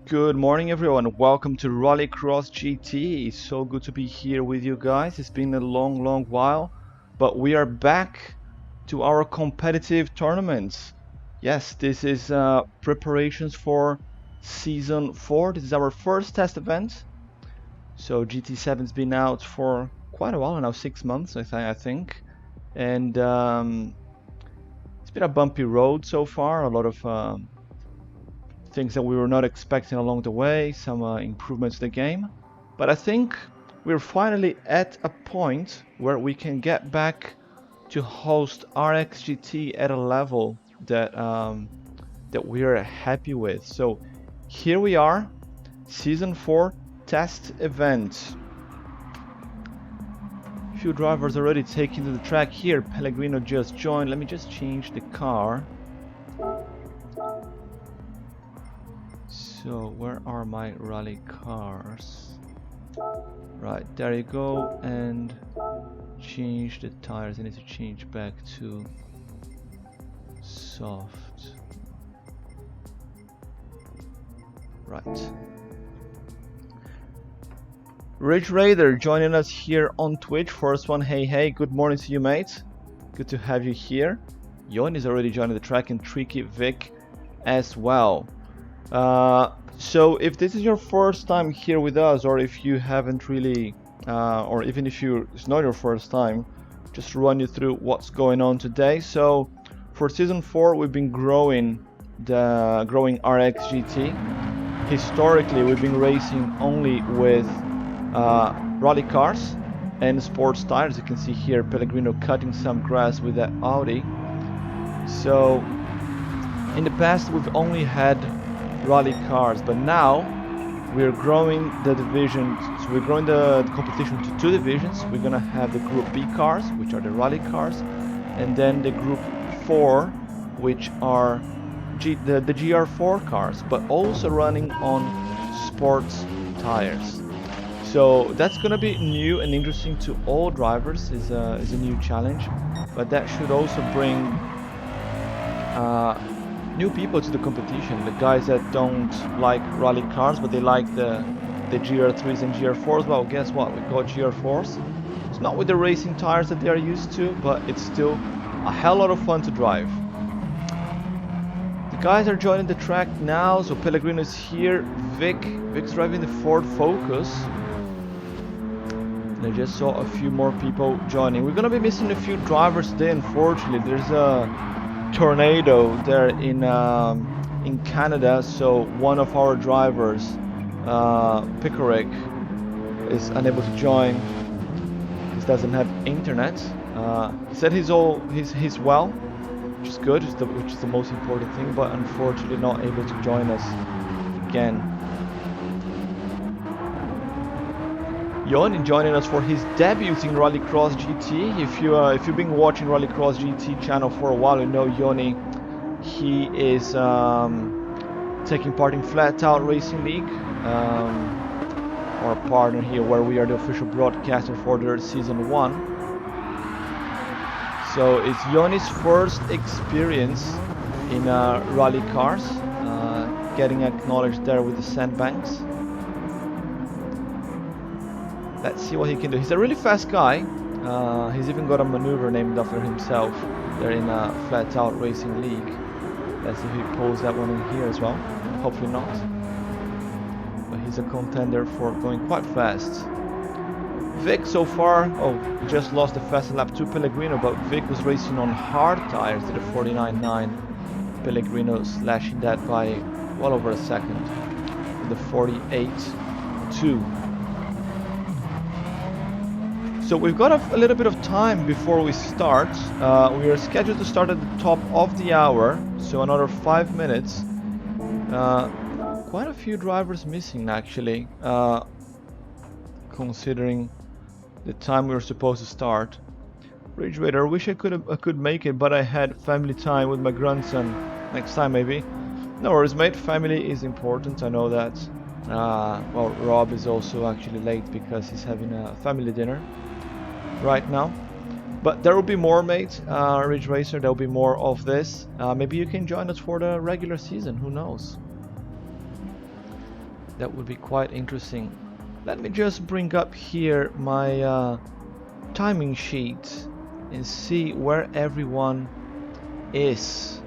Good morning, everyone. Welcome to Rallycross-GT. It's so good to be here with you guys. It's been a long while, but we are back to our competitive tournaments. Yes, this is preparations for Season 4. This is our first test event. So GT7's been out for quite a while now, 6 months, I think. And it's been a bumpy road so far, a lot of things that we were not expecting along the way, some improvements to the game. But I think we're finally at a point where we can get back to host RXGT at a level that that we're happy with. So here we are, Season 4 test event. A few drivers already taking to the track here. Pellegrino just joined. Let me just change the car. So where are my rally cars? Right, there you go, and change the tires. I need to change back to soft. Right. Rich Raider joining us here on Twitch. First one, hey, good morning to you, mate. Good to have you here. Yon is already joining the track, and Tricky Vic as well. So if this is your first time here with us, or if you haven't really, or even if it's not your first time, just run you through what's going on today. So for Season 4, we've been growing RXGT. Historically, we've been racing only with rally cars and sports tires. You can see here Pellegrino cutting some grass with that Audi. So in the past, we've only had rally cars, but now we're growing the division. So we're growing the competition to 2 divisions. We're gonna have the Group B cars, which are the rally cars, and then the Group 4, which are the GR4 cars, but also running on sports tires. So that's gonna be new and interesting to all drivers. Is a new challenge, but that should also bring new people to the competition, the guys that don't like rally cars but they like the GR3s and GR4s. Well, guess what, we got GR4s. It's not with the racing tires that they are used to, but it's still a hell lot of fun to drive. The guys are joining the track now. So Pellegrino is here, Vic's driving the Ford Focus, and I just saw a few more people joining. We're gonna be missing a few drivers today, unfortunately. There's a tornado there in Canada, so one of our drivers, Pickerick, is unable to join. He doesn't have internet. He said he's well, which is good, which is the most important thing, but unfortunately not able to join us again. Yon joining us for his debut in Rallycross-GT. If you've been watching Rallycross-GT channel for a while, you know Yoni. He is taking part in Flat Out Racing League, our partner here, where we are the official broadcaster for their Season 1. So it's Yoni's first experience in rally cars, getting acknowledged there with the sandbanks. Let's see what he can do. He's a really fast guy. He's even got a maneuver named after himself. They're in a Flat Out Racing League. Let's see if he pulls that one in here as well. Hopefully not. But he's a contender for going quite fast. Vic so far, he just lost the fast lap to Pellegrino, but Vic was racing on hard tires to the 49.9. Pellegrino slashing that by well over a second with the 48.2. So we've got a little bit of time before we start. We are scheduled to start at the top of the hour, so another 5 minutes. Quite a few drivers missing actually, considering the time we were supposed to start. Ridge Raider, I wish I could make it, but I had family time with my grandson. Next time maybe. No worries, mate. Family is important, I know that. Well, Rob is also actually late because he's having a family dinner right now, but there will be more, mate. Ridge Racer, there will be more of this. Maybe you can join us for the regular season, who knows. That would be quite interesting. Let me just bring up here my timing sheet and see where everyone is.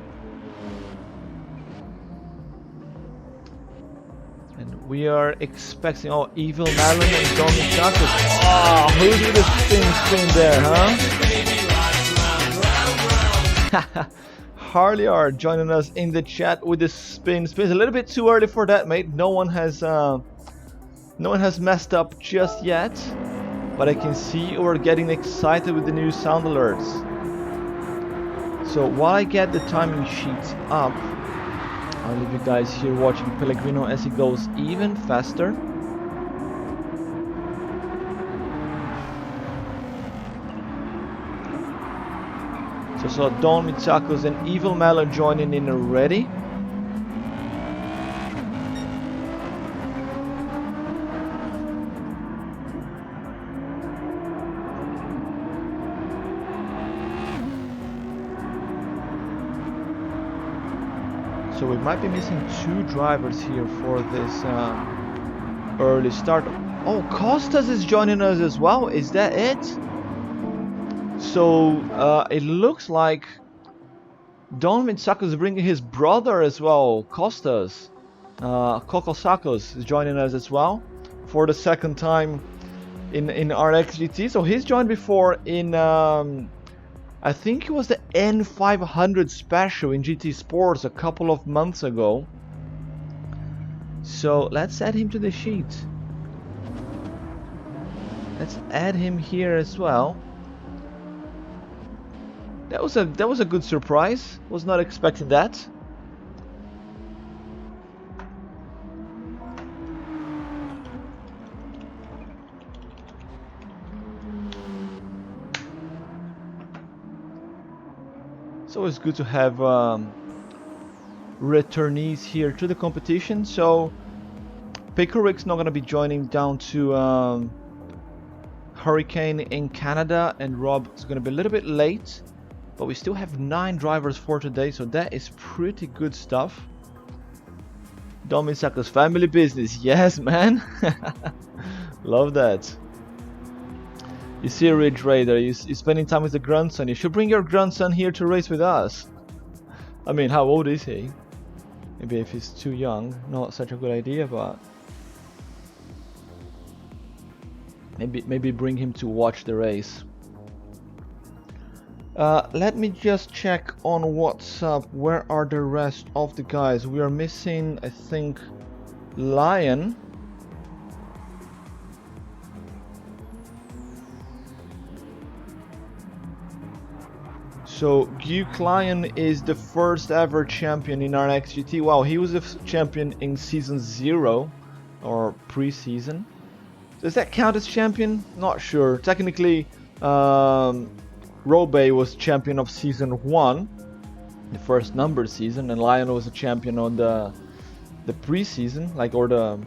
And we are expecting, oh, Evil Malin and Donny Chakos. Oh, who's with the spin there, huh? Harley are joining us in the chat with the spin. It's a little bit too early for that, mate. No one has messed up just yet, but I can see we're getting excited with the new sound alerts. So while I get the timing sheets up, I'll leave you guys here watching Pellegrino as he goes even faster. So Don Mitsakos and Evil Melon joining in already. So we might be missing 2 drivers here for this early start. Oh, Costas is joining us as well. Is that it? So it looks like Don Mitsakos is bringing his brother as well, Costas. Kokosakos is joining us as well for the second time in RXGT. So he's joined before in I think it was the N500 special in GT Sports a couple of months ago. So let's add him to the sheet. Let's add him here as well. That was a good surprise. Was not expecting that. So it's good to have returnees here to the competition. So Pickerick's not going to be joining down to Hurricane in Canada, and Rob is going to be a little bit late. But we still have 9 drivers for today, so that is pretty good stuff. Domisaka's family business, yes, man. Love that. You see, Ridge Raider, you're spending time with the grandson. You should bring your grandson here to race with us. I mean, how old is he? Maybe if he's too young, not such a good idea, but maybe bring him to watch the race. Let me just check on WhatsApp. Where are the rest of the guys? We are missing, I think, Lion. So Duke Lion is the first ever champion in RXGT. Wow, he was a champion in season 0 or pre-season. Does that count as champion? Not sure. Technically, Robe was champion of season 1, the first numbered season, and Lion was a champion on the pre-season, like, or the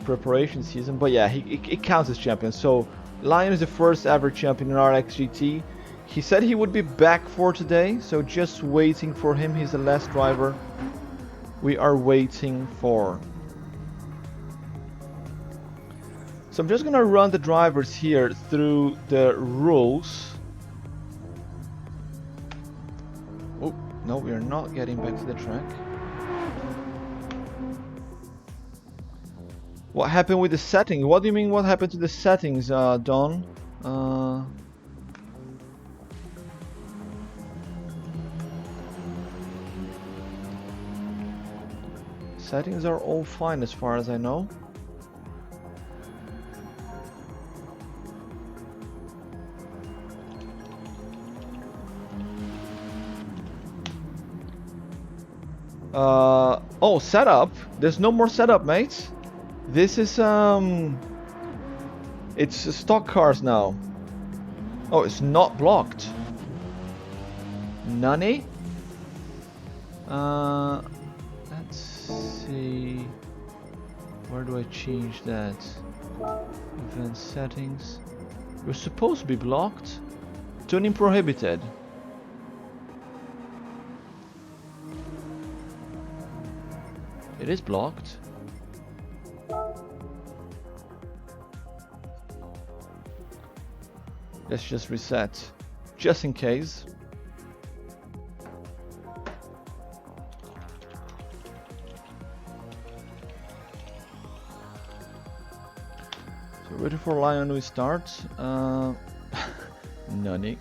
preparation season. But yeah, it counts as champion. So Lion is the first ever champion in RXGT. He said he would be back for today, so just waiting for him. He's the last driver we are waiting for. So I'm just gonna run the drivers here through the rules. Oh, no, we are not getting back to the track. What happened with the settings? What do you mean what happened to the settings, Don? Settings are all fine as far as I know. Oh, setup. There's no more setup, mates. This is it's stock cars now. Oh, it's not blocked. Nani? Let's see. Where do I change that? Event settings. We're supposed to be blocked. Tuning prohibited. It is blocked. Let's just reset, just in case. So ready for Lion we start. Nani.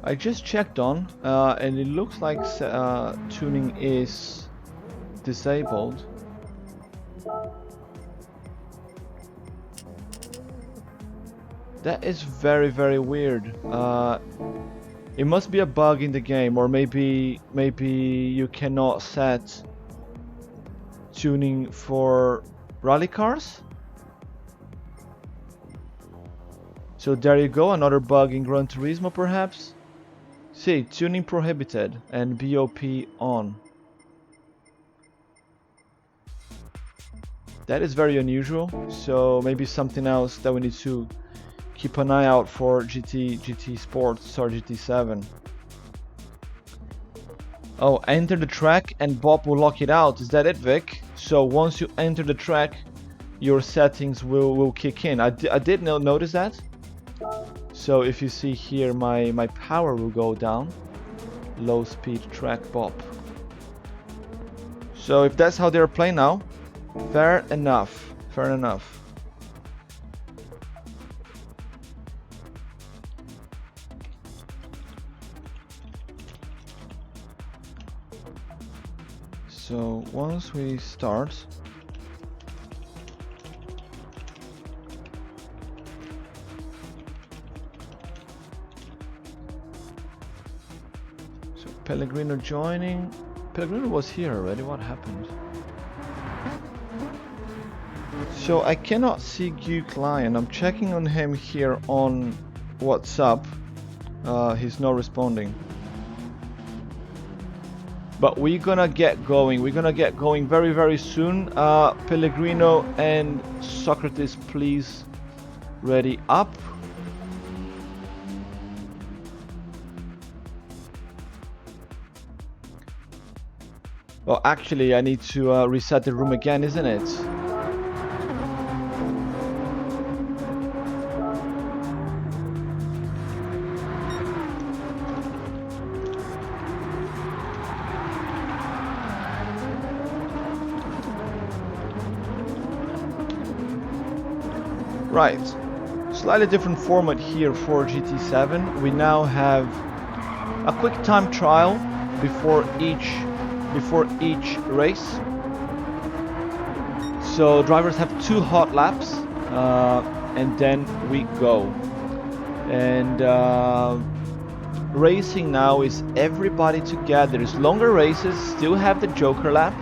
I just checked on, and it looks like tuning is disabled. That is very, very weird. It must be a bug in the game, or maybe you cannot set tuning for rally cars. So there you go, another bug in Gran Turismo perhaps. See, tuning prohibited and BOP on. That is very unusual, so maybe something else that we need to keep an eye out for GT Sports or GT7. Oh, enter the track and Bob will lock it out. Is that it, Vic? So once you enter the track, your settings will kick in. I did notice that. So if you see here, my power will go down. Low speed track Bob. So if that's how they're playing now, fair enough. Fair enough. So once we start, so Pellegrino joining. Pellegrino was here already. What happened? So I cannot see Duke Lion. I'm checking on him here on WhatsApp. He's not responding. But we're gonna get going. We're gonna get going very, very soon. Pellegrino and Socrates, please ready up. Well, actually, I need to reset the room again, isn't it? Right, slightly different format here for GT7. We now have a quick time trial before each race. So drivers have 2 hot laps, and then we go. And racing now is everybody together. It's longer races, still have the Joker lap.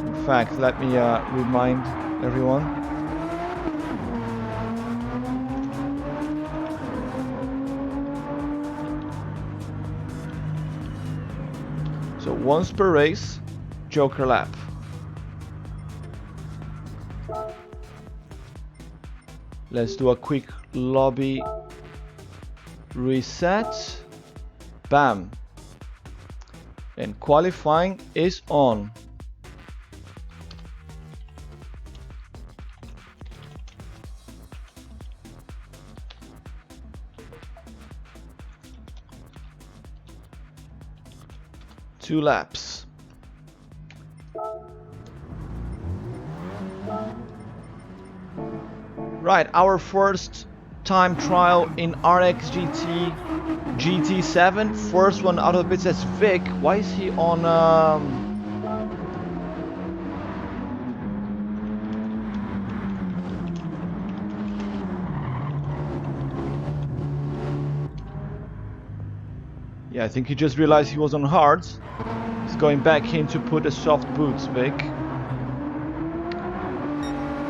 In fact, let me remind everyone. So once per race, Joker lap. Let's do a quick lobby reset. Bam. And qualifying is on. Two laps. Right, our first time trial in RXGT GT7. First one out of the pits as Vic. Why is he on Yeah, I think he just realized he was on hards. He's going back in to put the soft boots, Vic.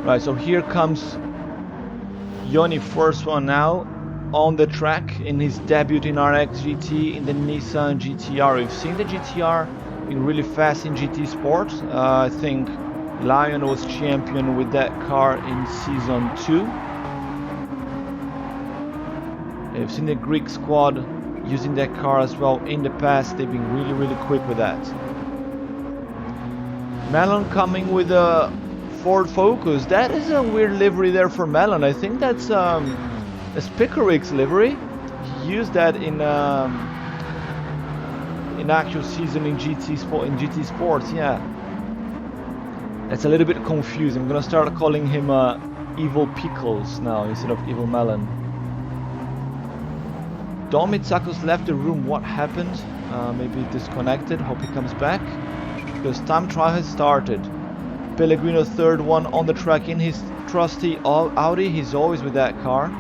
Right, so here comes Yoni, first one now on the track in his debut in RXGT in the Nissan GTR. We've seen the GTR being really fast in GT Sport. I think Lion was champion with that car in Season 2. We've seen the Greek squad using that car as well in the past. They've been really quick with that. Melon coming with a Ford Focus. That is a weird livery there for Melon. I think that's Pickerick's livery. He used that in actual season in GT Sports. Yeah, that's a little bit confusing. I'm gonna start calling him Evil Pickles now instead of Evil Melon. Dom Mitsakos left the room. What happened? Maybe disconnected. Hope he comes back. Because time trial has started. Pellegrino third one on the track in his trusty Audi. He's always with that car.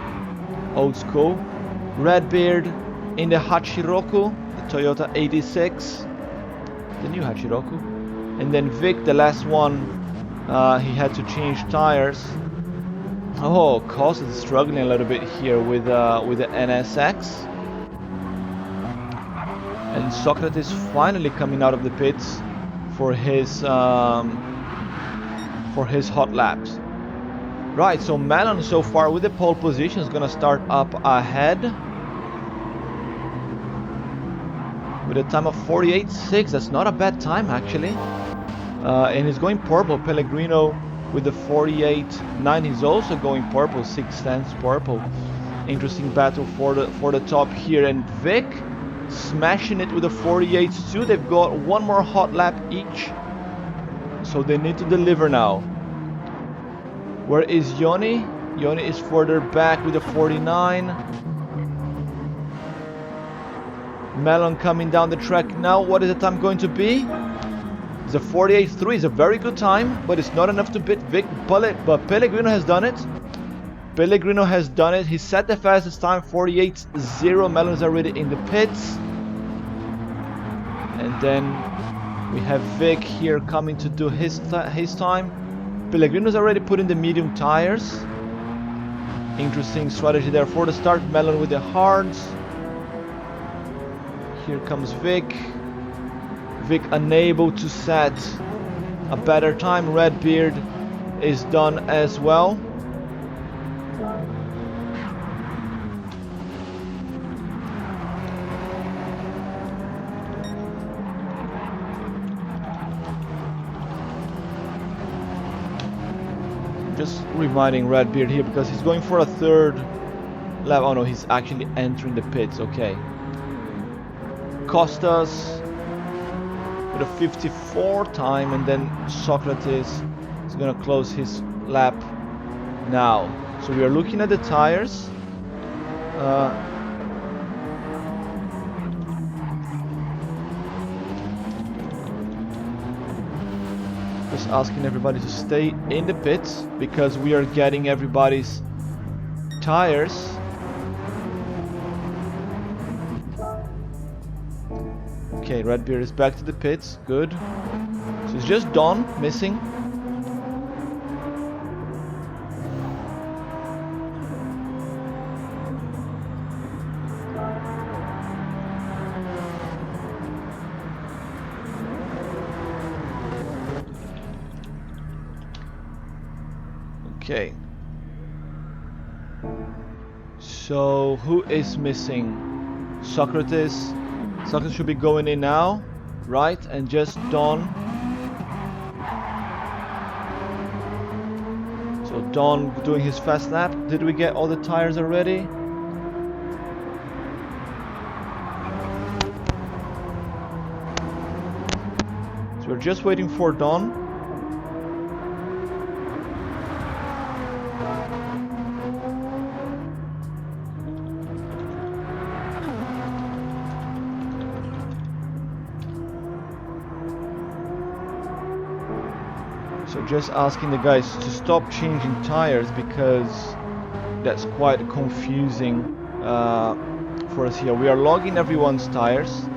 Old school. Redbeard in the Hachiroku, the Toyota 86. The new Hachiroku. And then Vic, the last one, he had to change tires. Oh, Kos is struggling a little bit here with the NSX. And Socrates finally coming out of the pits for his hot laps. Right, so Melon so far with the pole position is gonna start up ahead with a time of 48.6. That's not a bad time actually. And he's going purple. Pellegrino with the 48.9. He's also going purple, 6/10 purple. Interesting battle for the top here. And Vic smashing it with a 48.2. They've got one more hot lap each, so they need to deliver now. Where is Yoni? Yoni is further back with a 49. Melon coming down the track now. What is the time going to be? It's a 48.3. It's a very good time, but it's not enough to beat Vic. But Pellegrino has done it. Pellegrino has done it. He set the fastest time, 48.0. Melon is already in the pits. And then we have Vic here coming to do his time. Pellegrino's already put in the medium tires. Interesting strategy there for the start. Melon with the hards. Here comes Vic. Vic unable to set a better time. Redbeard is done as well. Just reminding Redbeard here because he's going for a third lap. Oh no, he's actually entering the pits. Okay. Costas with a 54 time, and then Socrates is gonna close his lap now. So we are looking at the tires. Just asking everybody to stay in the pits because we are getting everybody's tires. Okay, Redbeard is back to the pits. Good. So it's just Don missing. Okay. So who is missing? Socrates. Socrates should be going in now, right? And just Don. So Don doing his fast lap. Did we get all the tires already? So we're just waiting for Don. So just asking the guys to stop changing tires because that's quite confusing for us here. We are logging everyone's tires.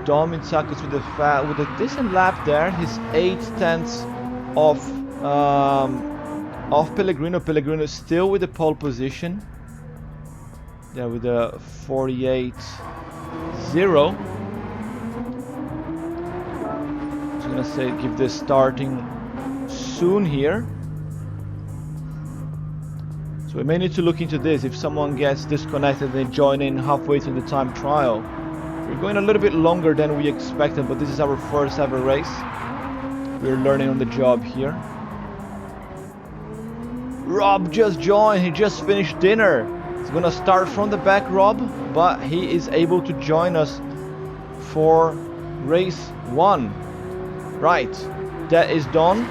Dom Mitsakos with a decent lap there. His 8/10 of Pellegrino. Pellegrino is still with the pole position. Yeah, with a 48.0. Just gonna say give this starting soon here. So we may need to look into this. If someone gets disconnected, they join in halfway through the time trial. We're going a little bit longer than we expected, but this is our first ever race. We're learning on the job here. Rob just joined. He just finished dinner. He's gonna start from the back, Rob, but he is able to join us for race 1. Right, that is done.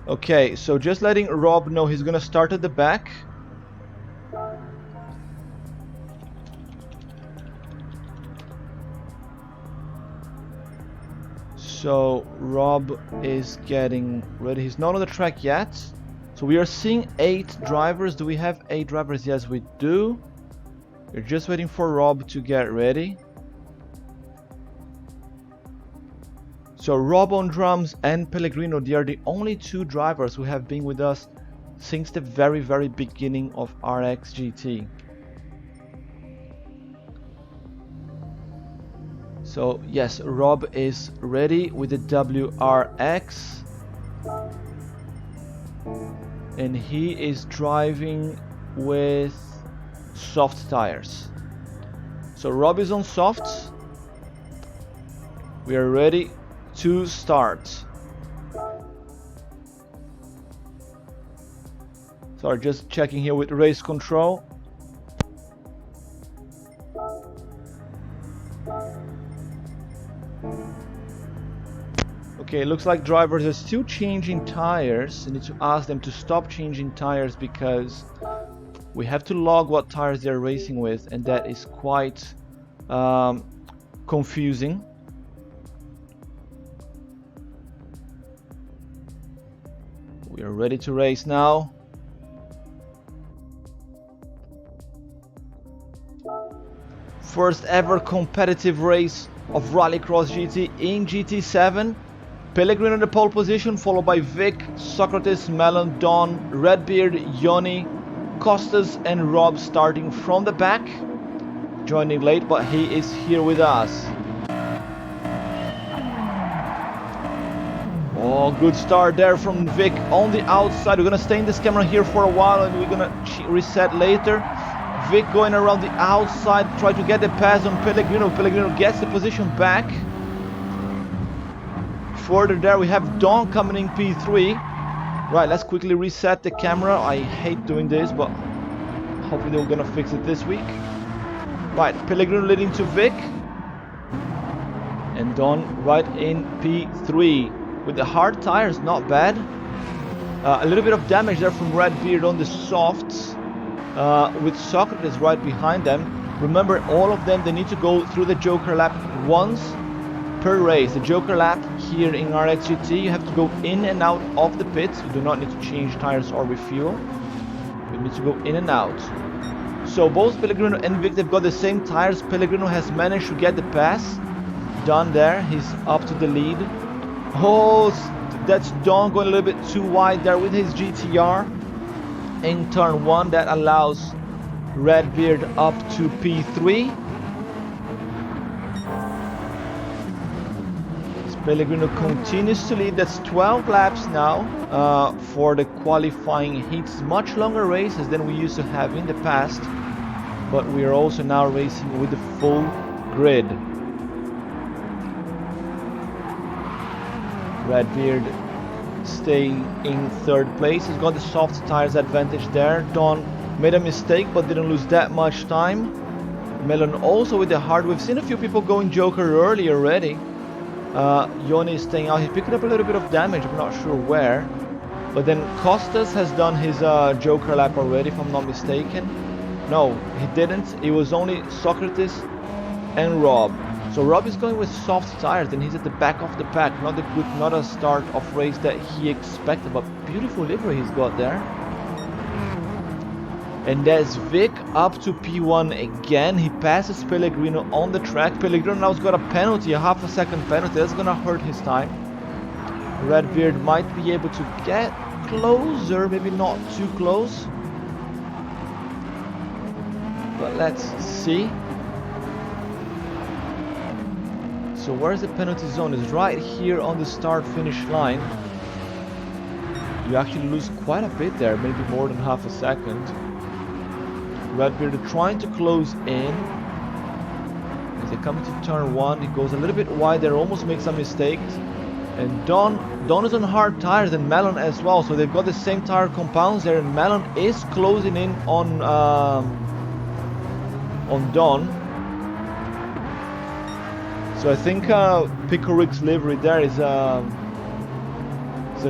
Okay, so just letting Rob know he's gonna start at the back. So Rob is getting ready. He's not on the track yet. So we are seeing 8 drivers. Do we have 8 drivers? Yes, we do. We're just waiting for Rob to get ready. So Rob on drums and Pellegrino, they are the only 2 drivers who have been with us since the very beginning of RXGT. So yes, Rob is ready with the WRX. And he is driving with soft tires. So Rob is on softs. We are ready to start. Sorry, just checking here with race control. Okay, it looks like drivers are still changing tires. I need to ask them to stop changing tires because we have to log what tires they're racing with, and that is quite confusing. We are ready to race now. First ever competitive race of Rallycross GT in GT7. Pellegrino in the pole position, followed by Vic, Socrates, Melon, Don, Redbeard, Yoni, Costas and Rob starting from the back. Joining late, but he is here with us. Oh, good start there from Vic on the outside. We're gonna stay in this camera here for a while and we're gonna reset later. Vic going around the outside, try to get the pass on Pellegrino. Pellegrino gets the position back. Further there we have Don coming in P3. Right, let's quickly reset the camera. I hate doing this, but hopefully they're gonna fix it this week. Right, Pellegrino leading to Vic. And Don right in P3. With the hard tires, not bad. A little bit of damage there from Redbeard on the softs. With Socrates right behind them. Remember, all of them, they need to go through the Joker lap once per race. The Joker lap here in RXGT, you have to go in and out of the pits. You do not need to change tires or refuel. You need to go in and out. So both Pellegrino and Vic, they've got the same tires. Pellegrino has managed to get the pass. Done there, he's up to the lead. Oh, that's Don going a little bit too wide there with his GTR. In turn 1, that allows Redbeard up to P3. Pellegrino continues to lead. That's 12 laps now for the qualifying heats. Much longer races than we used to have in the past, but we are also now racing with the full grid. Redbeard staying in 3rd place. He's got the soft tires advantage there. Don made a mistake but didn't lose that much time. Melon also with the hard. We've seen a few people going Joker early already. Yoni is staying out. He's picking up a little bit of damage, I'm not sure where. But then Costas has done his Joker lap already, if I'm not mistaken. No, he didn't. It was only Socrates and Rob. So Rob is going with soft tires and he's at the back of the pack. Not a start of race that he expected, but beautiful livery he's got there. And there's Vic up to P1 again. He passes Pellegrino on the track. Pellegrino now's got a penalty, a half a second penalty. That's gonna hurt his time. Redbeard might be able to get closer, maybe not too close. But let's see. So where's the penalty zone? It's right here on the start-finish line. You actually lose quite a bit there, maybe more than half a second. Redbeard trying to close in. As they come into turn 1, he goes a little bit wide there, almost makes some mistakes. And Don is on hard tires, and Melon as well, so they've got the same tire compounds there, and Melon is closing in on Don. So I think Pico Rick's livery there is a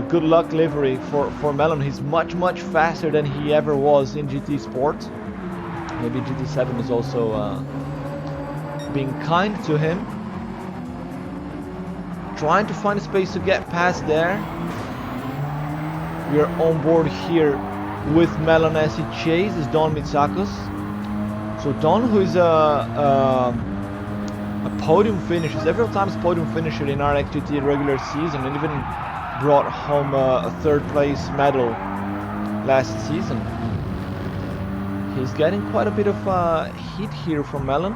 good luck livery for Melon. He's much faster than he ever was in GT Sport. Maybe GT7 is also being kind to him. Trying to find a space to get past there. We are on board here with Melon as he chases Don Mitsakos. So Don, who is a podium finisher, several times podium finisher in RXGT regular season, and even brought home a third place medal last season. He's getting quite a bit of heat here from Melon.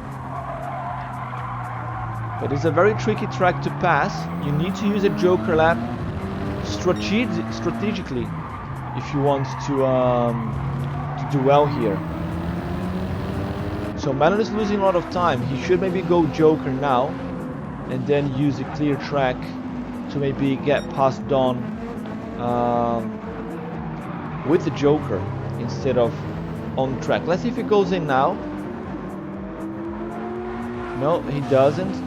But it's a very tricky track to pass. You need to use a Joker lap strategically if you want to do well here. So Melon is losing a lot of time. He should maybe go Joker now and then use a clear track to maybe get past Don with the Joker instead of on track. Let's see if he goes in now. No, he doesn't.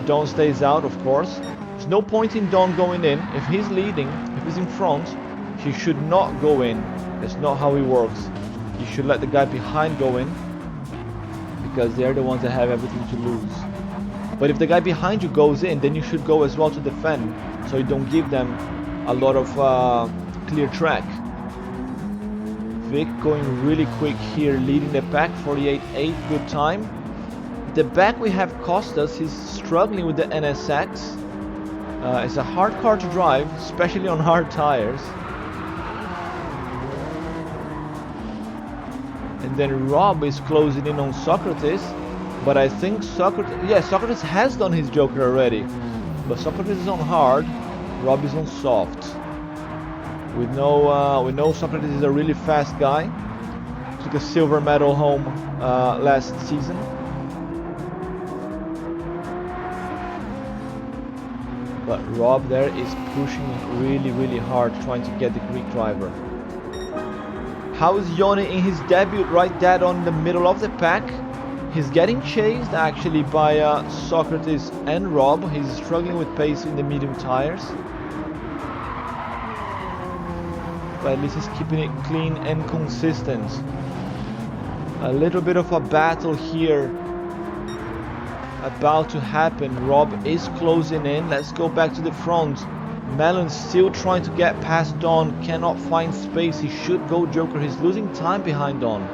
Don stays out, of course. There's no point in Don going in. If he's leading, if he's in front, he should not go in. That's not how he works. You should let the guy behind go in, because they're the ones that have everything to lose. But if the guy behind you goes in, then you should go as well to defend, so you don't give them a lot of clear track. Vic going really quick here, leading the pack, 48.8, good time. The back we have Costas, he's struggling with the NSX. It's a hard car to drive, especially on hard tires. And then Rob is closing in on Socrates, but I think Socrates has done his Joker already. But Socrates is on hard, Rob is on soft. We know Socrates is a really fast guy. Took a silver medal home last season. But Rob there is pushing really hard, trying to get the Greek driver. How is Yoni in his debut? Right dead on the middle of the pack. He's getting chased actually by Socrates and Rob. He's struggling with pace in the medium tires. But at least he's keeping it clean and consistent. A little bit of a battle here about to happen. Rob is closing in. Let's go back to the front. Melon still trying to get past Don. Cannot find space. He should go Joker. He's losing time behind Don.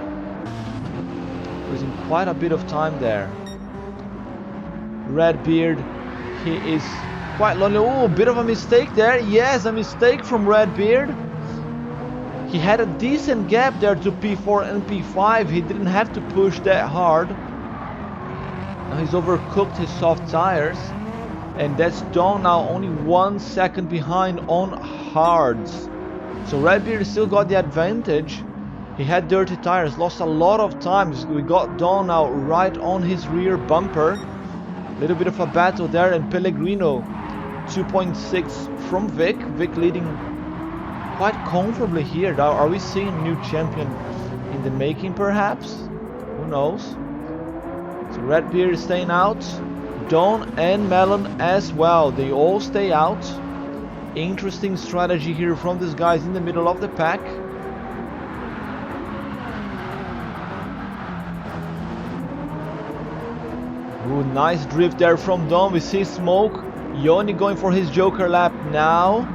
Losing quite a bit of time there. Redbeard, he is quite lonely. Oh, a bit of a mistake there. Yes, a mistake from Redbeard. He had a decent gap there to P4 and P5. He didn't have to push that hard. Now he's overcooked his soft tires. And that's Don now only 1 second behind on hards. So Redbeard still got the advantage. He had dirty tires, lost a lot of time. We got Don now right on his rear bumper. Little bit of a battle there, and Pellegrino 2.6 from Vic. Vic leading quite comfortably here. Now, are we seeing a new champion in the making perhaps? Who knows? So Redbeard is staying out. Don and Melon as well, they all stay out. Interesting strategy here from these guys in the middle of the pack. Ooh, nice drift there from Don. We see smoke. Yoni going for his Joker lap now.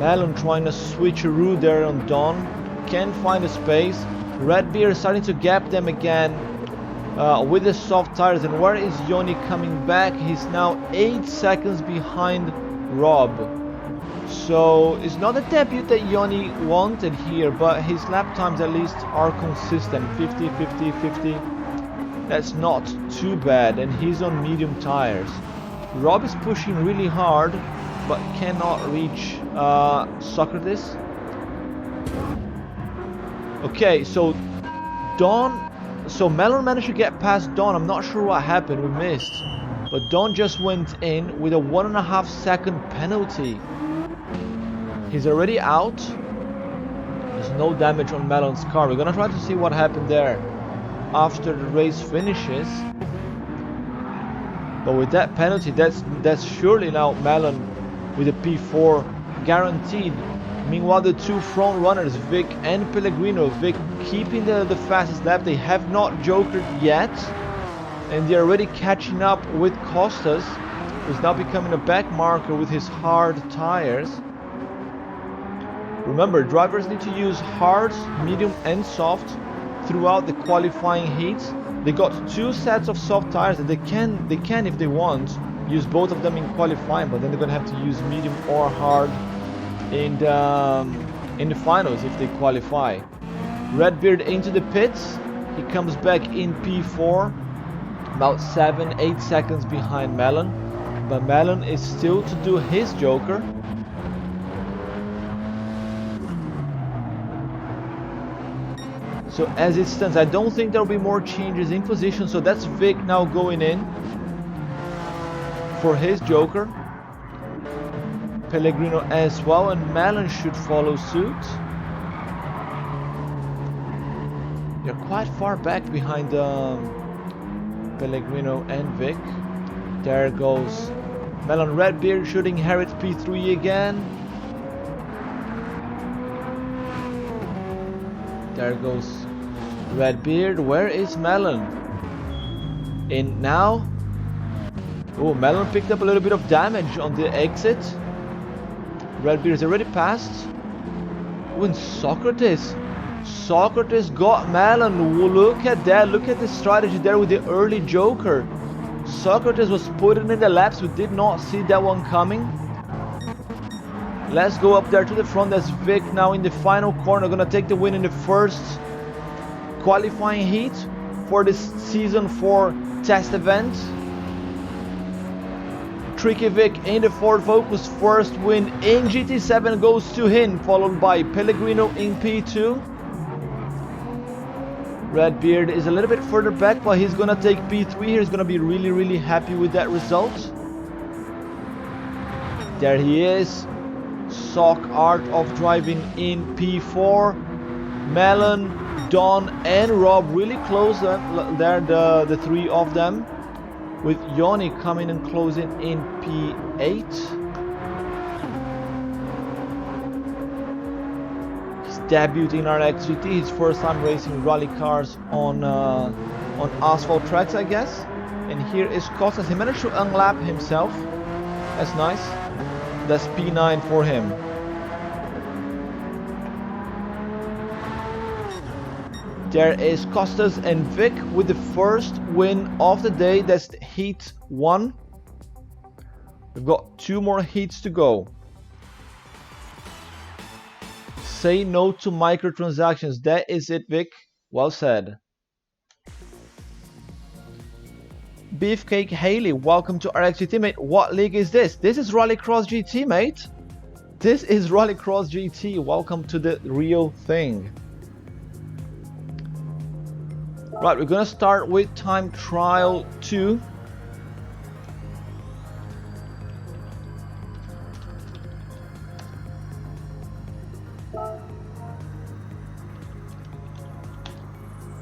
Melon trying to switcheroo there on Don. Can't find a space. Redbeard starting to gap them again with the soft tires. And where is Yoni coming back? He's now 8 seconds behind Rob. So it's not a debut that Yoni wanted here, but his lap times at least are consistent. 50, 50, 50. That's not too bad, and he's on medium tires. Rob is pushing really hard, but cannot reach Socrates. Okay, so Melon managed to get past Don. I'm not sure what happened, we missed. But Don just went in with a 1.5 second penalty. He's already out. There's no damage on Melon's car. We're gonna try to see what happened there after the race finishes. But with that penalty, that's surely now Melon with a P4 guaranteed. Meanwhile, the two front runners, Vic and Pellegrino, Vic keeping the fastest lap. They have not jokered yet, and they're already catching up with Costas, who's now becoming a back marker with his hard tires. Remember, drivers need to use hards, medium and soft throughout the qualifying heats. They got 2 sets of soft tires that they can if they want use both of them in qualifying, but then they're gonna have to use medium or hard in the finals if they qualify. Redbeard into the pits. He comes back in P4, about 7-8 seconds behind Melon, but Melon is still to do his joker. So as it stands, I don't think there will be more changes in position. So that's Vic now going in for his joker. Pellegrino as well, and Melon should follow suit. They're quite far back behind Pellegrino and Vic. There goes Melon. Redbeard should inherit P3 again. There goes Redbeard. Where is Melon? In now. Oh, Melon picked up a little bit of damage on the exit. Redbeard is already passed. When Socrates got Melon. Look at that. Look at the strategy there with the early joker. Socrates was putting in the laps. We did not see that one coming. Let's go up there to the front. That's Vic now in the final corner. Gonna take the win in the first qualifying heat for this season 4 test event. Tricky Vic in the Ford Focus. First win in GT7 goes to him, followed by Pellegrino in P2. Redbeard is a little bit further back, but he's gonna take P3 here. He's gonna be really happy with that result. There he is. Sock Art of Driving in P4. Melon, Don and Rob really close there, the three of them, with Yoni coming and closing in P8. He's debuting in RXGT, his first time racing rally cars on asphalt tracks, I guess. And here is Costas. He managed to unlap himself. That's nice. That's P9 for him. There is Costas and Vic with the first win of the day. That's heat 1. We've got 2 more heats to go. Say no to microtransactions. That is it, Vic. Well said. Beefcake Haley, welcome to RXGT, mate. What league is this? This is Rallycross-GT, mate. This is Rallycross-GT. Welcome to the real thing. Right, we're gonna start with time trial 2.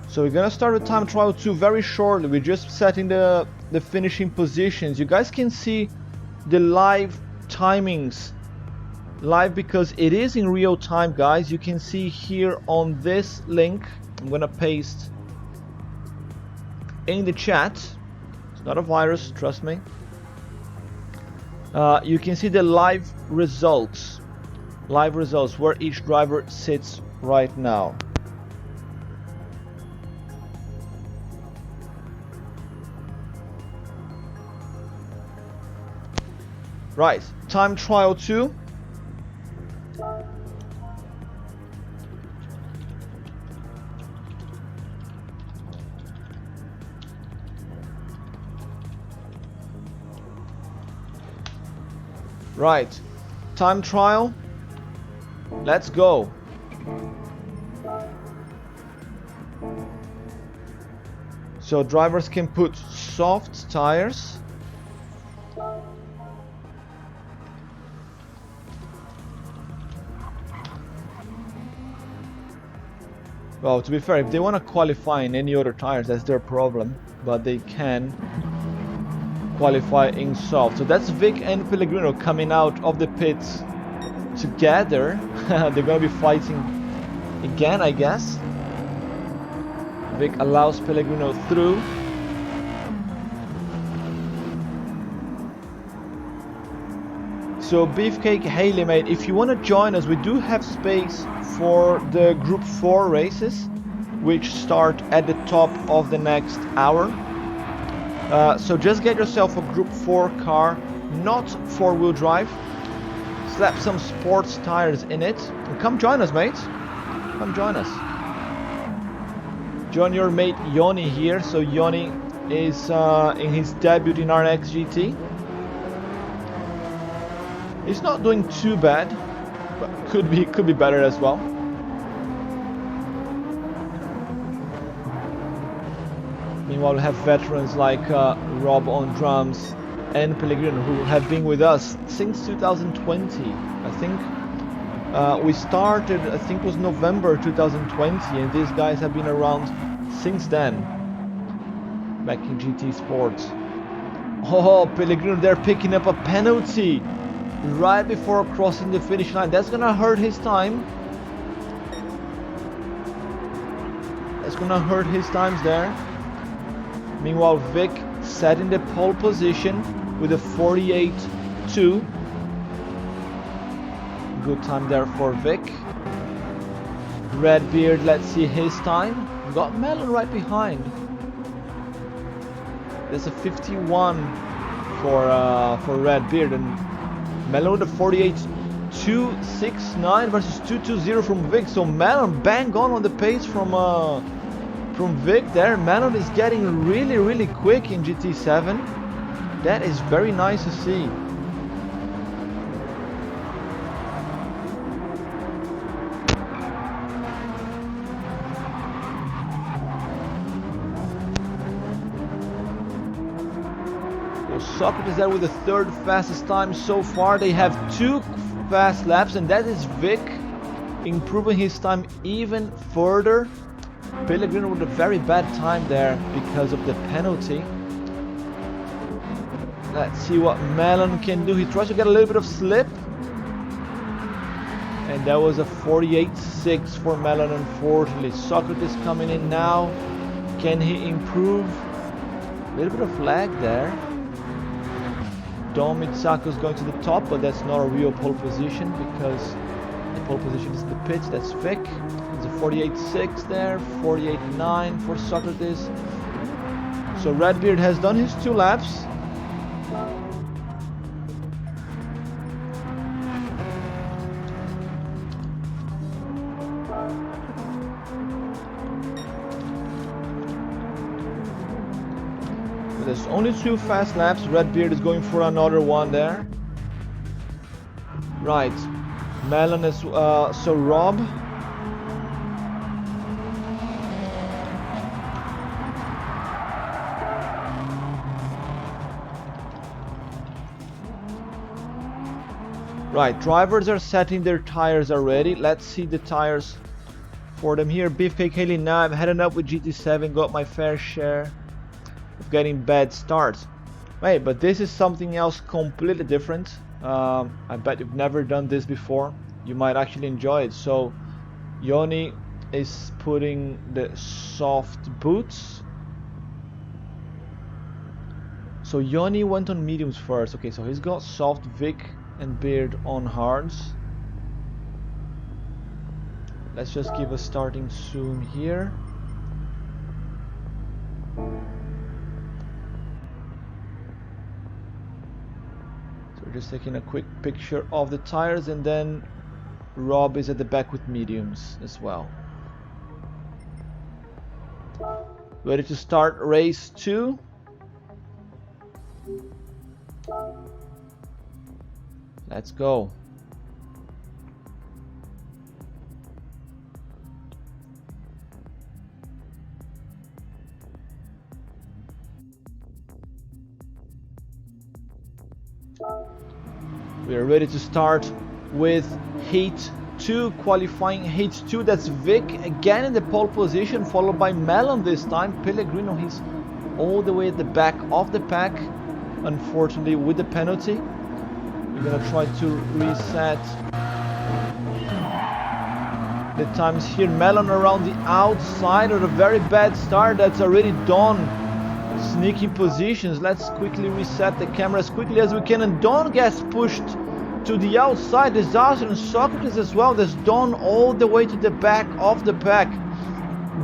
So we're gonna start with time trial 2 very shortly. We're just setting the finishing positions. You guys can see the live timings live because it is in real time, guys. You can see here on this link. I'm gonna paste in the chat. It's not a virus, trust me. You can see the live results. Live results where each driver sits right now. Right, time trial 2. Right, time trial. Let's go. So drivers can put soft tires. Well, to be fair, if they want to qualify in any other tires, that's their problem. But they can qualify in soft. So that's Vic and Pellegrino coming out of the pits together. They're going to be fighting again, I guess. Vic allows Pellegrino through. So Beefcake Haley, mate, if you want to join us, we do have space for the Group 4 races, which start at the top of the next hour. So just get yourself a Group 4 car, not 4-wheel drive. Slap some sports tires in it, and come join us, mate. Come join us. Join your mate Yoni here. So Yoni is in his debut in RXGT. He's not doing too bad, but could be better as well. Meanwhile, we have veterans like Rob on drums and Pellegrino, who have been with us since 2020. I think we started, I think it was November 2020, and these guys have been around since then, back in GT Sports. Oh, Pellegrino, they're picking up a penalty right before crossing the finish line. That's gonna hurt his time. That's gonna hurt his times there. Meanwhile, Vic set in the pole position with a 48.2. Good time there for Vic. Redbeard, let's see his time. We got Melon right behind. There's a 51 for Redbeard, and Melon with a 48.269 versus 220 from Vic. So Melon bang on the pace from Vic there. Melon is getting really quick in GT7. That is very nice to see. Socrates there with the third fastest time so far. They have 2 fast laps, and that is Vic improving his time even further. Pellegrino with a very bad time there because of the penalty. Let's see what Melon can do. He tries to get a little bit of slip, and that was a 48.6 for Melon, unfortunately. Socrates coming in now. Can he improve? A little bit of lag there. Dom Mitsako's going to the top, but that's not a real pole position because the pole position is the pits. That's Vic. It's a 48.6 there, 48.9 for Socrates. So Redbeard has done his 2 laps. There's only 2 fast laps. Redbeard is going for another one there. Right. Melon is so Rob. Right, drivers are setting their tires already. Let's see the tires for them here. Beefcake Haley, now I'm heading up with GT7, got my fair share of getting bad starts. Right, but this is something else completely different. I bet you've never done this before. You might actually enjoy it. So Yoni is putting the soft boots. So Yoni went on mediums first. Okay, so he's got soft, Vic and Beard on hards. Let's just give us starting soon here. So we're just taking a quick picture of the tires, and then Rob is at the back with mediums as well. Ready to start race 2. Let's go. We are ready to start with Heat 2, qualifying Heat 2. That's Vic again in the pole position, followed by Melon this time. Pellegrino, he's all the way at the back of the pack, unfortunately with the penalty. We're gonna try to reset the times here. Melon around the outside of a very bad start. That's already done. Sneaky positions. Let's quickly reset the camera as quickly as we can, and Don gets pushed to the outside. Disaster, and Socrates as well. There's Don all the way to the back of the pack.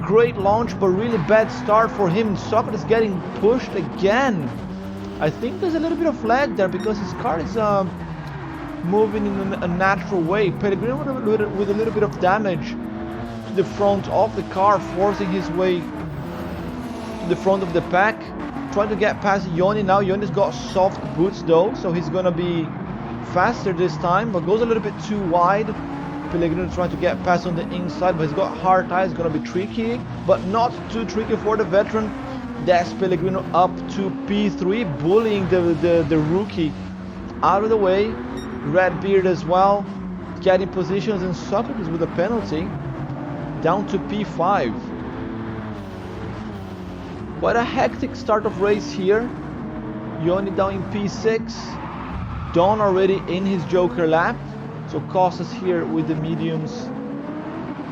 Great launch, but really bad start for him. Socrates getting pushed again. I think there's a little bit of lag there because his car is moving in a natural way. Pellegrino with a little bit of damage to the front of the car, forcing his way to the front of the pack, trying to get past Yoni now. Yoni's got soft boots though, so he's gonna be faster this time, but goes a little bit too wide. Pellegrino trying to get past on the inside, but he's got hard tires. Gonna be tricky, but not too tricky for the veteran. That's Pellegrino up to P3, bullying the rookie out of the way. Redbeard as well, getting positions, and Socrates with a penalty down to P5. Quite a hectic start of race here. Yoni down in P6. Don already in his Joker lap. So Costas here with the mediums,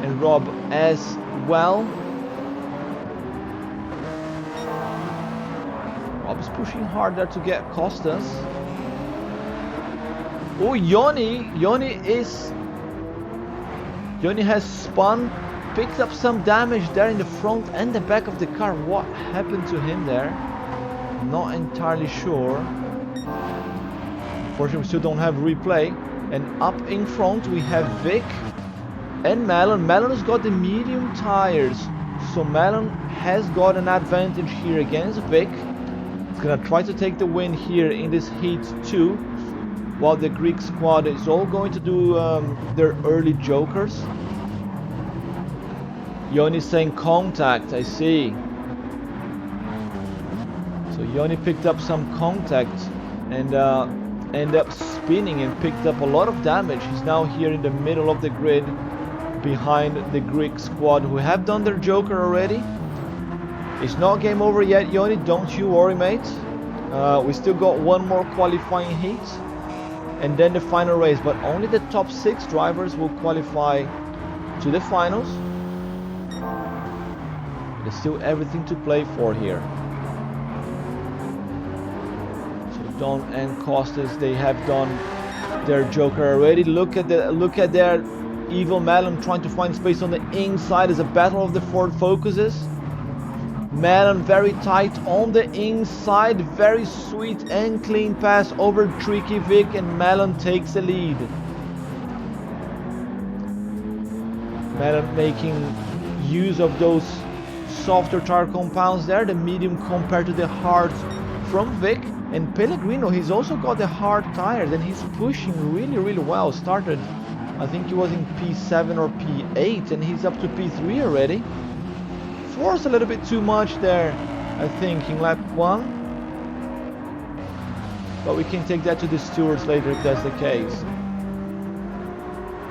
and Rob as well. Rob's pushing hard there to get Costas. Oh, Yoni has spun, picked up some damage there in the front and the back of the car. What happened to him there? Not entirely sure. Unfortunately, we still don't have replay. And up in front we have Vic and Melon. Melon has got the medium tires, so Melon has got an advantage here against Vic. He's gonna try to take the win here in this Heat 2, while the Greek squad is all going to do their early jokers. Yoni saying contact, I see. So Yoni picked up some contact and ended up spinning and picked up a lot of damage. He's now here in the middle of the grid behind the Greek squad, who have done their joker already. It's not game over yet, Yoni, don't you worry, mate. We still got one more qualifying heat and then the final race, but only the top 6 drivers will qualify to the finals. There's still everything to play for here. So Don and Costas, they have done their joker already. Look at their evil Melon trying to find space on the inside as a battle of the Ford Focuses. Melon very tight on the inside, very sweet and clean pass over Tricky Vic, and Melon takes the lead. Melon making use of those softer tire compounds there, the medium compared to the hard from Vic. And Pellegrino, he's also got the hard tires and he's pushing really well. Started, I think he was in P7 or P8 and he's up to P3 already. Forced a little bit too much there, I think, in lap 1. But we can take that to the stewards later if that's the case.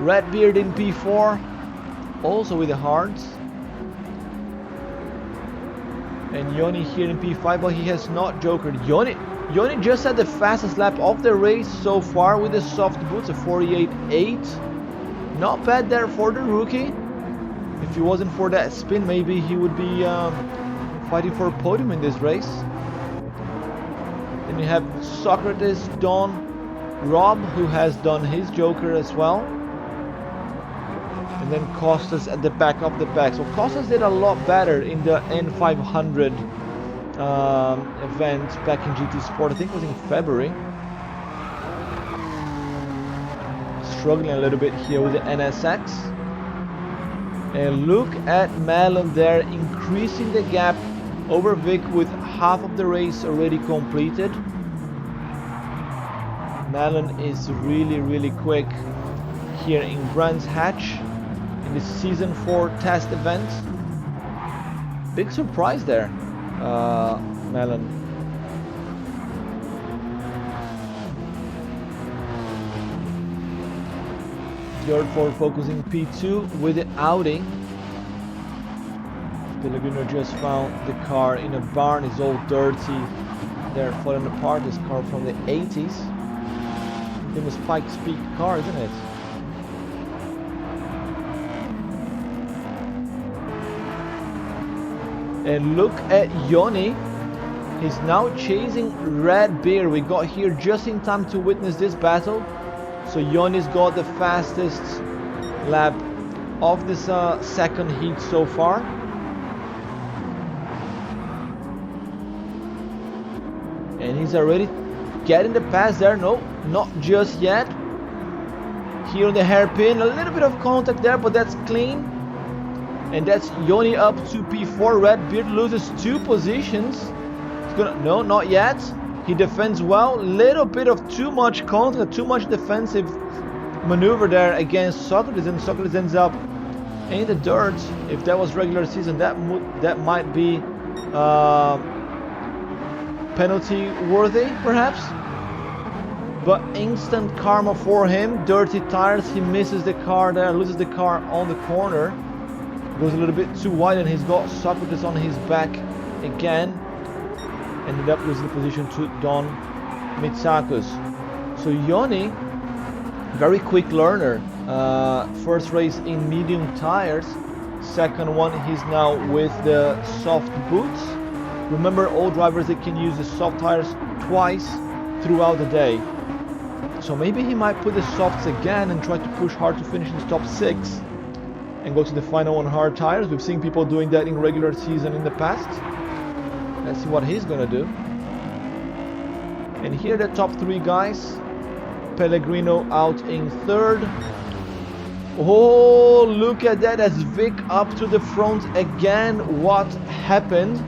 Redbeard in P4, also with the hards. And Yoni here in P5, but he has not jokered. Yoni just had the fastest lap of the race so far with the soft boots, a 48.8. Not bad there for the rookie. If he wasn't for that spin, maybe he would be fighting for a podium in this race. Then you have Socrates, Don, Rob, who has done his joker as well. And then Costas at the back of the pack. So Costas did a lot better in the N500 event back in GT Sport. I think it was in February. Struggling a little bit here with the NSX. And look at Malon there, increasing the gap over Vic with half of the race already completed. Malon is really quick here in Brands Hatch in the Season 4 test event. Big surprise there, Malon. Third for focusing P2 with the Audi. Pellegrino just found the car in a barn. It's all dirty. They're falling apart. This car from the 80s. Famous Pikes Peak car, isn't it? And look at Yoni. He's now chasing Red Bear. We got here just in time to witness this battle. So Yoni's got the fastest lap of this second heat so far. And he's already getting the pass there. No, not just yet. Here on the hairpin, a little bit of contact there, but that's clean. And that's Yoni up to P4. Redbeard loses 2 positions. He's gonna, no, not yet. He defends well. Little bit of too much contact, too much defensive maneuver there against Socrates, and Socrates ends up in the dirt. If that was regular season, that might be penalty worthy, perhaps. But instant karma for him. Dirty tires. He misses the car there, loses the car on the corner. Goes a little bit too wide, and he's got Socrates on his back again. Ended up losing the position to Don Mitsakos. So Yoni, very quick learner. First race in medium tires. Second one, he's now with the soft boots. Remember, all drivers, they can use the soft tires twice throughout the day. So maybe he might put the softs again and try to push hard to finish in the top 6 and go to the final on hard tires. We've seen people doing that in regular season in the past. Let's see what he's gonna do. And here the top 3 guys. Pellegrino out in 3rd. Oh, look at that, as Vic up to the front again. What happened?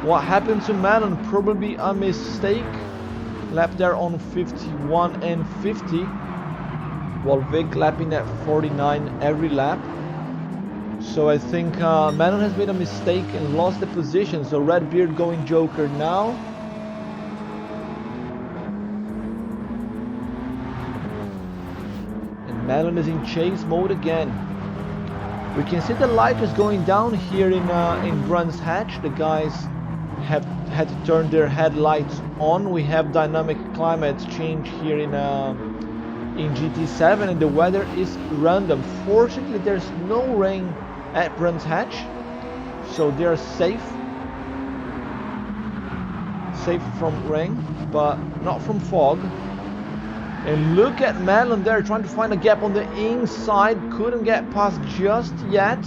What happened to Malon? Probably a mistake. Lap there on 51 and 50. While Vic lapping at 49 every lap. So I think Malon has made a mistake and lost the position. So Redbeard going Joker now. And Malon is in chase mode again. We can see the light is going down here in Brands Hatch. The guys have had to turn their headlights on. We have dynamic climate change here in GT7, and the weather is random. Fortunately, there's no rain at Brands Hatch, so they are safe from rain, but not from fog. And look at Malon there, trying to find a gap on the inside. Couldn't get past just yet.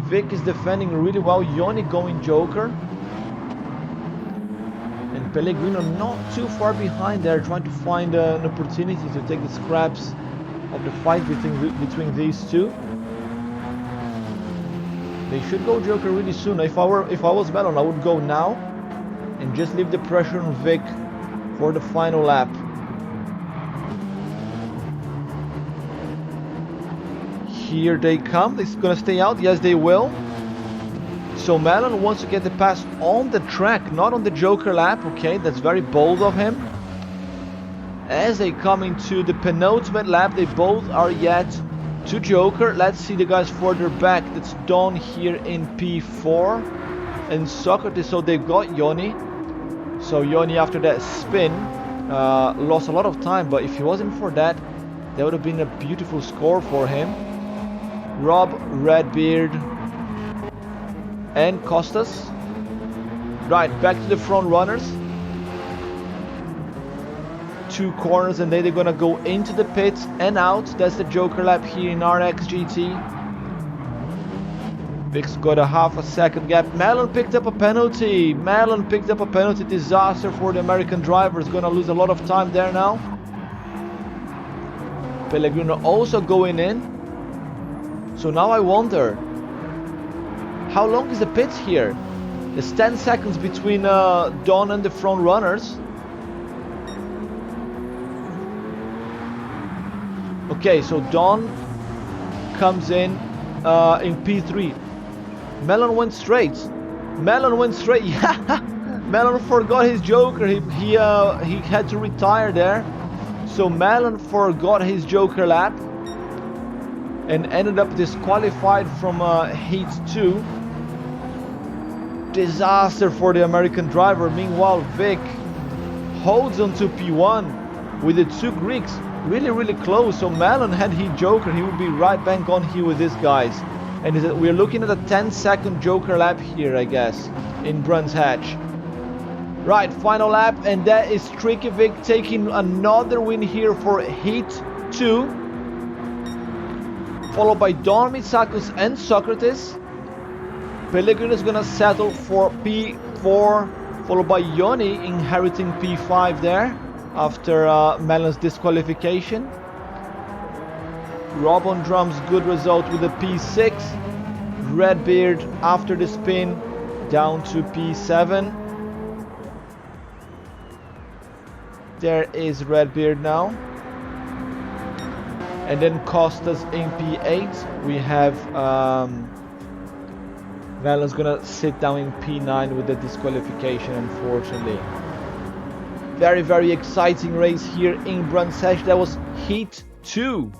Vic is defending really well. Yoni going Joker. And Pellegrino not too far behind there, trying to find an opportunity to take the scraps of the fight between these two. They should go Joker really soon. If I was Malon, I would go now and just leave the pressure on Vic for the final lap. Here they come. They're gonna stay out. Yes, they will. So Malon wants to get the pass on the track, not on the Joker lap. Okay, that's very bold of him. As they come into the penultimate lap, they both are yet to Joker. Let's see the guys further back. That's Don here in P4 and Socrates. So they've got Yoni. So Yoni, after that spin, lost a lot of time, but if he wasn't for that, that would have been a beautiful score for him. Rob, Redbeard and Costas. Right, back to the front runners. 2 corners, and then they're gonna go into the pits and out. That's the Joker lap here in RXGT. Vic's got a half a second gap. Mellon picked up a penalty. Mellon picked up a penalty. Disaster for the American driver. Is gonna lose a lot of time there now. Pellegrino also going in. So now I wonder, how long is the pits here? There's 10 seconds between Don and the front runners. Okay, so Don comes in P3. Mellon went straight. Mellon went straight. Yeah, Mellon forgot his Joker. He had to retire there. So Mellon forgot his Joker lap and ended up disqualified from Heat 2. Disaster for the American driver. Meanwhile, Vic holds on to P1 with the 2 Greeks really close. So Mellon had his Joker, he would be right back on here with these guys. And we're looking at a 10-second Joker lap here, I guess, in Brands Hatch. Right, final lap, and that is Tricky Vic taking another win here for Heat 2. Followed by Don Mitsakos and Socrates. Pellegrino is gonna settle for P4, followed by Yoni inheriting P5 there after Mellon's disqualification. Rob on drums, good result with a P6. Redbeard after the spin down to P7. There is Redbeard now. And then Costas in P8. We have Mellon's gonna sit down in P9 with the disqualification, unfortunately. Very exciting race here in Brands Hatch. That was Heat 2.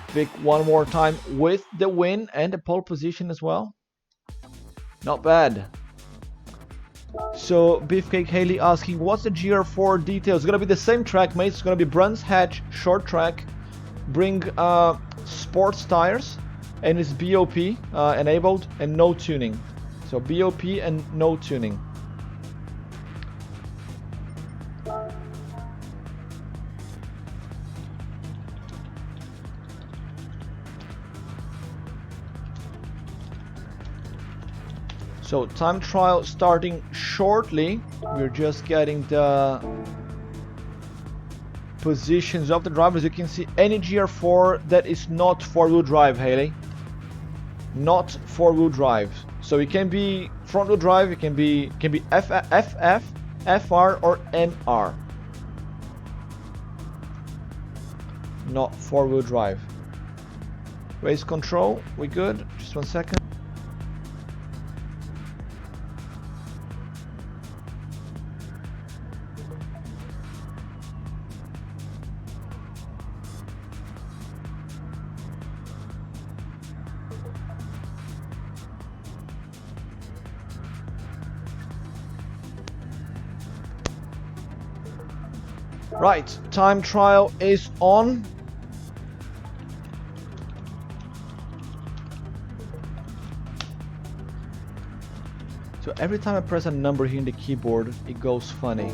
Vic one more time with the win and the pole position as well. Not bad. So Beefcake Haley asking, what's the GR4 details? It's gonna be the same track, mate. It's gonna be Brands Hatch, short track. Bring sports tires, and it's BOP enabled and no tuning. So BOP and no tuning. So time trial starting shortly. We're just getting the positions of the drivers. You can see any GR4 that is not 4-wheel drive, Haley. Not 4-wheel drive. So it can be front-wheel drive, it can be FF, FR or NR. Not 4-wheel drive. Race control, we good? Just 1 second. Right, time trial is on. So every time I press a number here in the keyboard, it goes funny.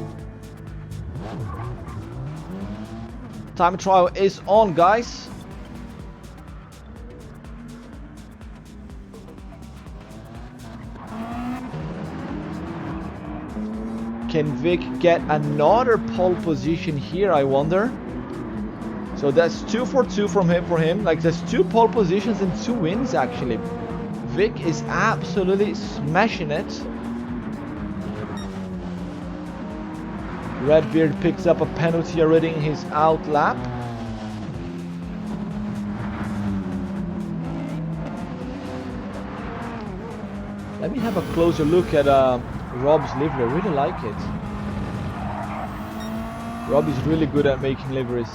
Time trial is on, guys. Can Vic get another pole position here, I wonder? So that's 2 for 2 from him. Like, there's 2 pole positions and 2 wins, actually. Vic is absolutely smashing it. Redbeard picks up a penalty already in his out lap. Let me have a closer look at Rob's livery. I really like it. Rob is really good at making liveries.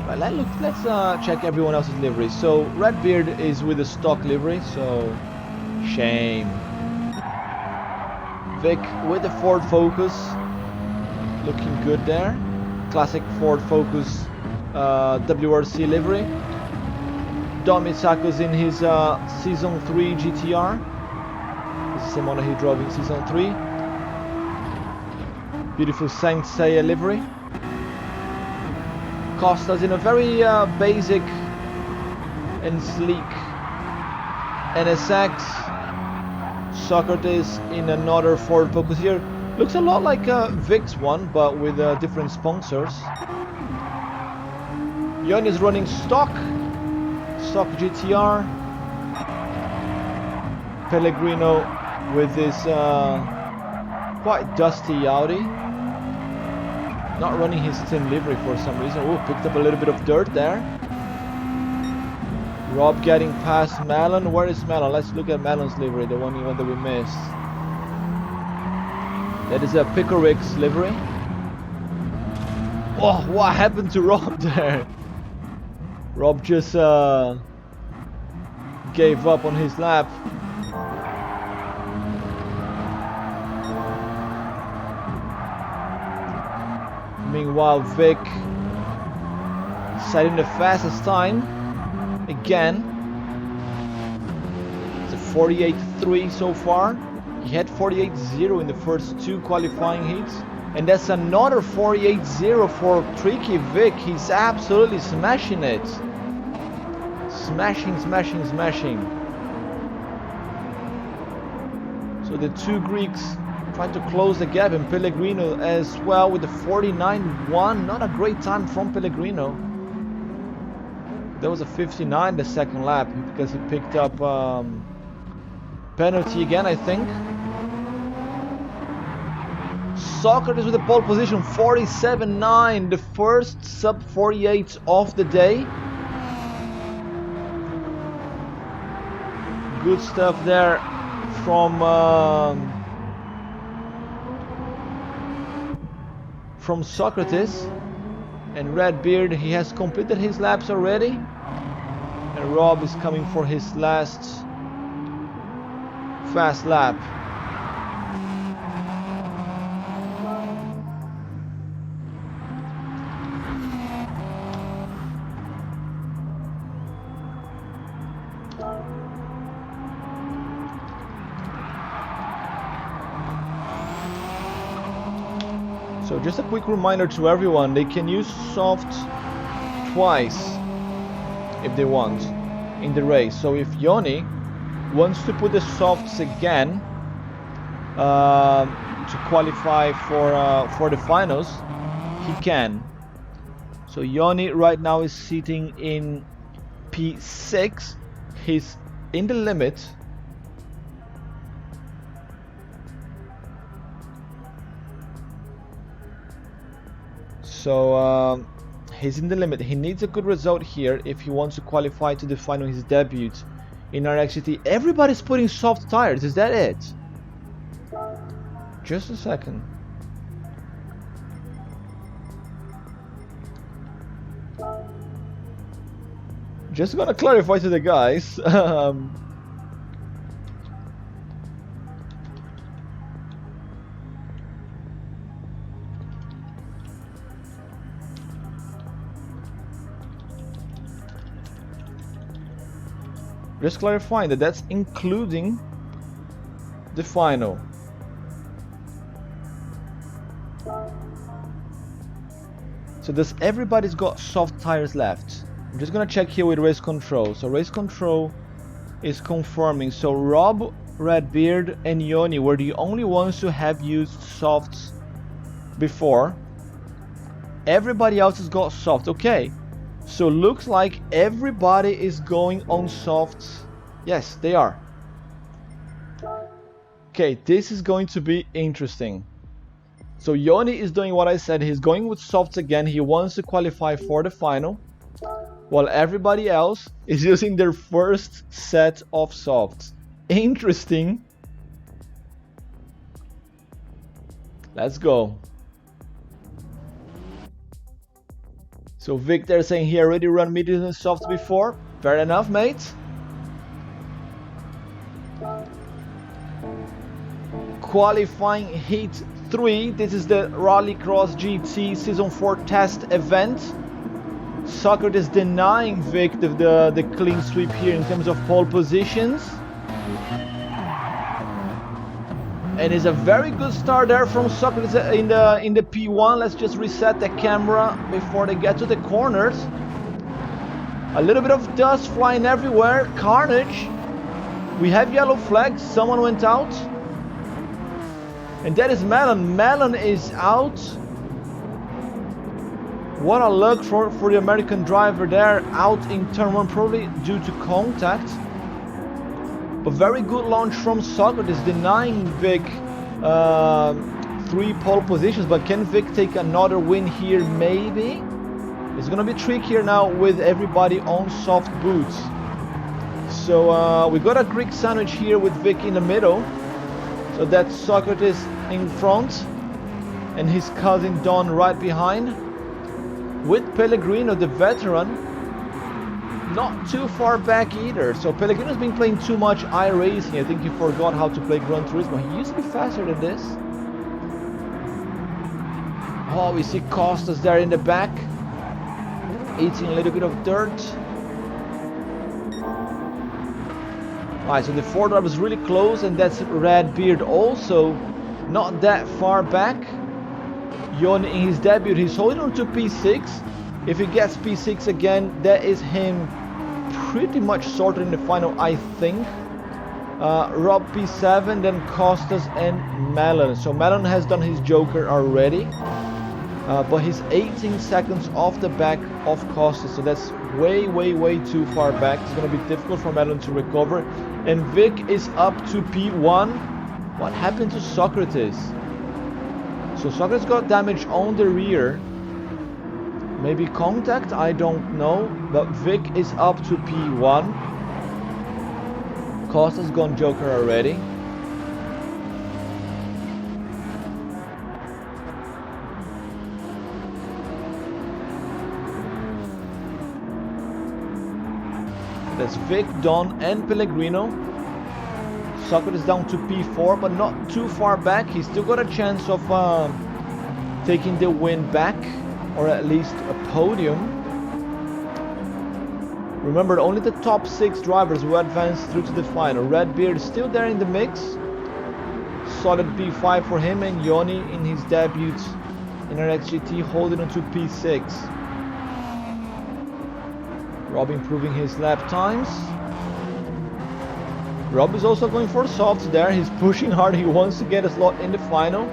Right, let's check everyone else's livery. So Redbeard is with a stock livery, so shame. Vic with the Ford Focus, looking good there. Classic Ford Focus WRC livery. Don Mitsakos in his Season 3 GTR. This is the one he drove in Season 3. Beautiful Saint Seiya livery. Costa's in a very basic and sleek NSX. Socrates in another Ford Focus here. Looks a lot like Vic's one, but with different sponsors. Jon is running stock GTR. Pellegrino with this quite dusty Audi. Not running his team livery for some reason. Oh, picked up a little bit of dirt there. Rob getting past Malon. Where is Malon? Let's look at Malon's livery, the one that we missed. That is a Pickerick's livery. Oh, what happened to Rob there? Rob just gave up on his lap. Meanwhile, Vic setting the fastest time again. It's a 48.3 so far. He had 48.0 in the first 2 qualifying heats, and that's another 48.0 for Tricky Vic. He's absolutely smashing it. Smashing. So the 2 Greeks trying to close the gap, and Pellegrino as well with the 49.1. Not a great time from Pellegrino. There was a 59 the second lap because he picked up penalty again, I think. Socrates with the pole position, 47.9, the first sub 48 of the day. Good stuff there from Socrates. And Redbeard, he has completed his laps already. And Rob is coming for his last fast lap. So just a quick reminder to everyone, they can use soft twice if they want in the race. So if Yoni wants to put the softs again to qualify for the finals, he can. So Yoni right now is sitting in P6. He's in the limit. So he's in the limit. He needs a good result here if he wants to qualify to the final, his debut in RXGT. Everybody's putting soft tires. Is that it? Just a second. Just gonna clarify to the guys. Just clarifying that that's including the final. So does everybody's got soft tires left? I'm just gonna check here with race control. So race control is confirming. So Rob, Redbeard, and Yoni were the only ones to have used softs before. Everybody else has got soft. Okay. So looks like everybody is going on softs. Yes, they are. Okay, this is going to be interesting. So Yoni is doing what I said. He's going with softs again. He wants to qualify for the final, while everybody else is using their first set of softs. Interesting. Let's go. So Victor saying he already run medium and soft before. Fair enough, mate. Qualifying heat 3. This is the Rallycross-GT Season 4 test event. Socrates denying Vic the clean sweep here in terms of pole positions. And it's a very good start there from Socrates in the P1. Let's just reset the camera before they get to the corners. A little bit of dust flying everywhere. Carnage. We have yellow flags. Someone went out. And that is Melon. Melon is out. What a luck for the American driver there. Out in turn 1, probably due to contact. But very good launch from Socrates, denying Vic 3 pole positions. But can Vic take another win here? Maybe. It's gonna be trickier now with everybody on soft boots. So we got a Greek sandwich here with Vic in the middle. So that's Socrates in front and his cousin Don right behind. With Pellegrino, the veteran, not too far back either. So Pellegrino's been playing too much iRacing. I think he forgot how to play Gran Turismo. He used to be faster than this. Oh, we see Costas there in the back, eating a little bit of dirt. Alright, so the 4 driver is really close, and that's Redbeard also not that far back. Yon in his debut, he's holding on to P6. If he gets P6 again, that is him pretty much sorted in the final, I think. Rob P7, then Costas and Melon. So Melon has done his Joker already, but he's 18 seconds off the back of Costas, so that's way too far back. It's going to be difficult for Melon to recover. And Vic is up to P1. What happened to Socrates? So Socrates got damage on the rear. Maybe contact, I don't know. But Vic is up to P1. Costa's gone Joker already. That's Vic, Don and Pellegrino. Socrates down to P4, but not too far back. He's still got a chance of taking the win back, or at least a podium. Remember, only the top 6 drivers will advance through to the final. Redbeard is still there in the mix. Solid P5 for him, and Yoni in his debut in RXGT holding on to P6. Rob improving his lap times. Rob is also going for softs there. He's pushing hard. He wants to get a slot in the final.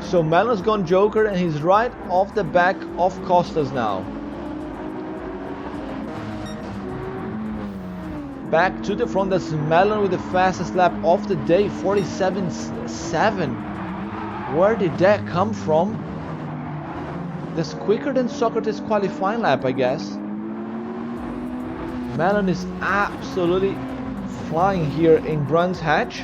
So Melon's gone Joker, and he's right off the back of Costas now. Back to the front. That's Melon with the fastest lap of the day, 47.7. Where did that come from? That's quicker than Socrates' qualifying lap, I guess. Melon is absolutely flying here in Brands Hatch.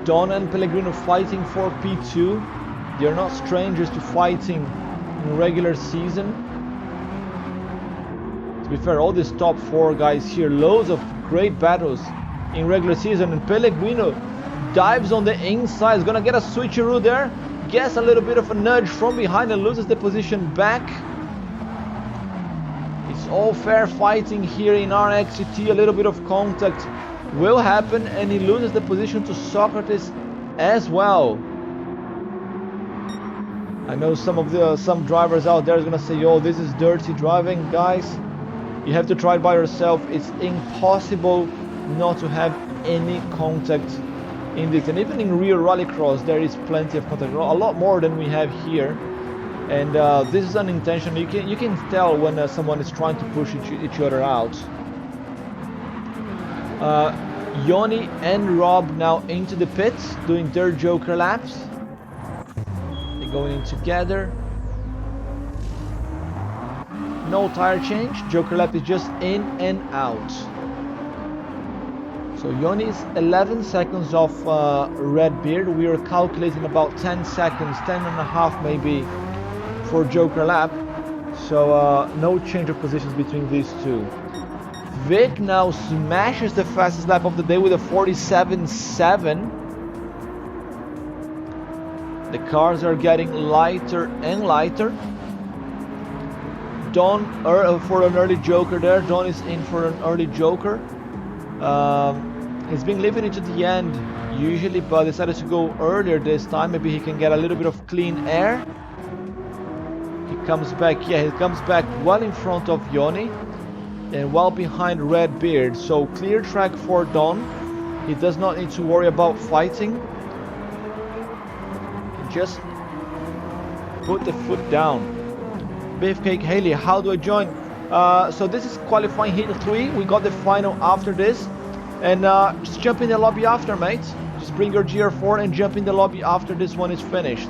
Don and Pellegrino fighting for P2. They're not strangers to fighting in regular season. To be fair, all these top 4 guys here, loads of great battles in regular season. And Pellegrino dives on the inside. Is gonna get a switcheroo there. Gets a little bit of a nudge from behind and loses the position back. It's all fair fighting here in RXGT. A little bit of contact will happen, and he loses the position to Socrates as well. I know some drivers out there is gonna say, "Oh, this is dirty driving." Guys, you have to try it by yourself. It's impossible not to have any contact in this, and even in real rallycross there is plenty of contact, a lot more than we have here. And this is unintentional. You can tell when someone is trying to push each other out. Yoni and Rob now into the pits, doing their Joker laps. They're going in together. No tire change. Joker lap is just in and out. So Yoni is 11 seconds off Redbeard. We are calculating about 10 seconds, 10 and a half maybe, for Joker lap. So no change of positions between these two. Vic now smashes the fastest lap of the day with a 47.7. The cars are getting lighter and lighter. Don for an early Joker there. Don is in for an early Joker. He's been leaving it to the end usually, but decided to go earlier this time. Maybe he can get a little bit of clean air. He comes back, yeah, he comes back well in front of Yoni and well behind Redbeard. So clear track for Don. He does not need to worry about fighting. Just put the foot down. Beefcake Haley, how do I join? So this is qualifying heat 3. We got the final after this. And just jump in the lobby after, mate. Just bring your GR4 and jump in the lobby after this one is finished.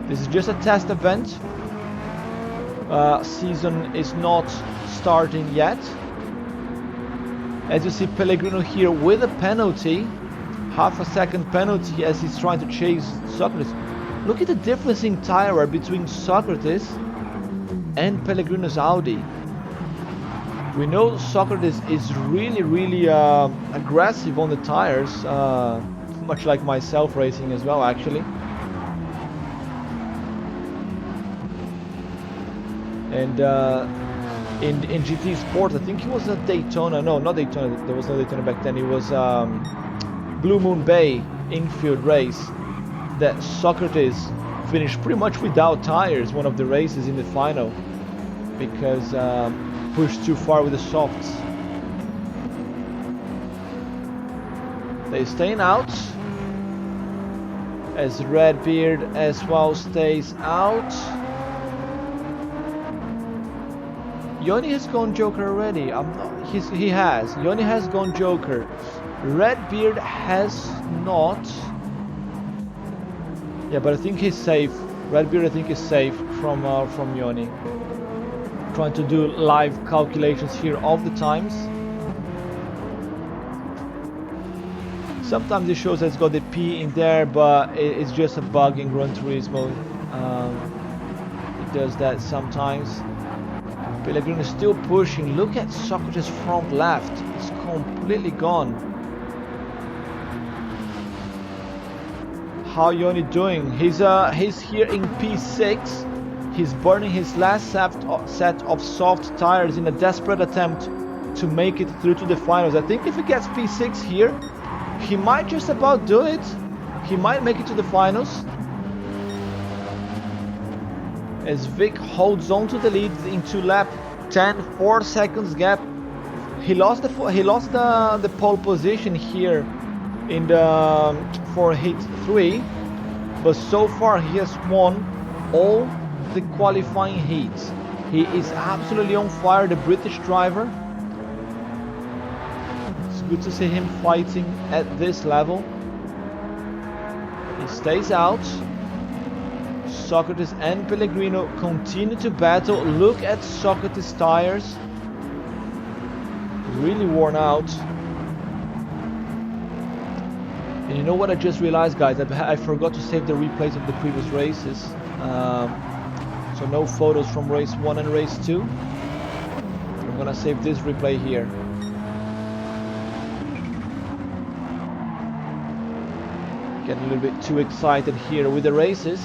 This is just a test event. Season is not starting yet. As you see, Pellegrino here with a penalty. Half a second penalty as he's trying to chase Socrates. Look at the difference in tire wear between Socrates and Pellegrino's Audi. We know Socrates is really aggressive on the tires, much like myself racing as well, actually. And in GT Sport, I think it was a Daytona. No, not Daytona. There was no Daytona back then. It was Blue Moon Bay infield race that Socrates finished pretty much without tires. One of the races in the final because. Pushed too far with the softs. They're staying out as Redbeard as well stays out. Yoni has gone Joker already. He has. Yoni has gone Joker. Redbeard has not. Yeah, but I think he's safe. Redbeard I think is safe from Yoni. Trying to do live calculations here of the times. Sometimes it shows that it's got the P in there, but it's just a bug in Gran Turismo. It does that sometimes. Pellegrino is still pushing. Look at Socrates' front left. It's completely gone. How Yoni doing? He's here in P6. He's burning his last set of soft tires in a desperate attempt to make it through to the finals. I think if he gets P6 here, he might just about do it. He might make it to the finals. As Vic holds on to the lead into lap 10, 4 seconds gap. He lost the pole position here in the for heat 3, but so far he has won all the qualifying heats. He is absolutely on fire, the British driver. It's good to see him fighting at this level. He stays out. Socrates and Pellegrino continue to battle. Look at Socrates' tires. Really worn out. And you know what I just realized, guys? I forgot to save the replays of the previous races. So no photos from race 1 and race 2. I'm gonna save this replay here. Getting a little bit too excited here with the races.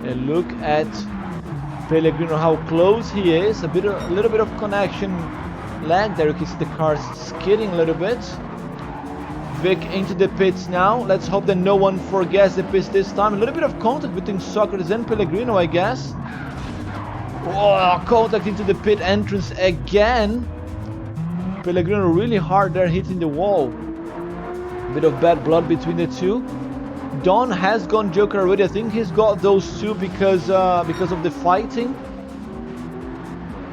And look at Pellegrino, how close he is. A little bit of connection lag there. You can see the cars skidding a little bit. Vic into the pits now. Let's hope that no one forgets the pits this time. A little bit of contact between Socrates and Pellegrino, I guess. Oh, contact into the pit entrance again. Pellegrino really hard there, hitting the wall. Bit of bad blood between the two. Don has gone Joker already. I think he's got those two because of the fighting.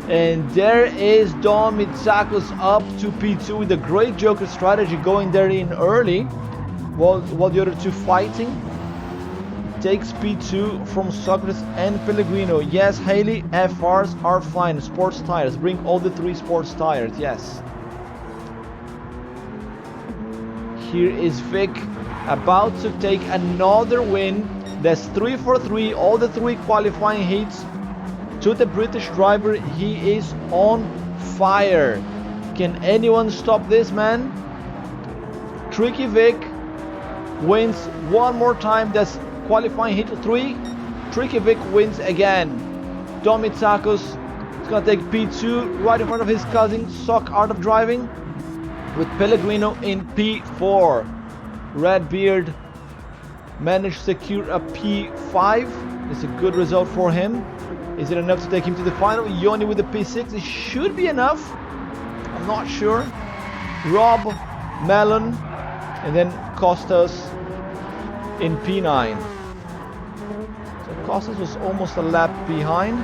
And there is Don Mitsakos up to P2 with a great Joker strategy, going there in early while the other two fighting. Takes P2 from Socrates and Pellegrino. Yes, Haley, FRs are fine. Sports tires. Bring all the 3 sports tires. Yes. Here is Vic about to take another win. That's 3 for 3. All the 3 qualifying heats. To the British driver, he is on fire. Can anyone stop this man? Tricky Vic wins one more time. That's qualifying heat 3. Tricky Vic wins again. Don Mitsakos is gonna take P2 right in front of his cousin, Sock Art of Driving. with Pellegrino in P4. Redbeard managed to secure a P5. It's a good result for him. Is it enough to take him to the final? Yoni with the P6. It should be enough. I'm not sure. Rob, Melon, and then Costas in P9. So Costas was almost a lap behind.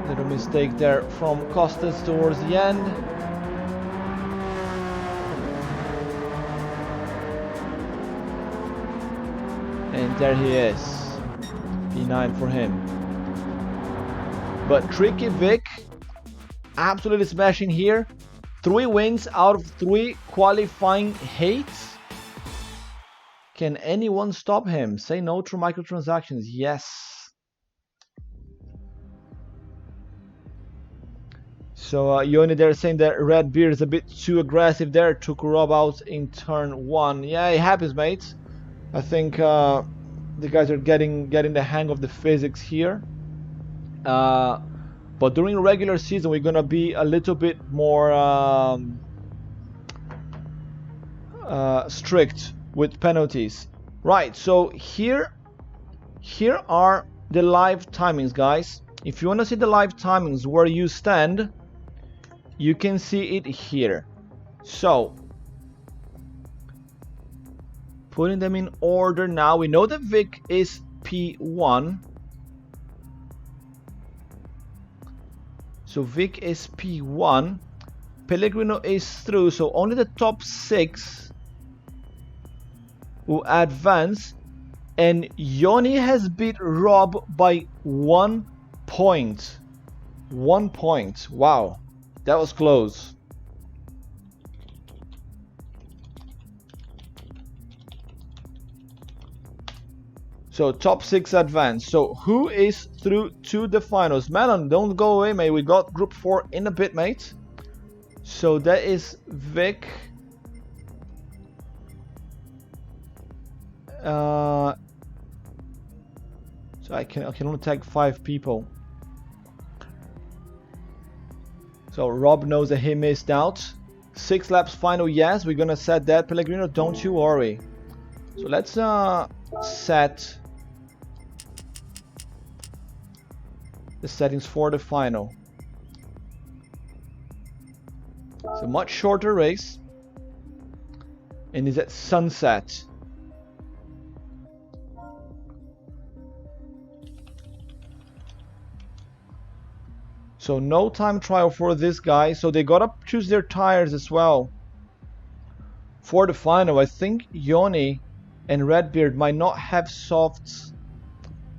Little mistake there from Costas towards the end. And there he is. P9 for him. But Tricky Vic absolutely smashing here. 3 wins out of 3 qualifying heats. Can anyone stop him? Say no to microtransactions. Yes. So Yoni there saying that Redbeard is a bit too aggressive there. Took Rob out in turn 1. Yeah, it happens, mates. I think the guys are getting the hang of the physics here. But during regular season, we're gonna be a little bit more strict with penalties. Right. So here are the live timings, guys. If you want to see the live timings where you stand, you can see it here. So putting them in order now. We know that Vic is P1. So Vic is P1. Pellegrino is through, so only the top 6 will advance. And Yoni has beat Rob by 1 point. 1 point. Wow. That was close. So top 6 advance. So who is through to the finals? Melon, don't go away, mate. We got group 4 in a bit, mate. So that is Vic. So I can only tag 5 people. So Rob knows that he missed out. 6 laps final, yes. We're gonna set that. Pellegrino, don't you worry. So let's set the settings for the final. It's a much shorter race and is at sunset. So no time trial for this guy, so they gotta choose their tires as well for the final. I think Yoni and Redbeard might not have softs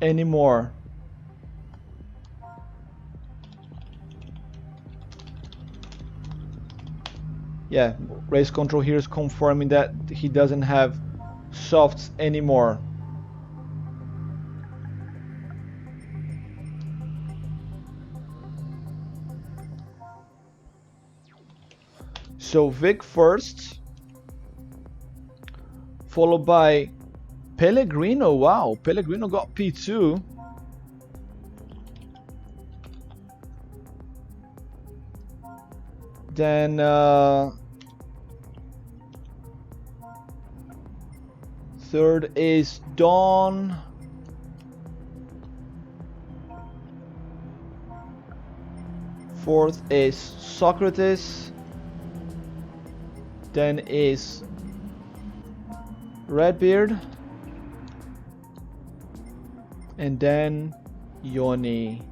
anymore. Yeah, race control here is confirming that he doesn't have softs anymore. So Vic first, followed by Pellegrino. Wow, Pellegrino got P2. Then third is Dawn. Fourth is Socrates. Then is Redbeard. And then Yoni.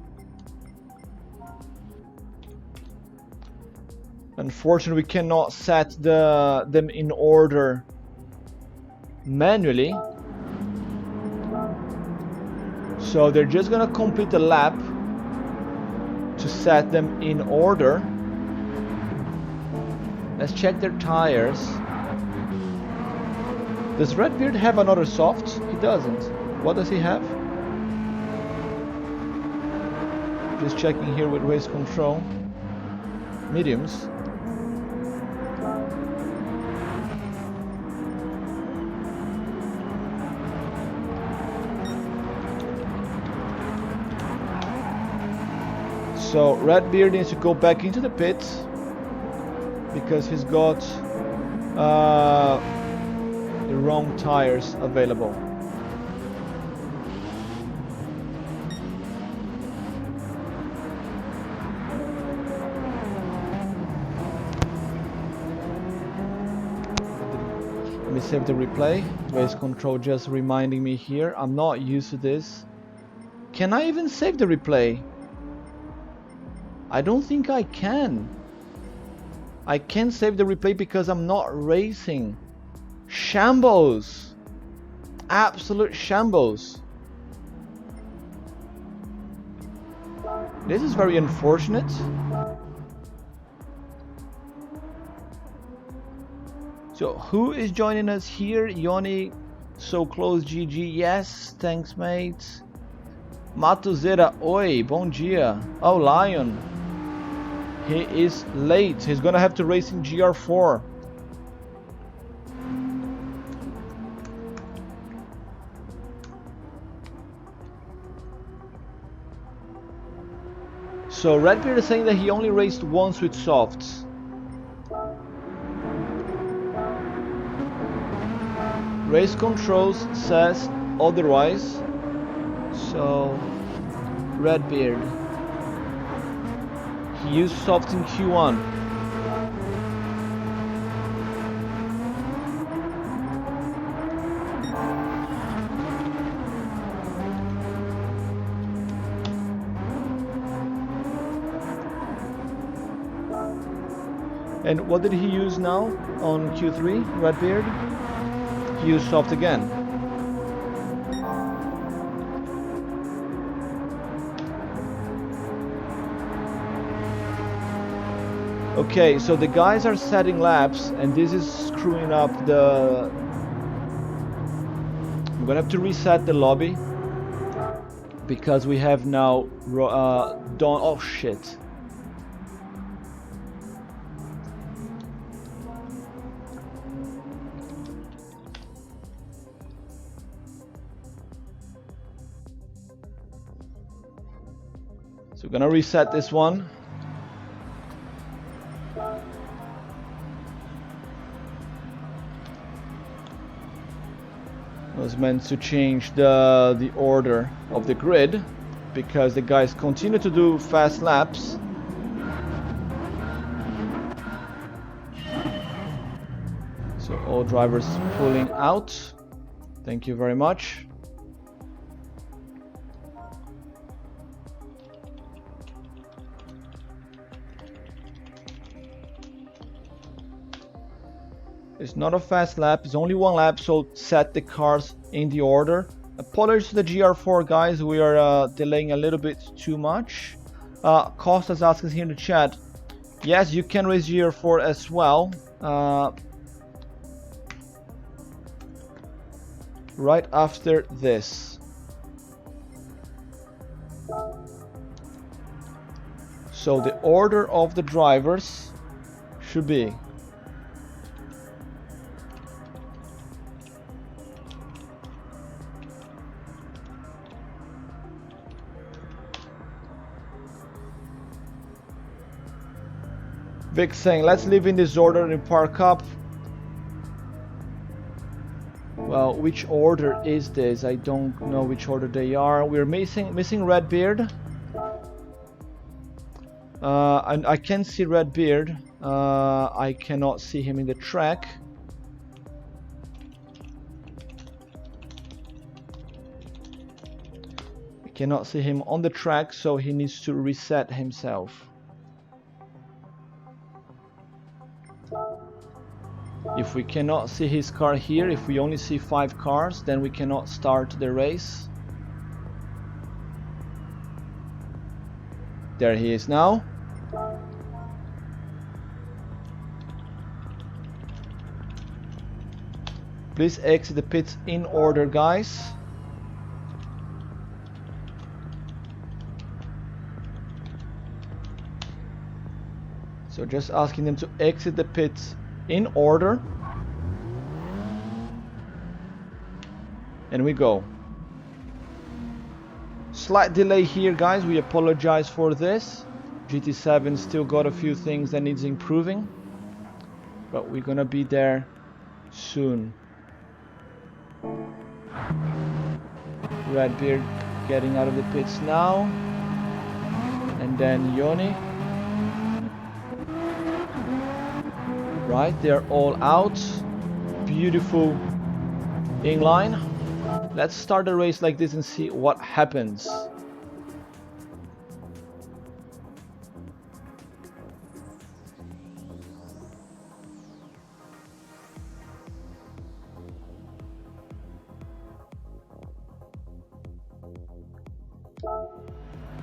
Unfortunately, we cannot set them in order manually. So they're just gonna complete a lap to set them in order. Let's check their tires. Does Redbeard have another soft? He doesn't. What does he have? Just checking here with race control. Mediums. So Redbeard needs to go back into the pit because he's got the wrong tires available. Let me save the replay. Race control just reminding me here. I'm not used to this. Can I even save the replay? I don't think I can. I can't save the replay because I'm not racing. Shambles. Absolute shambles. This is very unfortunate. So who is joining us here? Yoni, so close, GG. Yes, thanks mate. Matuzera, oi, bom dia. Oh, Lion. He is late. He's gonna have to race in GR4. So Redbeard is saying that he only raced once with softs. Race controls says otherwise. So Redbeard, he used softs in Q1. And what did he use now on Q3, Redbeard? He used soft again. Okay, so the guys are setting laps and this is screwing up the... I'm gonna have to reset the lobby because we have now Dawn... Oh shit. So we're gonna reset this one. I was meant to change the order of the grid because the guys continue to do fast laps. So all drivers pulling out. Thank you very much. It's not a fast lap, it's only one lap, so set the cars in the order. Apologies to the GR4 guys, we are delaying a little bit too much. Costa's asking here in the chat, yes, you can race GR4 as well. Right after this. So the order of the drivers should be Vic saying, let's leave in this order and park up. Well, which order is this? I don't know which order they are. We're missing Redbeard. And I can see Redbeard. I cannot see him in the track. I cannot see him on the track, so he needs to reset himself. If we cannot see his car here, if we only see 5 cars, then we cannot start the race. There he is now. Please exit the pits in order, guys. So just asking them to exit the pits in order. And we go. Slight delay here, guys. We apologize for this. GT7 still got a few things that needs improving, but we're gonna be there soon. Redbeard getting out of the pits now, and then Yoni. Right, they're all out. Beautiful inline. Let's start a race like this and see what happens.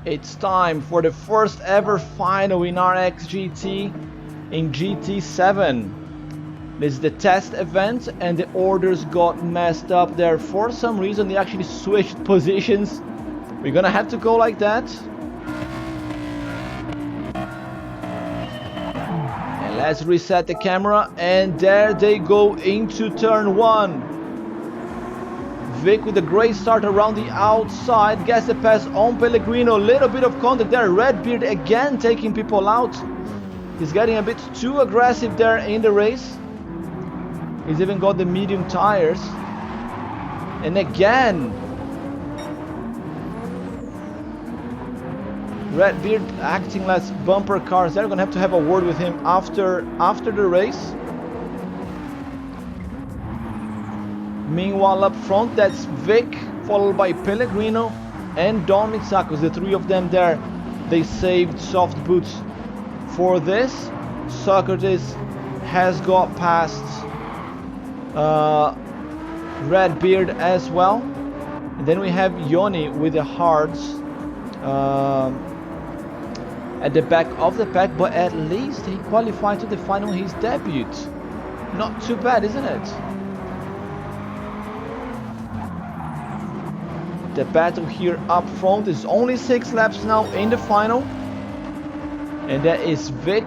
It's time for the first ever final in RXGT in GT7. This is the test event and the orders got messed up there. For some reason they actually switched positions. We're gonna have to go like that. And let's reset the camera, and there they go into turn 1. Vic with a great start around the outside, gets the pass on Pellegrino, little bit of contact there. Redbeard again taking people out. He's getting a bit too aggressive there in the race. He's even got the medium tires. And again, Redbeard acting like bumper cars. They're gonna have a word with him after the race. Meanwhile, up front, that's Vic, followed by Pellegrino and Don Mitsakos. The three of them there, they saved soft boots for this. Socrates has got past Redbeard as well. And then we have Yoni with the hards at the back of the pack, but at least he qualified to the final his debut. Not too bad, isn't it? The battle here up front is only 6 laps now in the final. And that is Vic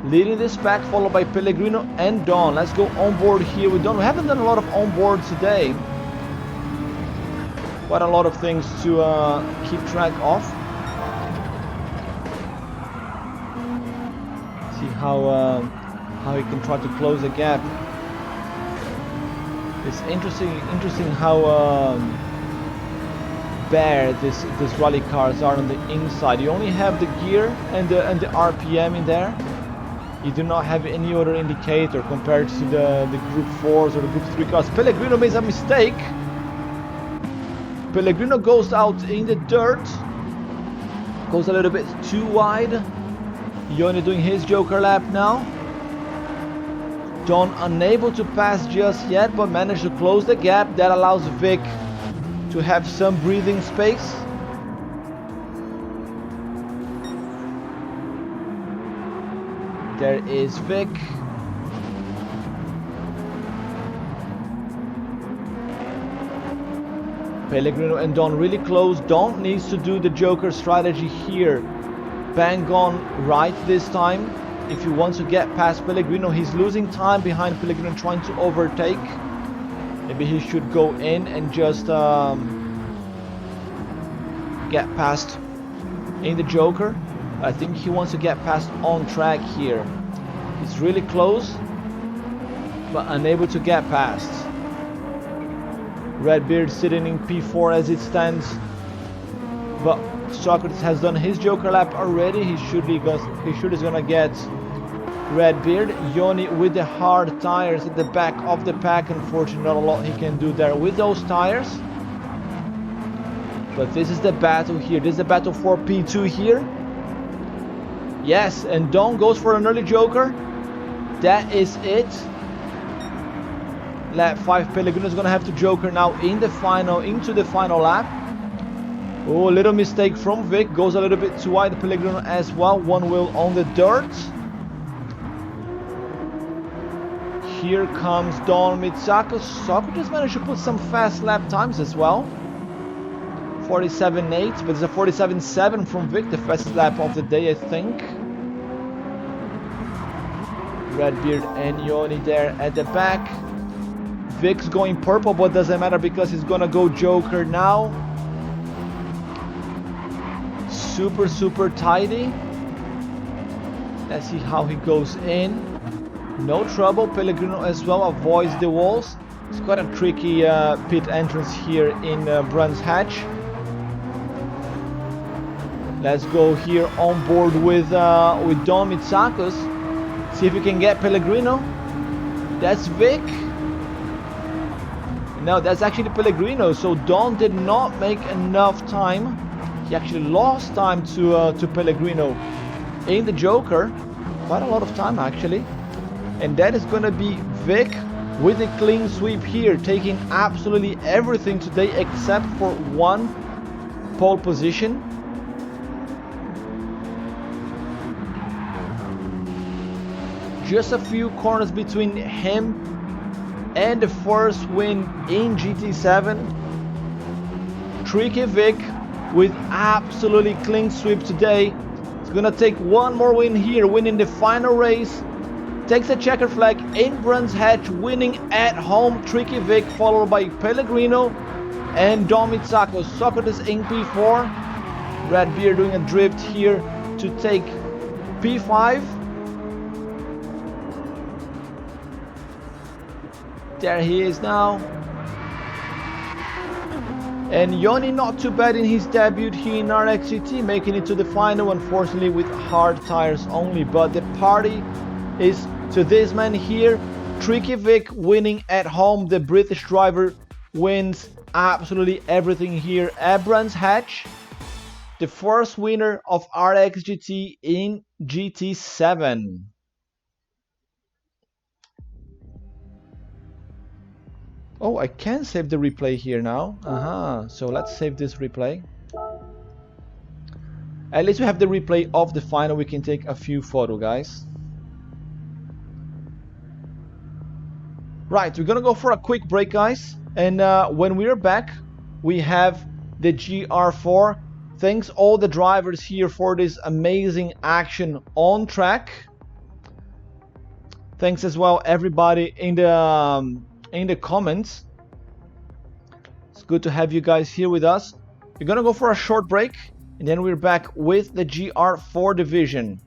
leading this pack, followed by Pellegrino and Don. Let's go on board here with Don. We haven't done a lot of on board today. Quite a lot of things to keep track of. See how he can try to close the gap. It's interesting how bare this rally cars are on the inside. You only have the gear and the RPM in there. You do not have any other indicator compared to the Group 4s or the Group 3 cars. Pellegrino makes a mistake. Pellegrino goes out in the dirt. Goes a little bit too wide. Yoni doing his Joker lap now. Don unable to pass just yet, but managed to close the gap. That allows Vic to have some breathing space. There is Vic. Pellegrino and Don really close. Don needs to do the Joker strategy here. Bang on right this time. If he wants to get past Pellegrino, he's losing time behind Pellegrino trying to overtake. Maybe he should go in and just get past in the Joker. I think he wants to get past on track here. He's really close, but unable to get past. Redbeard sitting in P4 as it stands, but Socrates has done his Joker lap already. He should is gonna get Redbeard. Yoni with the hard tires at the back of the pack. Unfortunately, not a lot he can do there with those tires. But this is the battle here. This is the battle for P2 here. Yes, and Don goes for an early Joker. That is it. Lap 5, Pellegrino is going to have to Joker now in the final, into the final lap. Oh, a little mistake from Vic. Goes a little bit too wide. Pellegrino as well. One wheel on the dirt. Here comes Don Mitsakos. Socrates managed to put some fast lap times as well. 47.8, but it's a 47.7 from Vic, the fastest lap of the day, I think. Redbeard and Yoni there at the back. Vic's going purple, but doesn't matter because he's gonna go Joker now. Super tidy. Let's see how he goes in. No trouble. Pellegrino as well avoids the walls. It's quite a tricky pit entrance here in Brands Hatch. Let's go here on board with Don Mitsakos. See if we can get Pellegrino. That's Vic. No, that's actually Pellegrino. So Don did not make enough time. He actually lost time to Pellegrino in the Joker. Quite a lot of time actually. And that is going to be Vic with a clean sweep here, taking absolutely everything today except for one pole position. Just a few corners between him and the first win in GT7. Tricky Vic with absolutely clean sweep today. It's gonna take one more win here, winning the final race. Takes a checker flag in Brands Hatch, winning at home. Tricky Vic, followed by Pellegrino and Dom Mitsakos. Socrates in P4. Red Beer doing a drift here to take P5. There he is now. And Yoni not too bad in his debut here in RXGT, making it to the final, unfortunately with hard tires only. But the party is to this man here. Tricky Vic winning at home. The British driver wins absolutely everything here at Brands Hatch. The first winner of RXGT in GT7. Oh, I can save the replay here now. So let's save this replay. At least we have the replay of the final. We can take a few photos, guys. Right, we're gonna go for a quick break, guys. And when we're back, we have the GR4. Thanks all the drivers here for this amazing action on track. Thanks as well everybody in the comments. It's good to have you guys here with us. We're gonna go for a short break and then we're back with the GR4 division.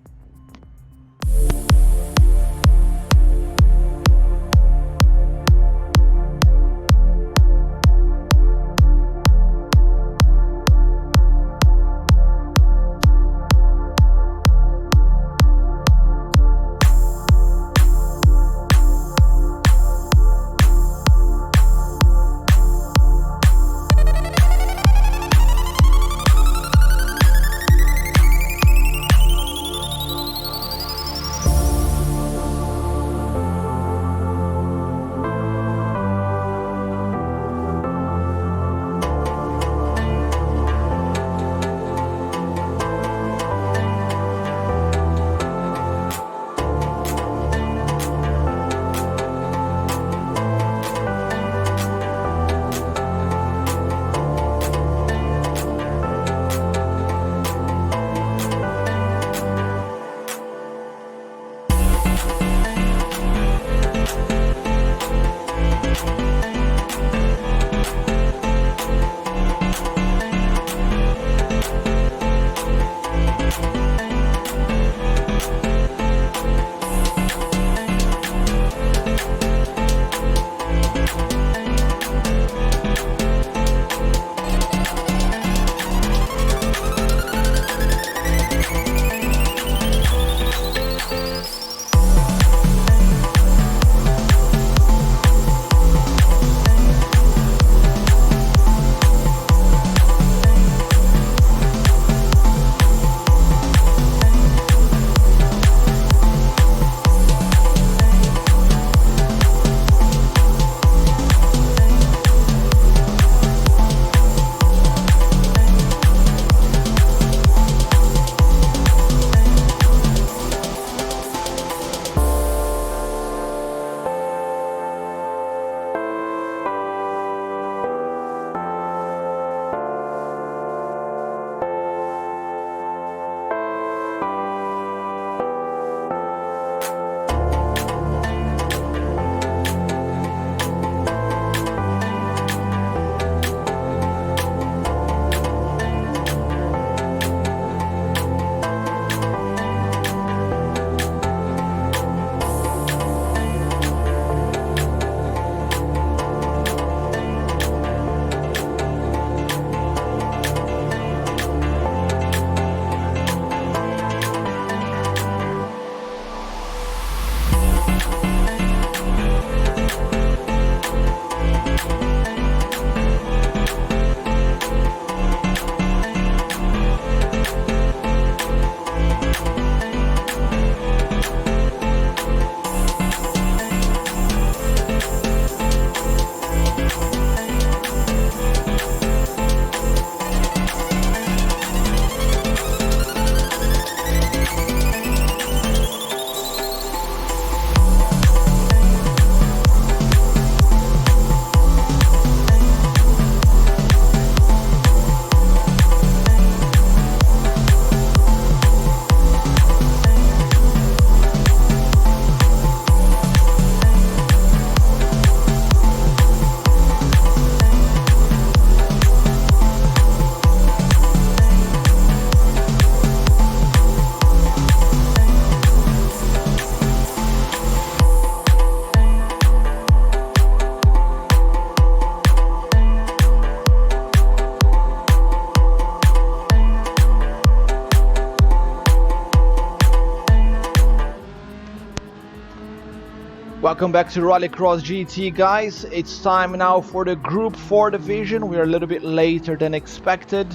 Welcome back to Rallycross GT, guys. It's time now for the Group 4 division. We are a little bit later than expected,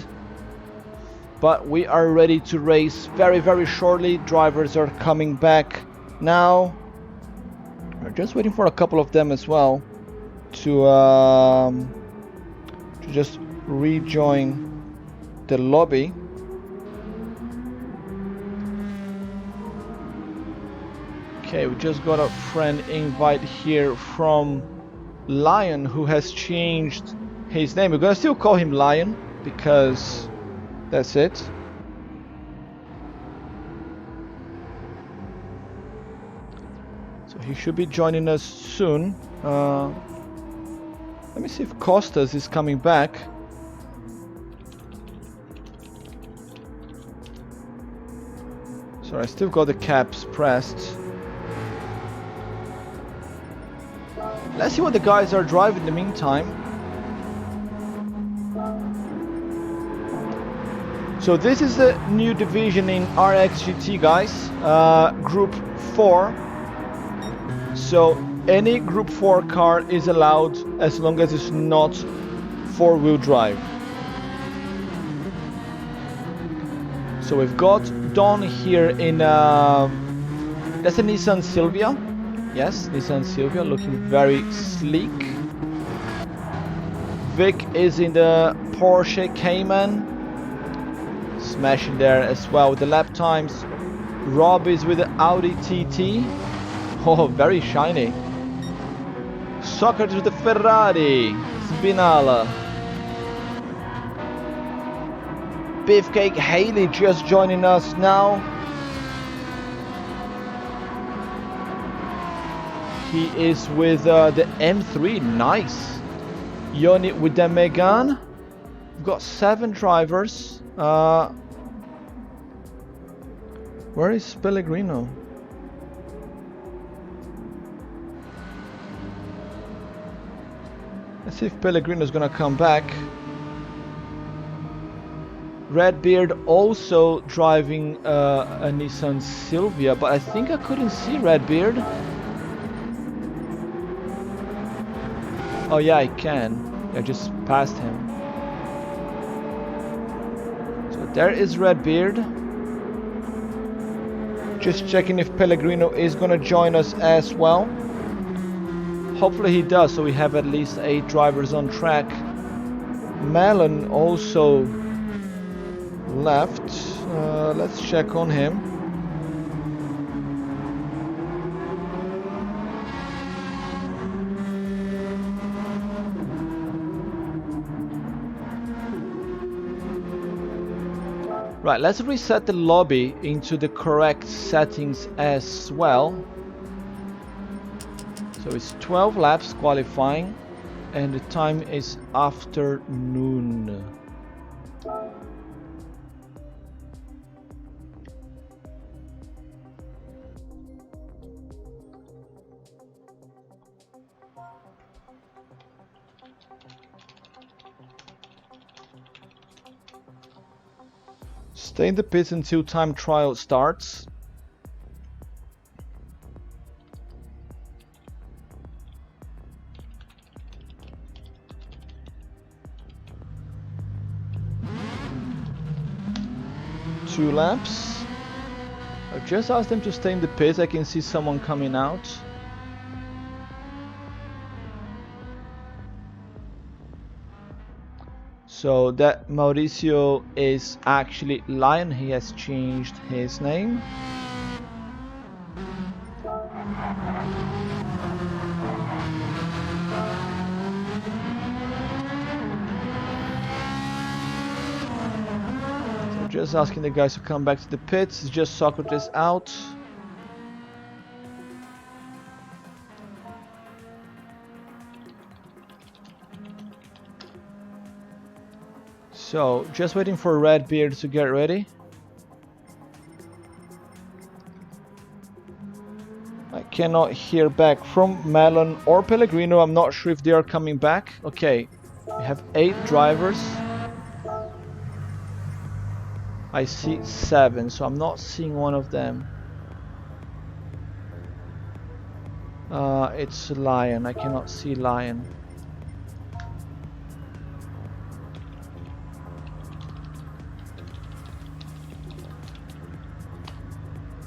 but we are ready to race very shortly. Drivers are coming back now. We're just waiting for a couple of them as well to just rejoin the lobby. Okay, we just got a friend invite here from Lion, who has changed his name. We're gonna still call him Lion because that's it. So he should be joining us soon. Let me see if Costas is coming back. Sorry, I still got the caps pressed. Let's see what the guys are driving in the meantime. So this is the new division in RXGT, guys. Group 4. So any Group 4 car is allowed as long as it's not four-wheel drive. So we've got Don here in that's a Nissan Silvia. Yes, Nissan Silvia, looking very sleek. Vic is in the Porsche Cayman, smashing there as well with the lap times. Rob is with the Audi TT. Oh, very shiny. Socrates with the Ferrari. Spinala. Beefcake Haley just joining us now. He is with the M3, nice. Yoni with the Megane. We've got 7 drivers. Where is Pellegrino? Let's see if Pellegrino's gonna come back. Redbeard also driving a Nissan Silvia, but I think I couldn't see Redbeard. Oh yeah, I can. I just passed him. So there is Redbeard. Just checking if Pellegrino is gonna join us as well. Hopefully he does, so we have at least 8 drivers on track. Melon also left. Let's check on him. Right, let's reset the lobby into the correct settings as well. So it's 12 laps qualifying and the time is afternoon. Stay in the pits until time trial starts. Two laps. I've just asked them to stay in the pits. I can see someone coming out. So that Mauricio is actually Lion. He has changed his name. So just asking the guys to come back to the pits. It's just Socrates out. So, just waiting for Redbeard to get ready. I cannot hear back from Melon or Pellegrino. I'm not sure if they are coming back. Okay, we have 8 drivers. I see 7, so I'm not seeing one of them. It's Lion. I cannot see Lion.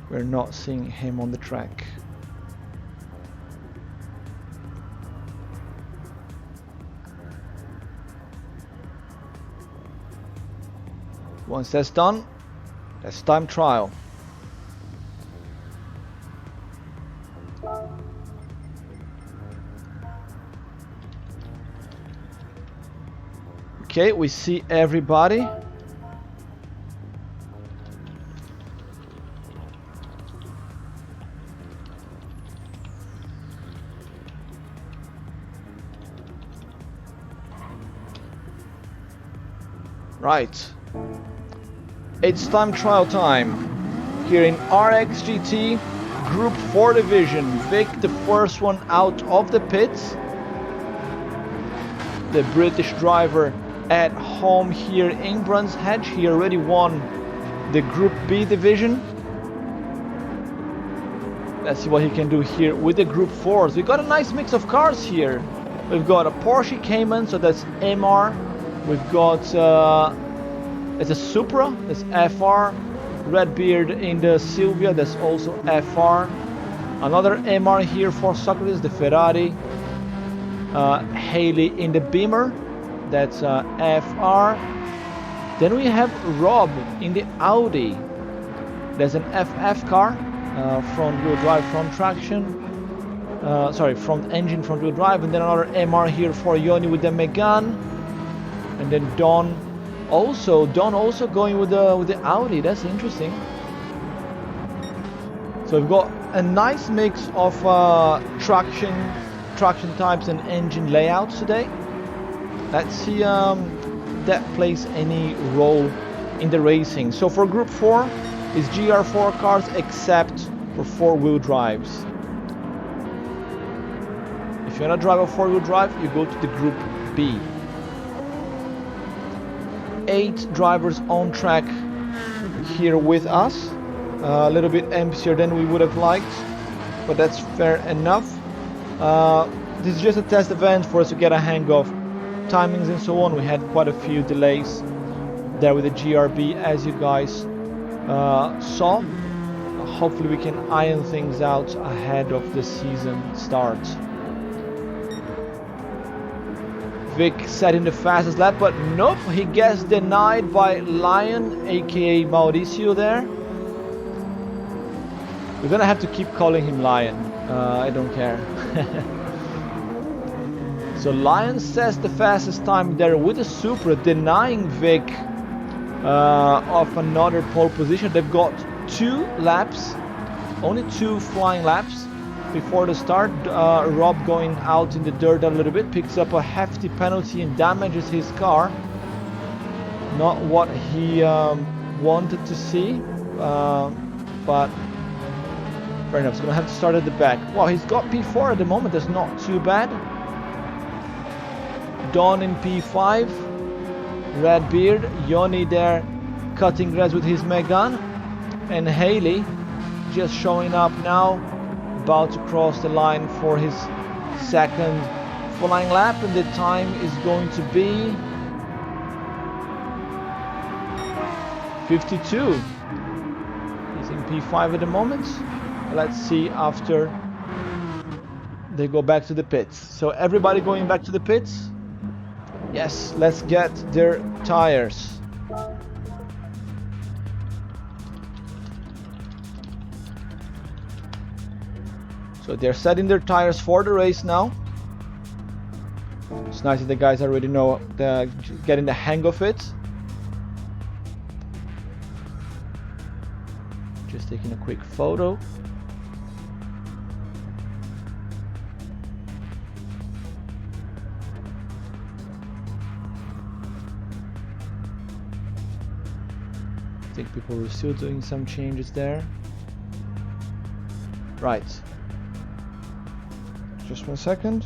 We're not seeing him on the track. Once that's done, that's time trial. Okay, we see everybody. Right. It's time trial time. Here in RXGT Group 4 division. Vic, the first one out of the pits. The British driver at home here in Brands Hatch. He already won the Group B division. Let's see what he can do here with the Group 4s. We got a nice mix of cars here. We've got a Porsche Cayman, so that's MR. We've got it's a Supra, that's FR. Redbeard in the Silvia, that's also FR. Another MR here for Socrates, the Ferrari. Haley in the Beamer, that's FR. Then we have Rob in the Audi. There's an FF car, front wheel drive, front traction. Sorry, front engine, front wheel drive. And then another MR here for Yoni with the Megane. And then Don also going with the Audi. That's interesting. So we've got a nice mix of traction types and engine layouts today. Let's see that plays any role in the racing. So for Group 4 is GR4 cars except for four-wheel drives. If you want to drive a four-wheel drive, you go to the Group B. 8 drivers on track here with us. A little bit emptier than we would have liked, but that's fair enough. This is just a test event for us to get a hang of timings and so on. We had quite a few delays there with the GRB, as you guys saw. Hopefully we can iron things out ahead of the season start. Vic setting the fastest lap, but nope, he gets denied by Lion, aka Mauricio there. We're gonna have to keep calling him Lion. I don't care. So Lion says the fastest time there with the Supra, denying Vic of another pole position. They've got 2 laps, only 2 flying laps before the start. Rob going out in the dirt a little bit, picks up a hefty penalty and damages his car. Not what he wanted to see, but fair enough. He's gonna have to start at the back. Wow, he's got P4 at the moment. That's not too bad. Don in P5. Redbeard, Yoni there cutting grass with his Megane, and Haley just showing up now, about to cross the line for his second flying lap, and the time is going to be 52. He's in P5 at the moment. Let's see after they go back to the pits. So everybody going back to the pits? Yes, let's get their tires. So they're setting their tires for the race now. It's nice that the guys already know getting the hang of it. Just taking a quick photo. I think people were still doing some changes there. Right. Just 1 second.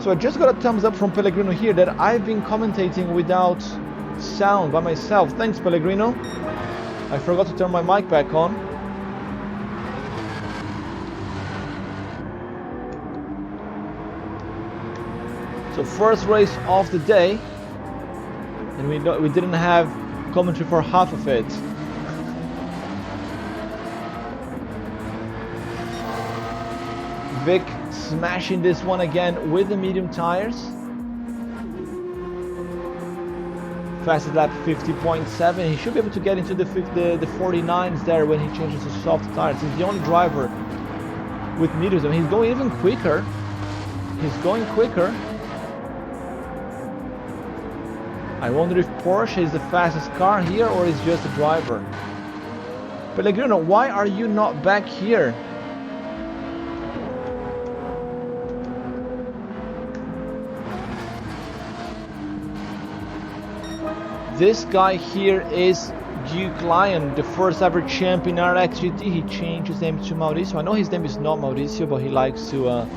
So I just got a thumbs up from Pellegrino here that I've been commentating without sound by myself. Thanks, Pellegrino. I forgot to turn my mic back on. So first race of the day, and we didn't have commentary for half of it. Vic smashing this one again with the medium tires. Fastest lap 50.7. He should be able to get into the 49s there when he changes to soft tires. He's the only driver with mediums. I mean, he's going even quicker. He's going quicker. I wonder if Porsche is the fastest car here or is just a driver. Pellegrino, why are you not back here? This guy here is Duke Lion, the first ever champion RXGT. He changed his name to Mauricio. I know his name is not Mauricio, but he likes to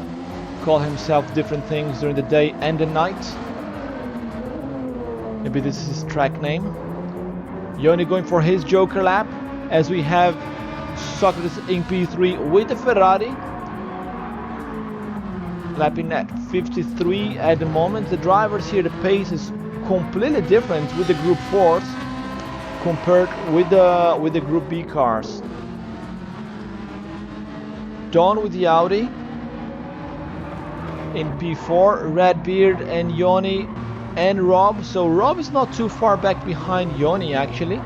call himself different things during the day and the night. Maybe this is his track name. Yoni going for his Joker lap, as we have Socrates in P3 with the Ferrari. Lapping at 53 at the moment. The drivers here, the pace is completely different with the Group 4s compared with the Group B cars. Don with the Audi in P4, Redbeard and Yoni and Rob. So Rob is not too far back behind Yoni actually.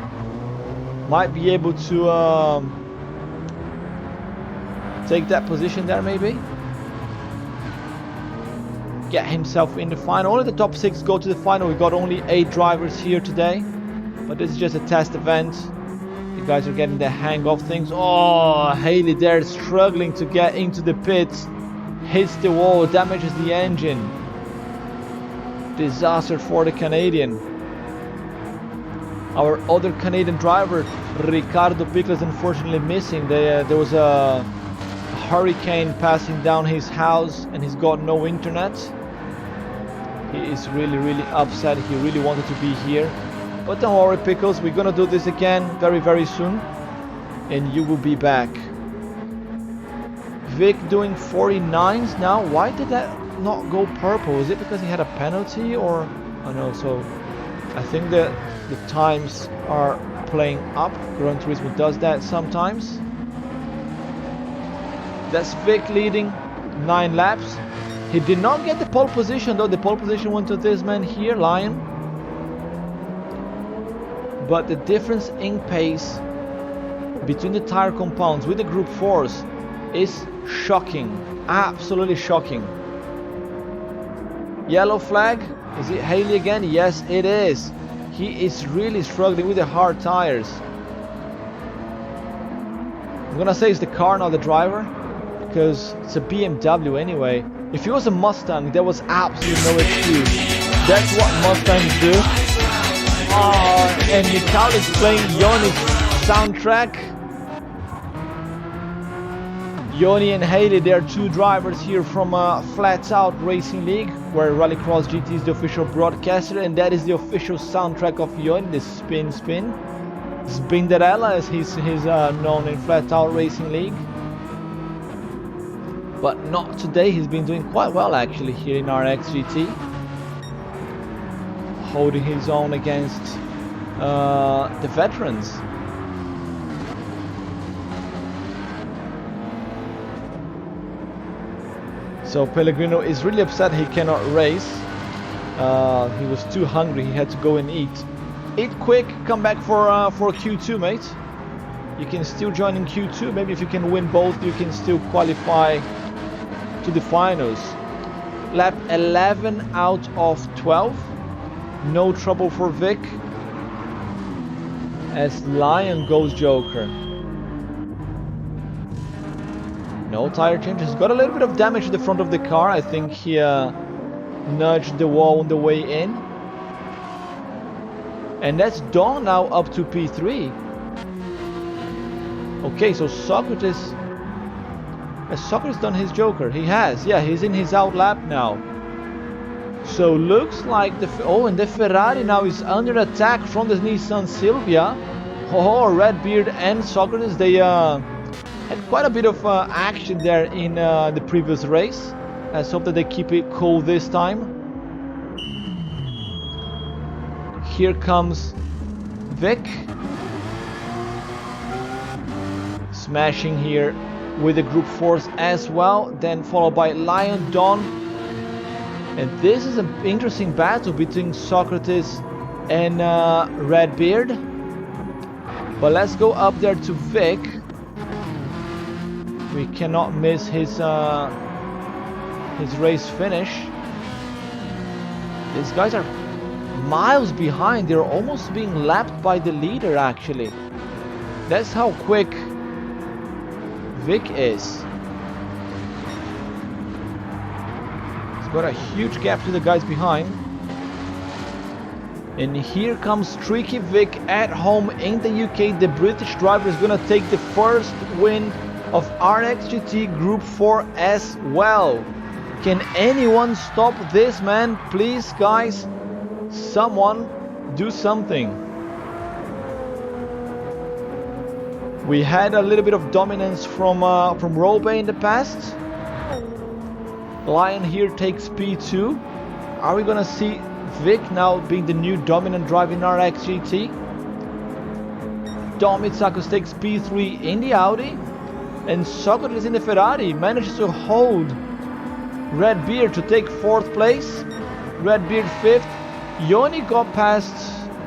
Might be able to take that position there maybe. Get himself in the final. Only the top 6 go to the final. We got only 8 drivers here today, but this is just a test event. You guys are getting the hang of things. Oh, Haley there struggling to get into the pits. Hits the wall, damages the engine. Disaster for the Canadian. Our other Canadian driver, Ricardo Pickles, unfortunately missing. There was a hurricane passing down his house and he's got no internet. He is really upset. He really wanted to be here, but don't worry Pickles, we're gonna do this again very soon and you will be back. Vic doing 49s now. Why did that not go purple? Is it because he had a penalty or oh no? So I think that the times are playing up. Gran Turismo does that sometimes. That's Vic leading 9 laps. He did not get the pole position though. The pole position went to this man here, Lion. But the difference in pace between the tire compounds with the Group 4s is shocking. Absolutely shocking. Yellow flag. Is it Haley again? Yes, it is. He is really struggling with the hard tires. I'm gonna say it's the car, not the driver, because it's a BMW anyway. If it was a Mustang, there was absolutely no excuse. That's what Mustangs do. Oh, and Mikhail is playing Yoni's soundtrack. Yoni and Haley, they are 2 drivers here from Flat Out Racing League, where Rallycross-GT is the official broadcaster, and that is the official soundtrack of Yoni, the Spin. Spinderella, as he's known in Flat Out Racing League. But not today. He's been doing quite well actually here in RXGT, holding his own against the veterans. So Pellegrino is really upset he cannot race. He was too hungry. He had to go and eat. Eat quick. Come back for Q2, mate. You can still join in Q2. Maybe if you can win both, you can still qualify to the finals. Lap 11 out of 12. No trouble for Vic, as Lion goes Joker. No tire changes. Got a little bit of damage to the front of the car. I think he nudged the wall on the way in. And that's Dawn now up to P3. Okay, so Socrates... Has Socrates done his Joker? He has. Yeah, he's in his out lap now. So looks like the... Oh, and the Ferrari now is under attack from the Nissan Silvia. Oh, Redbeard and Socrates, they had quite a bit of action there in the previous race. Let's hope that they keep it cool this time. Here comes Vic. Smashing here with the group force as well. Then followed by Lion, Don. And this is an interesting battle between Socrates and Redbeard. But let's go up there to Vic. We cannot miss his race finish. These guys are miles behind. They're almost being lapped by the leader, actually. That's how quick Vic is. He's got a huge gap to the guys behind. And here comes Tricky Vic at home in the UK. The British driver is going to take the first win of RXGT Group 4 as well. Can anyone stop this man? Please, guys, someone do something. We had a little bit of dominance from Robe in the past. Lion here takes P2. Are we gonna see Vic now being the new dominant driver in RXGT? Dom Mitsakos takes P3 in the Audi. And Socrates in the Ferrari manages to hold Redbeard to take 4th place. Redbeard 5th. Yoni got past...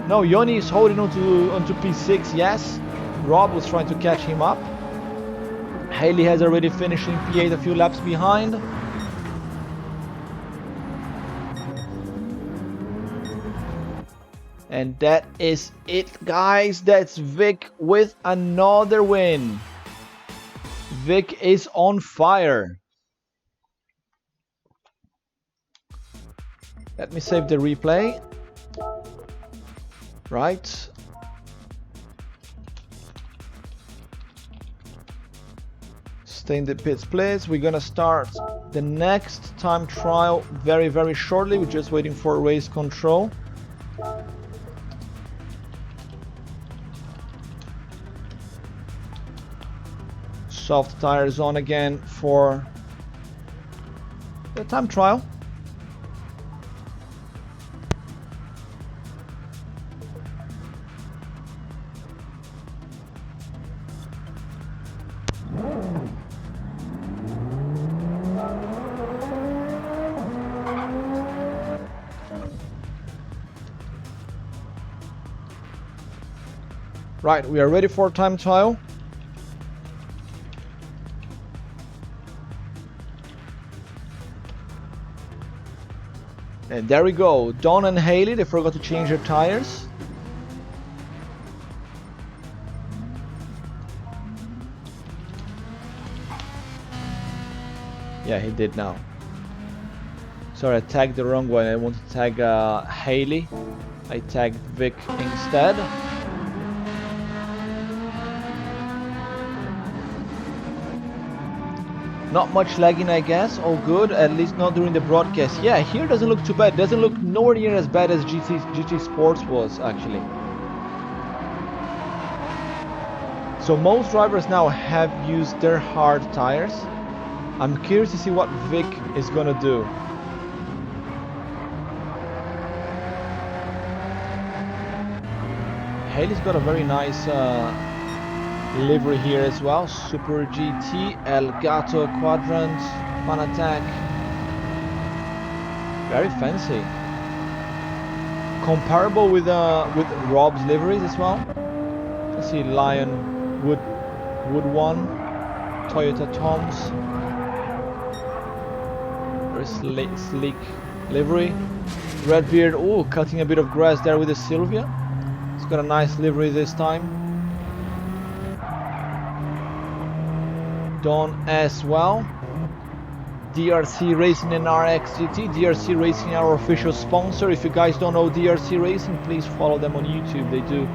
No, Yoni is holding onto P6, yes. Rob was trying to catch him up. Haley has already finished in P8, a few laps behind. And that is it, guys. That's Vic with another win. Vic is on fire. Let me save the replay. Right. Stay in the pits, please. We're gonna start the next time trial very, very shortly. We're just waiting for race control. Soft tires on again for the time trial. Right, we are ready for time trial. And there we go. Don and Haley, they forgot to change their tires. Yeah, he did now. Sorry, I tagged the wrong one. I want to tag Haley. I tagged Vic instead. Not much lagging, I guess. All good, at least not during the broadcast. Yeah, here doesn't look too bad. Doesn't look nowhere near as bad as GT Sports was, actually. So most drivers now have used their hard tires. I'm curious to see what Vic is gonna do. Haley's got a very nice livery here as well. Super GT, Elgato Quadrant, Fun Attack. Very fancy. Comparable with Rob's liveries as well. Let's see, Lion, Wood One, Toyota Toms. Very sleek livery. Redbeard, oh, cutting a bit of grass there with the Sylvia. It's got a nice livery this time. Don as well. DRC Racing and RXGT. DRC Racing, our official sponsor. If you guys don't know DRC Racing, please follow them on YouTube. They do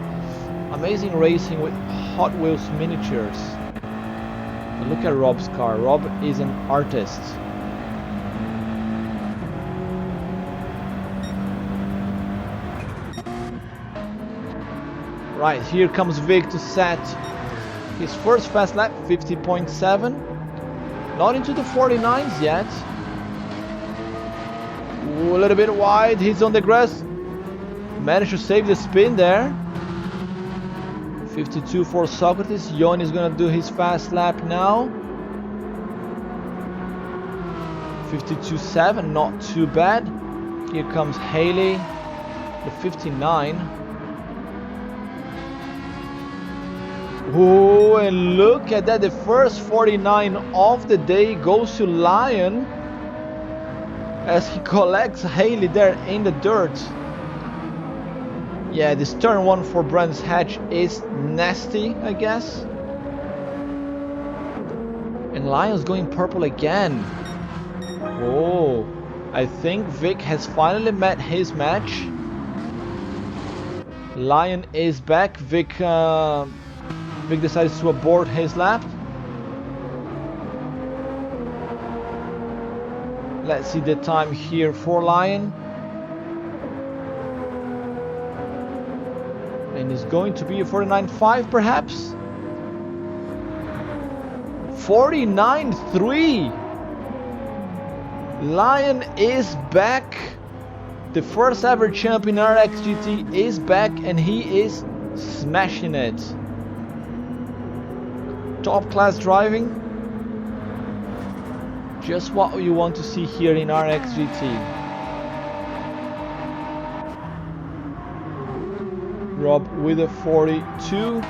amazing racing with Hot Wheels miniatures. And look at Rob's car. Rob is an artist. Right, here comes Vic to set his first fast lap, 50.7. Not into the 49s yet. Ooh, a little bit wide, he's on the grass. Managed to save the spin there. 52 for Socrates. Yon is gonna do his fast lap now. 52.7, not too bad. Here comes Haley, the 59. Oh, and look at that, the first 49 of the day goes to Lion as he collects Haley there in the dirt. Yeah, this turn one for Brands Hatch is nasty, I guess. And Lion's going purple again. Oh, I think Vic has finally met his match. Lion is back. Vic decides to abort his lap. Let's see the time here for Lion. And it's going to be a 49.5 perhaps. 49.3. Lion is back. The first ever champion RXGT is back and he is smashing it. Top class driving. Just what you want to see here in RXGT. Rob with a 42.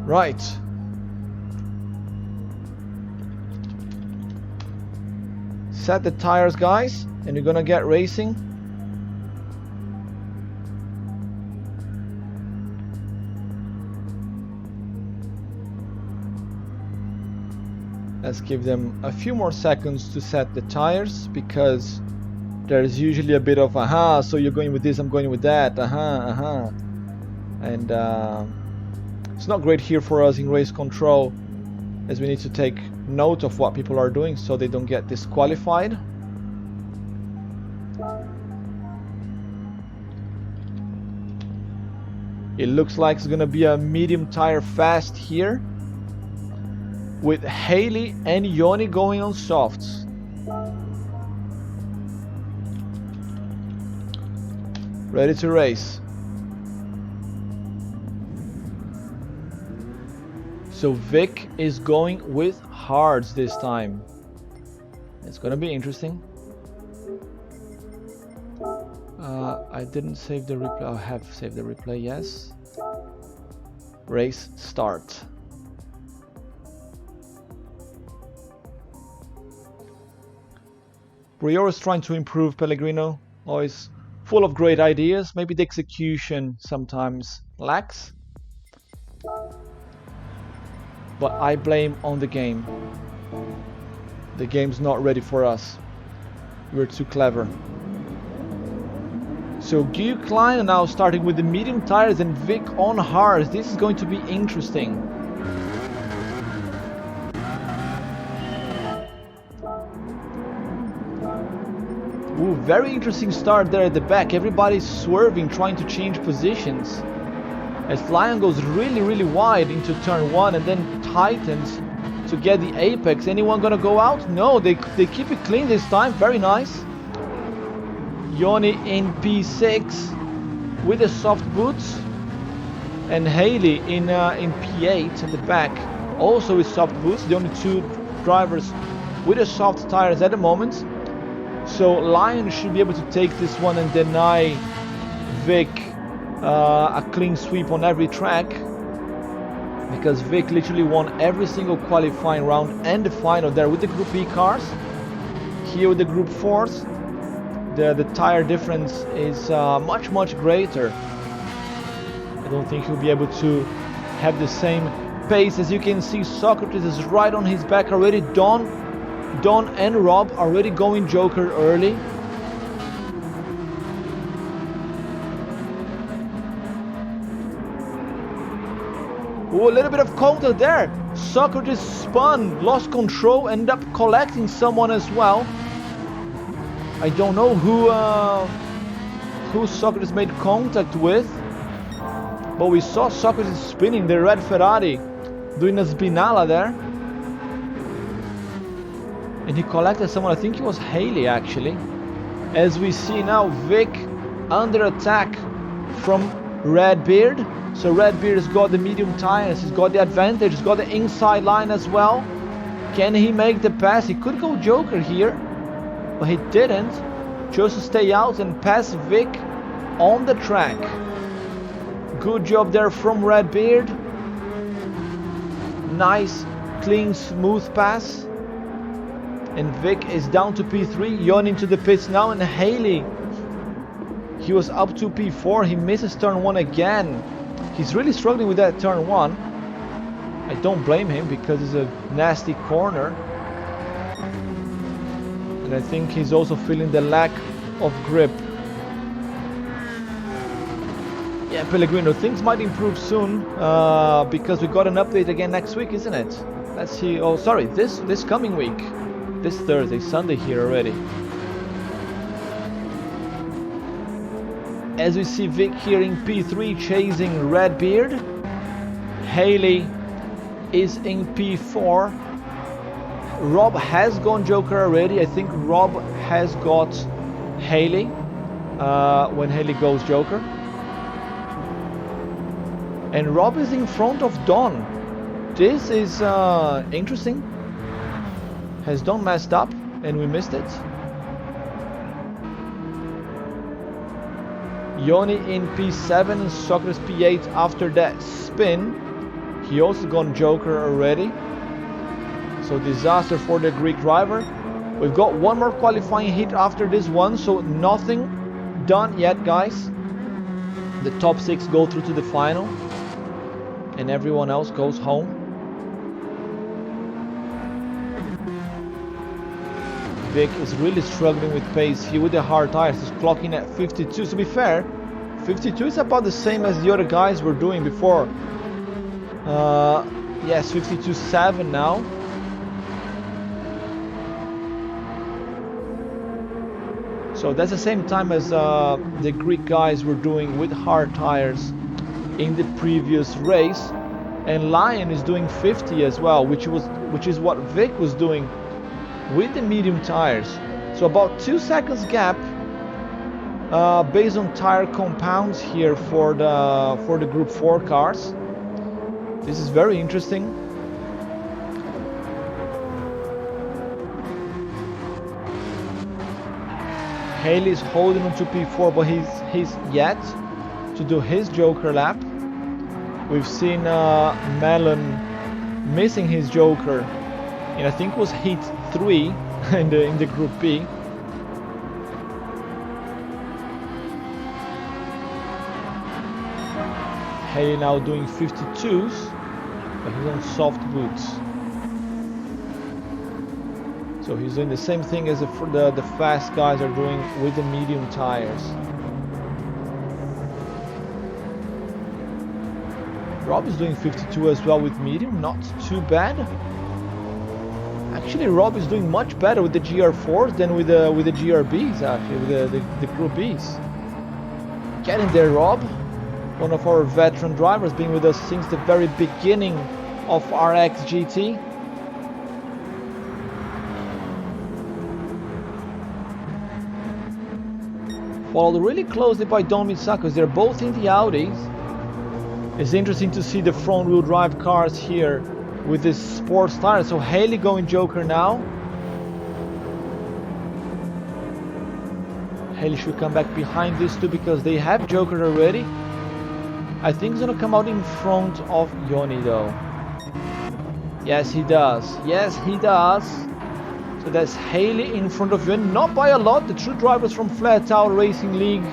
Right. Set the tires, guys, and you're gonna get racing. Let's give them a few more seconds to set the tires, because there's usually a bit of so you're going with this, I'm going with that, and it's not great here for us in race control, as we need to take note of what people are doing so they don't get disqualified. It looks like it's gonna be a medium tire fast here, with Haley and Yoni going on softs. Ready to race. So Vic is going with hards this time. It's gonna be interesting. I didn't save the replay. I have saved the replay, yes. Race start. Briore is trying to improve Pellegrino. Always full of great ideas. Maybe the execution sometimes lacks. But I blame on the game. The game's not ready for us. We're too clever. So Guy Klein now starting with the medium tires and Vic on hards. This is going to be interesting. Ooh, very interesting start there at the back. Everybody's swerving, trying to change positions. As Lion goes really wide into turn one and then tightens to get the apex. Anyone gonna go out? No, they keep it clean this time. Very nice. Yoni in P6 with the soft boots, and Haley in P8 at the back, also with soft boots. The only two drivers with the soft tires at the moment. So Lion should be able to take this one and deny Vic a clean sweep on every track, because Vic literally won every single qualifying round and the final there with the Group B cars. Here with the Group 4s, the tire difference is much greater. I don't think he'll be able to have the same pace. As you can see, Socrates is right on his back already. Don and Rob already going Joker early. Oh, a little bit of contact there. Socrates spun, lost control, ended up collecting someone as well. I don't know who Socrates made contact with. But we saw Socrates spinning the red Ferrari, doing a spinala there. And he collected someone, I think it was Haley actually. As we see now, Vic under attack from Redbeard. So Redbeard's got the medium tires, he's got the advantage, he's got the inside line as well. Can he make the pass? He could go Joker here, but he didn't. Chose to stay out and pass Vic on the track. Good job there from Redbeard. Nice, clean, smooth pass. And Vic is down to P3. Yon into the pits now, and Haley, he was up to P4. He misses turn 1 again. He's really struggling with that turn 1. I don't blame him because it's a nasty corner. And I think he's also feeling the lack of grip. Yeah, Pellegrino, things might improve soon because we got an update again next week, isn't it? Let's see. Oh, sorry, this coming week. This Thursday, Sunday here already. As we see Vic here in P3 chasing Redbeard. Haley is in P4. Rob has gone Joker already. I think Rob has got Haley when Haley goes Joker. And Rob is in front of Don. This is interesting. Has Don messed up and we missed it? Yoni in P7 and Socrates P8 after that spin. He also gone Joker already. So disaster for the Greek driver. We've got one more qualifying hit after this one, so nothing done yet, guys. The top 6 go through to the final and everyone else goes home. Vic is really struggling with pace here with the hard tires. He's clocking at 52. To be fair, 52 is about the same as the other guys were doing before. Yes, 52.7 now. So that's the same time as the Greek guys were doing with hard tires in the previous race. And Lion is doing 50 as well, which is what Vic was doing with the medium tires. So about 2 seconds gap based on tire compounds here for the Group 4 cars. This is very interesting. Haley's holding on to P4, but he's yet to do his Joker lap. We've seen Mellon missing his Joker, and I think it was heat 3 in the Group B. Haley now doing 52s, but he's on soft boots. So he's doing the same thing as the fast guys are doing with the medium tires. Rob is doing 52 as well with medium, not too bad. Actually, Rob is doing much better with the GR4s than with the GRBs, actually, with the Group Bs. Get in there, Rob. One of our veteran drivers, being with us since the very beginning of RXGT. Followed really closely by Don Mitsakos. They're both in the Audis. It's interesting to see the front wheel drive cars here with this sports tire. So Haley going Joker now. Haley should come back behind these two because they have Joker already. I think he's gonna come out in front of Yoni though. Yes, he does. Yes, he does. So that's Haley in front of Yoni, not by a lot. The two drivers from Flat Out Racing League,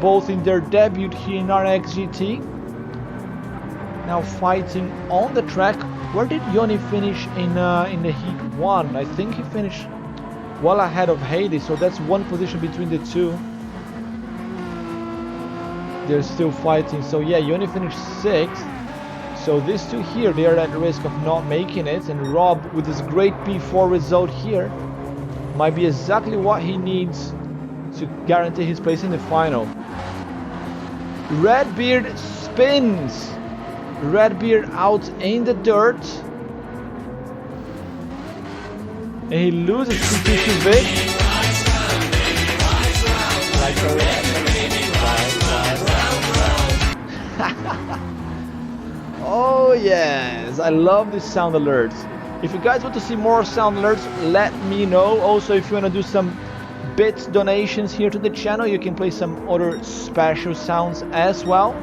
both in their debut here in RXGT. Now fighting on the track. Where did Yoni finish in the heat 1? I think he finished well ahead of Haley, so that's one position between the two. They're still fighting. So yeah, Yoni finished 6th. So these two here, they are at risk of not making it. And Rob, with this great P4 result here, might be exactly what he needs to guarantee his place in the final. Redbeard spins. Redbeard out in the dirt. And he loses P2 to Vic. Oh yes, I love these sound alerts. If you guys want to see more sound alerts, let me know. Also, if you want to do some bits donations here to the channel, you can play some other special sounds as well.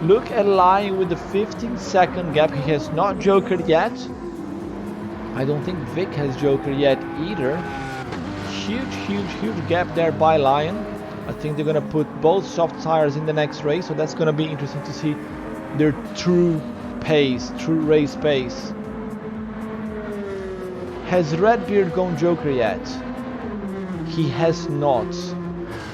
Look at Lion with the 15-second gap. He has not jokered yet. I don't think Vic has jokered yet either. Huge gap there by Lion. I think they're gonna put both soft tires in the next race, so that's gonna be interesting to see their true pace, true race pace. Has Redbeard gone joker yet? He has not.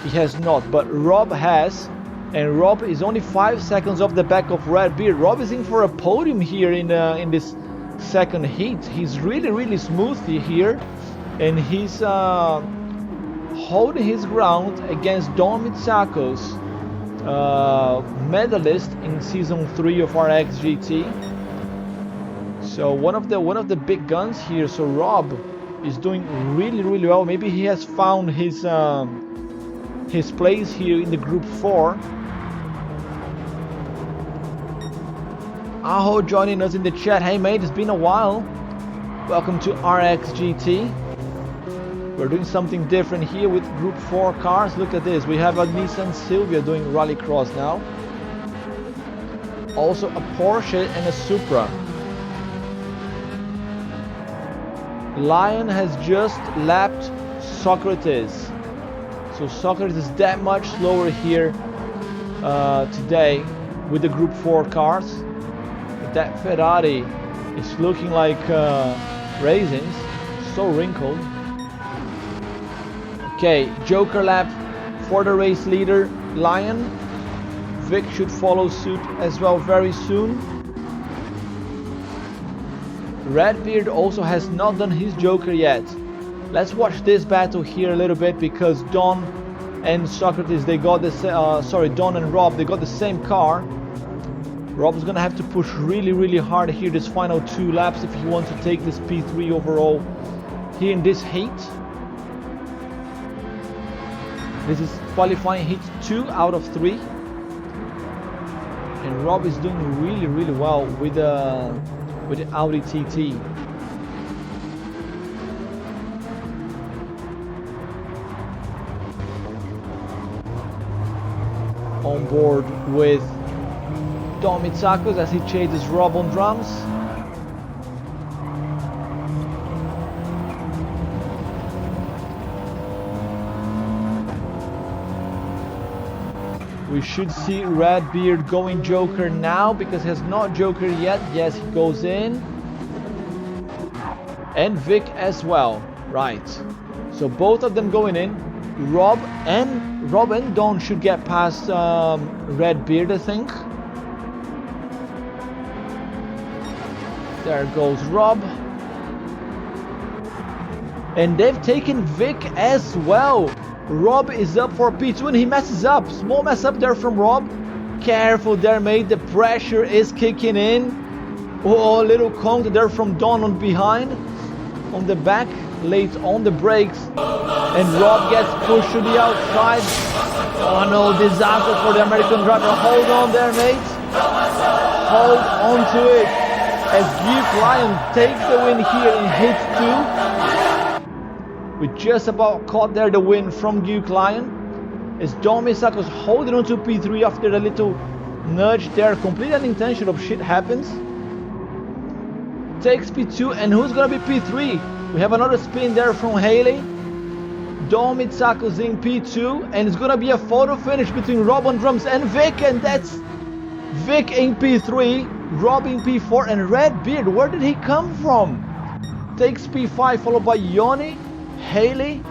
He has not, but Rob has, and Rob is only 5 seconds off the back of Redbeard. Rob is in for a podium here in this second heat. He's really smooth here, and he's holding his ground against Don Mitsako's medalist in season 3 of RXGT. So one of the big guns here. So Rob is doing really well. Maybe he has found his place here in the group 4. Aho joining us in the chat. Hey mate, it's been a while. Welcome to RXGT. We're doing something different here with group 4 cars. Look at this. We have a Nissan Silvia doing Rallycross now. Also a Porsche and a Supra. Lion has just lapped Socrates. So Socrates is that much slower here today with the group 4 cars. But that Ferrari is looking like raisins. So wrinkled. Okay, Joker lap for the race leader, Lion. Vic should follow suit as well very soon. Redbeard also has not done his Joker yet. Let's watch this battle here a little bit, because Don and Socrates, they got the Don and Rob, they got the same car. Rob's gonna have to push really hard here this final 2 laps if he wants to take this P3 overall here in this heat. This is qualifying heat 2 out of 3. And Rob is doing really well with the Audi TT. On board with Don Mitsakos as he chases Rob on drums. We should see Redbeard going Joker now, because he has not Joker yet. Yes, he goes in. And Vic as well. Right. So both of them going in. Rob and Don should get past Redbeard, I think. There goes Rob. And they've taken Vic as well. Rob is up for P2 and he messes up. Small mess up there from Rob. Careful there, mate. The pressure is kicking in. Oh, a little counter there from Don on behind. On the back, late on the brakes. And Rob gets pushed to the outside. Oh no, disaster for the American driver. Hold on there, mate. Hold on to it. As Duke Lion takes the win here in hit 2. We just about caught there the win from Duke Lion. As Don Misakos holding on to P3 after a little nudge there. Complete unintentional shit happens. Takes P2, and who's gonna be P3? We have another spin there from Haley. Don Mitsakos in P2, and it's gonna be a photo finish between Rob on drums and Vic, and that's Vic in P3, Rob in P4, and Redbeard, where did he come from? Takes P5, followed by Yoni, Haley,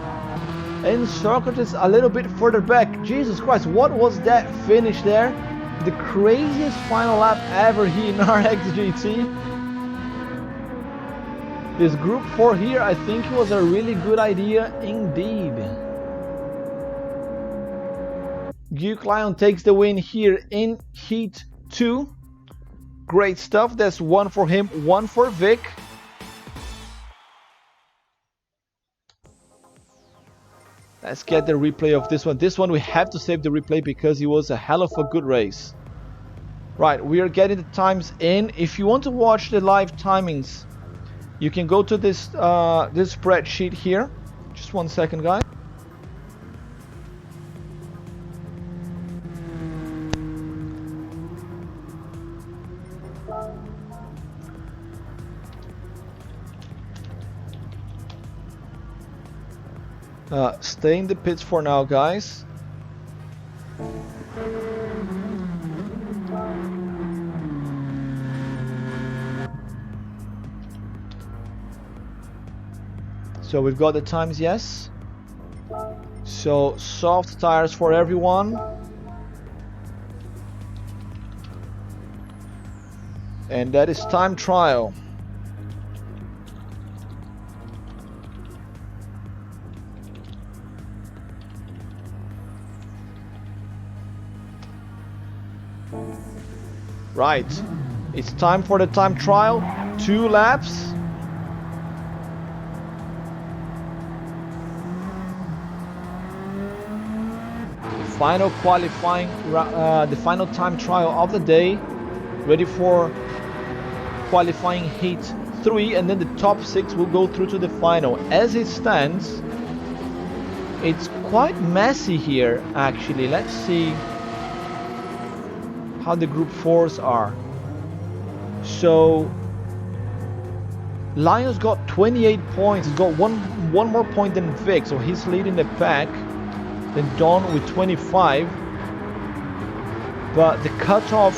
and Socrates a little bit further back. Jesus Christ, what was that finish there? The craziest final lap ever here in RXGT. This group 4 here, I think it was a really good idea indeed. Duke Lion takes the win here in Heat 2. Great stuff. That's one for him, one for Vic. Let's get the replay of this one. This one we have to save the replay because it was a hell of a good race. Right, we are getting the times in. If you want to watch the live timings, you can go to this this spreadsheet here. Just 1 second, guys. Stay in the pits for now, guys. So we've got the times, yes. So soft tires for everyone. And that is time trial. Right, it's time for the time trial. 2 laps. Final qualifying, the final time trial of the day. Ready for qualifying heat 3, and then the top 6 will go through to the final. As it stands, it's quite messy here, actually. Let's see how the group 4s are. So Lion's got 28 points. He's got one more point than Vic, so he's leading the pack. Then Don with 25. But the cutoff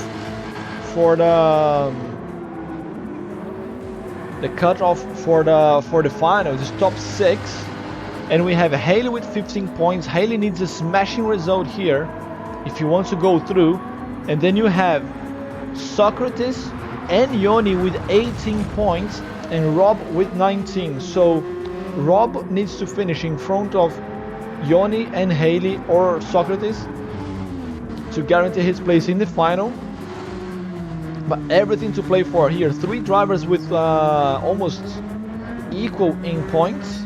for the final is top 6, and we have Haley with 15 points. Haley needs a smashing result here if he wants to go through. And then you have Socrates and Yoni with 18 points and Rob with 19. So Rob needs to finish in front of Yoni and Haley or Socrates to guarantee his place in the final. But everything to play for here. 3 drivers with almost equal in points.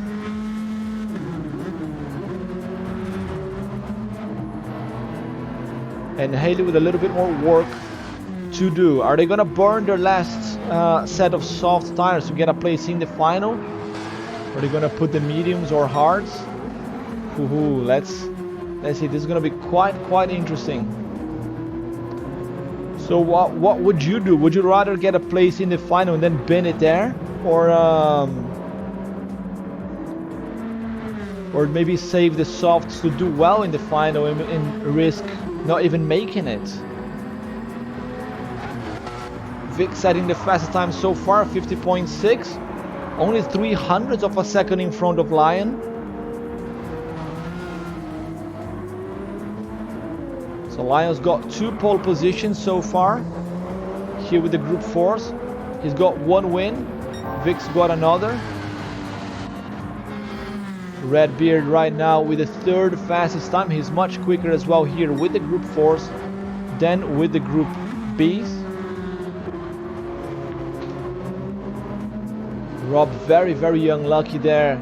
And Haley with a little bit more work to do. Are they gonna burn their last set of soft tires to get a place in the final? Or are they gonna put the mediums or hards? Let's see. This is gonna be quite interesting. So what would you do? Would you rather get a place in the final and then bin it there, or maybe save the softs to do well in the final and risk not even making it? Vic setting the fastest time so far, 50.6, only 0.03 of a second in front of Lion. So Lion's got 2 pole positions so far here with the group 4s. He's got 1 win. Vic's got another. Redbeard right now with the 3rd fastest time. He's much quicker as well here with the group 4s than with the group Bs. Rob very unlucky there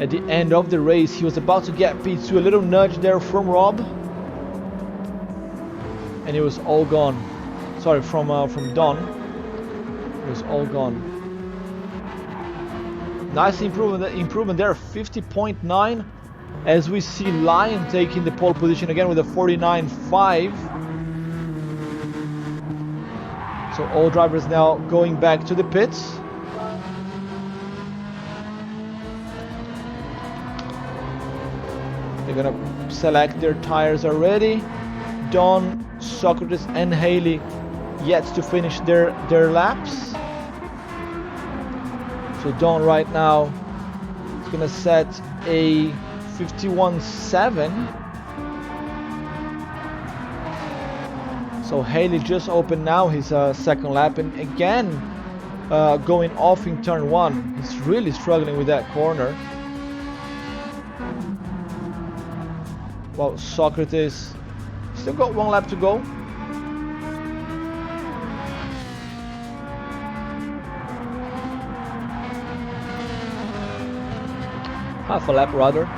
at the end of the race. He was about to get P2. A little nudge there from Rob, and it was all gone. Sorry, from Don. It was all gone. Nice improvement there, 50.9, as we see Lion taking the pole position again with a 49.5. So all drivers now going back to the pits. They're gonna select their tires already. Don, Socrates and Haley yet to finish their laps. So Don right now is gonna set a 51.7. So Haley just opened now his second lap, and again going off in turn 1. He's really struggling with that corner. Well, Socrates Still got 1 lap to go. Half a lap rather.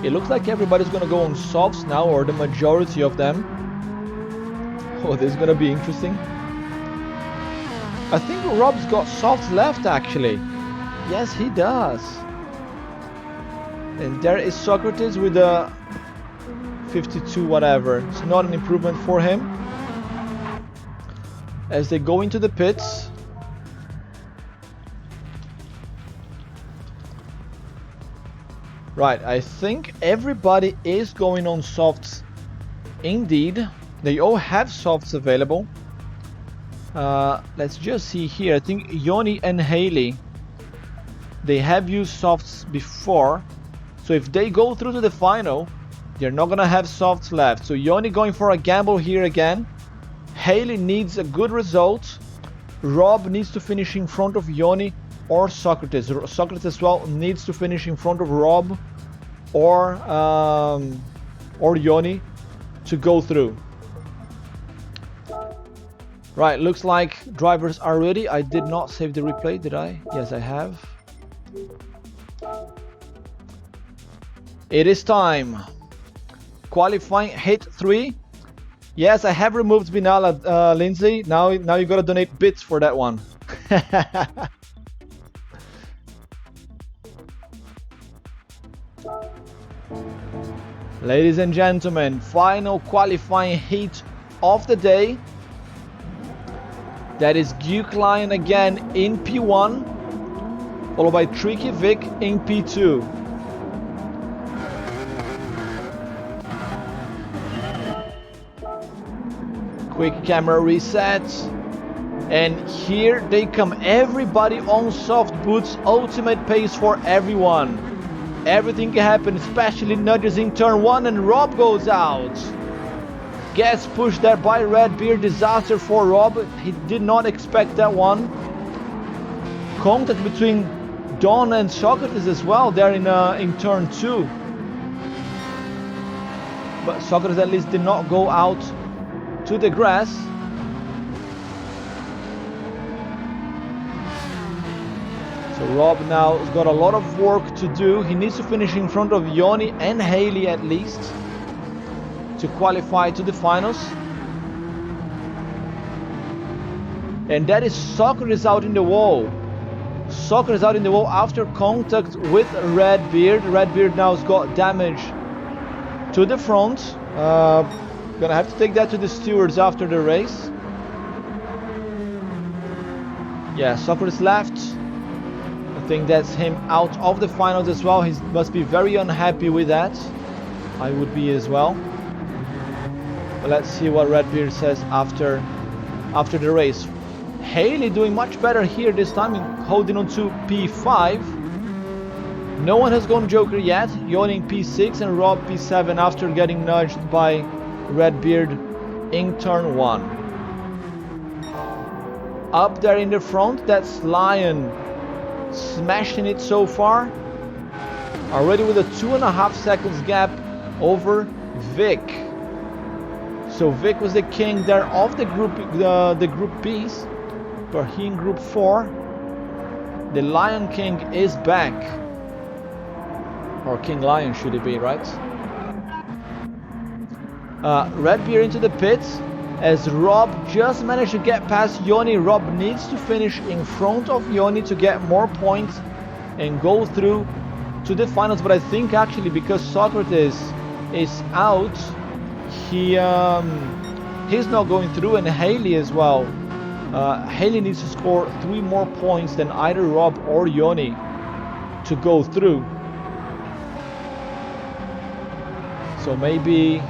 It looks like everybody's gonna go on softs now, or the majority of them. Oh, this is gonna be interesting. I think Rob's got softs left actually. Yes, he does. And there is Socrates with a 52 whatever. It's not an improvement for him. As they go into the pits. Right, I think everybody is going on softs indeed. They all have softs available. Let's just see here. I think Yoni and Haley, they have used softs before. So if they go through to the final, they're not gonna have softs left. So Yoni going for a gamble here again. Haley needs a good result. Rob needs to finish in front of Yoni or Socrates. Socrates as well needs to finish in front of Rob or Yoni to go through. Right, looks like drivers are ready. I did not save the replay, did I? Yes, I have. It is time. Qualifying hit 3. Yes, I have removed Binala, Lindsay. Now you gotta donate bits for that one. Ladies and gentlemen, final qualifying heat of the day. That is Duke Lion again in P1, followed by Tricky Vic in P2. Quick camera reset. And here they come, everybody on soft boots, ultimate pace for everyone. Everything can happen, especially nudges in turn 1, and Rob goes out. Gets pushed there by Redbeard, disaster for Rob. He did not expect that one. Contact between Don and Socrates as well there in turn 2. But Socrates at least did not go out to the grass. So Rob now has got a lot of work to do. He needs to finish in front of Yoni and Haley at least to qualify to the finals. And that is Socrates out in the wall. Socrates out in the wall after contact with Redbeard. Redbeard now has got damage to the front. Gonna have to take that to the stewards after the race. Yeah, Socrates left. I think that's him out of the finals as well. He must be very unhappy with that. I would be as well. But let's see what Redbeard says after the race. Haley doing much better here this time, holding on to P5. No one has gone Joker yet. Yoni P6 and Rob P7 after getting nudged by Redbeard in turn 1. Up there in the front, that's Lion smashing it so far. Already with a 2.5 seconds gap over Vic. So Vic was the king there of the group B's, but he in group 4. The Lion King is back. Or King Lion should it be, right? Redbeard into the pits as Rob just managed to get past Yoni. Rob needs to finish in front of Yoni to get more points and go through to the finals. But I think actually because Socrates is out, he's not going through, and Haley as well. Haley needs to score 3 more points than either Rob or Yoni to go through. So maybe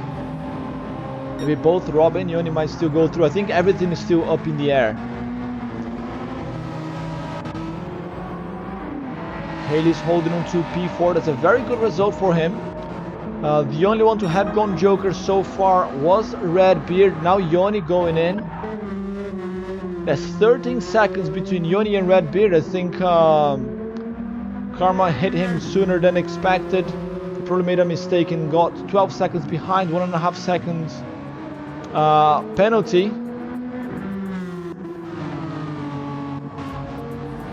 both Rob and Yoni might still go through. I think everything is still up in the air. Haley's holding on to P4. That's a very good result for him. The only one to have gone Joker so far was Redbeard. Now Yoni going in. There's 13 seconds between Yoni and Redbeard. I think Karma hit him sooner than expected. He probably made a mistake and got 12 seconds behind, 1.5 seconds penalty.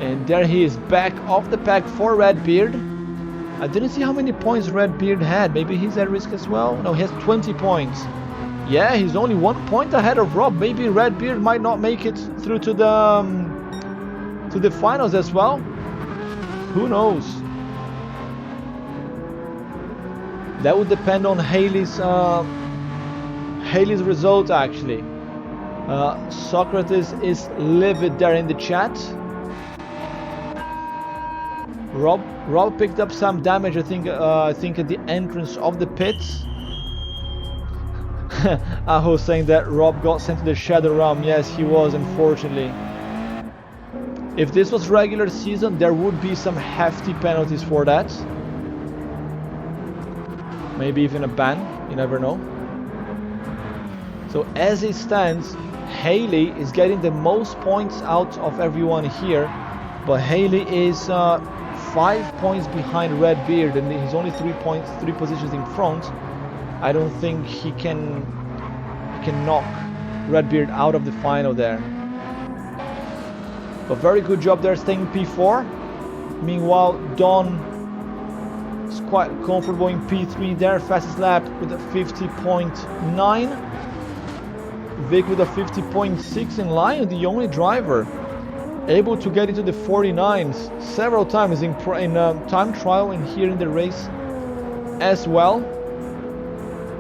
And there he is, back off the pack for Redbeard. I didn't see how many points Redbeard had. Maybe he's at risk as well. No, he has 20 points. Yeah, he's only 1 point ahead of Rob. Maybe Redbeard might not make it through to the finals as well. Who knows? That would depend on Haley's result actually. Socrates is livid there in the chat. Rob picked up some damage, I think at the entrance of the pits. Aho saying that Rob got sent to the Shadow Realm. Yes, he was, unfortunately. If this was regular season, there would be some hefty penalties for that. Maybe even a ban, you never know. So as it stands, Haley is getting the most points out of everyone here, but Haley is 5 points behind Redbeard, and he's only 3 positions in front. I don't think he can knock Redbeard out of the final there. But very good job there, staying P4. Meanwhile, Don is quite comfortable in P3 there, fastest lap with a 50.9. Vic with a 50.6, and Lion, the only driver able to get into the 49s several times in time trial and here in the race as well.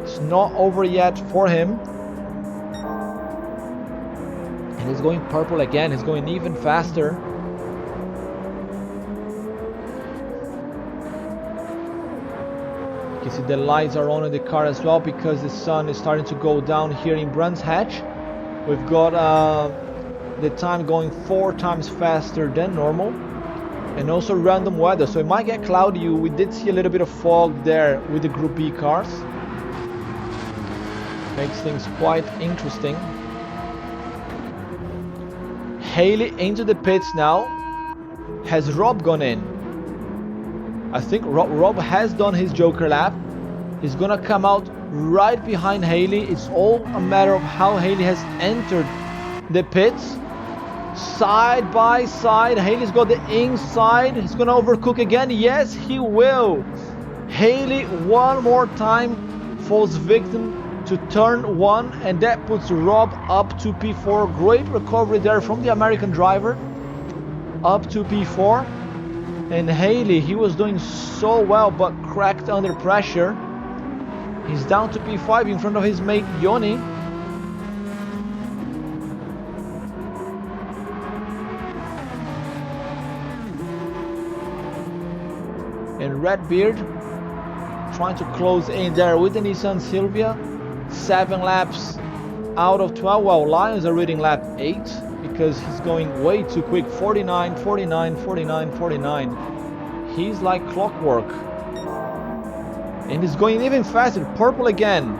It's not over yet for him. And he's going purple again, he's going even faster. You can see the lights are on in the car as well because the sun is starting to go down here in Brands Hatch. We've got the time going 4 times faster than normal, and also random weather, so it might get cloudy. We did see a little bit of fog there with the Group B cars. Makes things quite interesting. Haley into the pits now. Has Rob gone in? I think Rob has done his Joker lap. He's gonna come out right behind Haley. It's all a matter of how Haley has entered the pits. Side by side, Haley's got the inside. He's gonna overcook again. Yes, he will. Haley one more time falls victim to turn 1, and that puts Rob up to P4. Great recovery there from the American driver, up to P4. And Haley, he was doing so well but cracked under pressure. He's down to P5 in front of his mate Yoni. And Redbeard trying to close in there with the Nissan Silvia. 7 laps out of 12, while Lions are reading lap 8 because he's going way too quick. 49, 49, 49, 49. He's like clockwork. And he's going even faster. Purple again.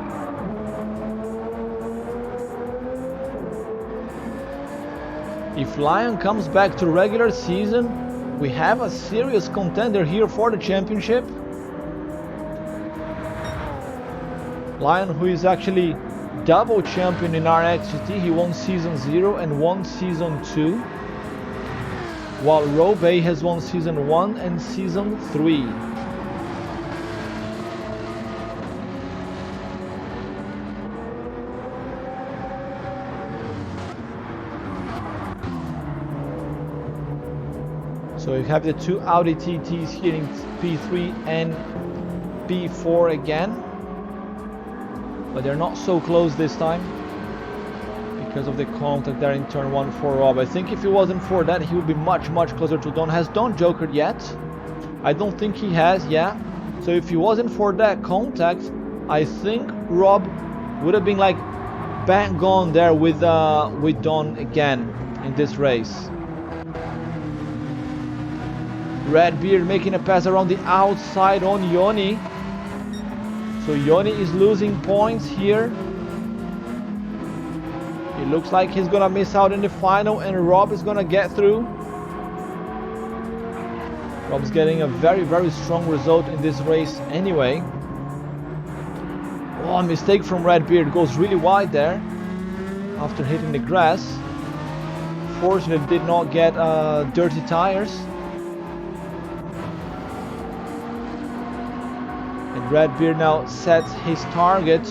If Lion comes back to regular season, we have a serious contender here for the championship. Lion, who is actually double champion in RXGT, he won season 0 and won season 2, while Robe has won season 1 and season 3. So you have the 2 Audi TTs here in P3 and P4 again. But they're not so close this time because of the contact there in turn 1 for Rob. I think if it wasn't for that, he would be much closer to Don. Has Don jokered yet? I don't think he has, yeah. So if it wasn't for that contact, I think Rob would have been like bang on there with Don again in this race. Redbeard making a pass around the outside on Yoni. So Yoni is losing points here. It looks like he's gonna miss out in the final, and Rob is gonna get through. Rob's getting a very strong result in this race anyway. Oh, One mistake from Redbeard, goes really wide there after hitting the grass. Fortunately did not get dirty tires. And Redbeard now sets his target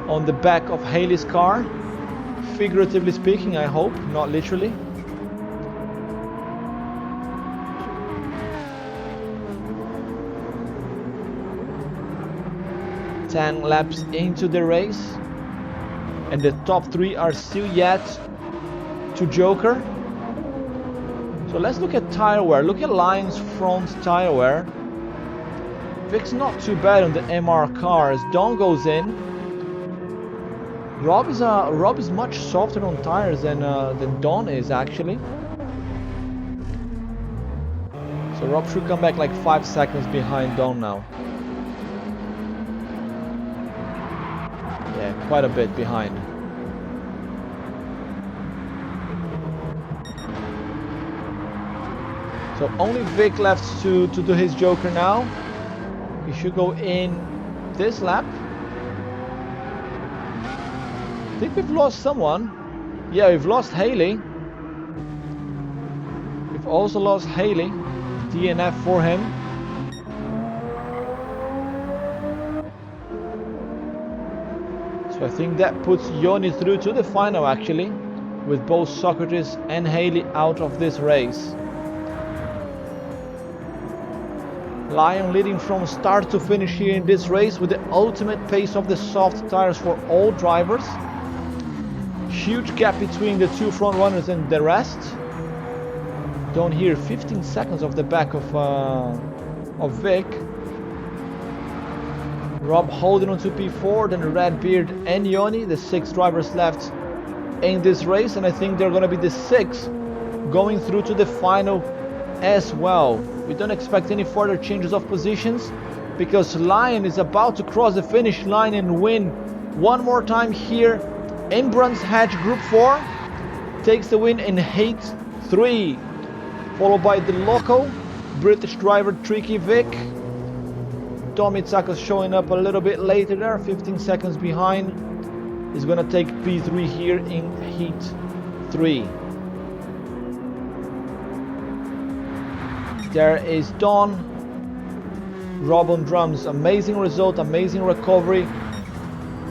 on the back of Haley's car. Figuratively speaking, I hope, not literally. Ten laps into the race, and the top three are still yet to joker. So let's look at tire wear. Look at Lion's front tire wear. Vic's not too bad on the MR cars. Don goes in. Rob is much softer on tires than Don is actually. So Rob should come back like 5 seconds behind Don now. Yeah, quite a bit behind. So only Vic left to do his joker now. He should go in this lap. I think we've lost someone. Yeah, we've lost Haley. We've also lost Haley. DNF for him. So I think that puts Yoni through to the final actually, with both Socrates and Haley out of this race. Lion leading from start to finish here in this race with the ultimate pace of the soft tires for all drivers. Huge gap between the two front runners and the rest. Down here 15 seconds off the back of Vic. Rob holding on to P4, then Redbeard and Yoni, the 6 drivers left in this race, and I think they're going to be the 6 going through to the final as well. We don't expect any further changes of positions because Lion is about to cross the finish line and win one more time here in Brands Hatch Group 4. Takes the win in Heat 3, followed by the local British driver Tricky Vic. Tommy Tsakas showing up a little bit later there, 15 seconds behind. He's gonna take P3 here in Heat 3. There is Don. Rob on drums, amazing result, amazing recovery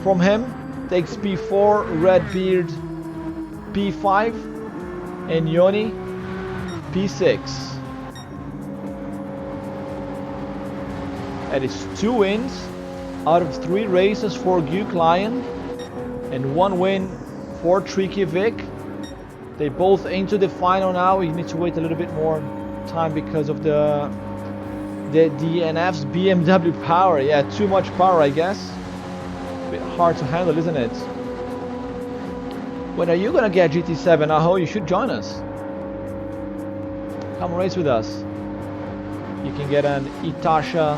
from him. Takes P4, Redbeard P5, and Yoni P6. That is 2 wins out of 3 races for Duke Lion and 1 win for Tricky Vic. They both into the final now. We need to wait a little bit more time because of the DNF's BMW power. Yeah, too much power, I guess. A bit hard to handle, isn't it? When are you gonna get GT7? Aho, you should join us. Come race with us. You can get an Itasha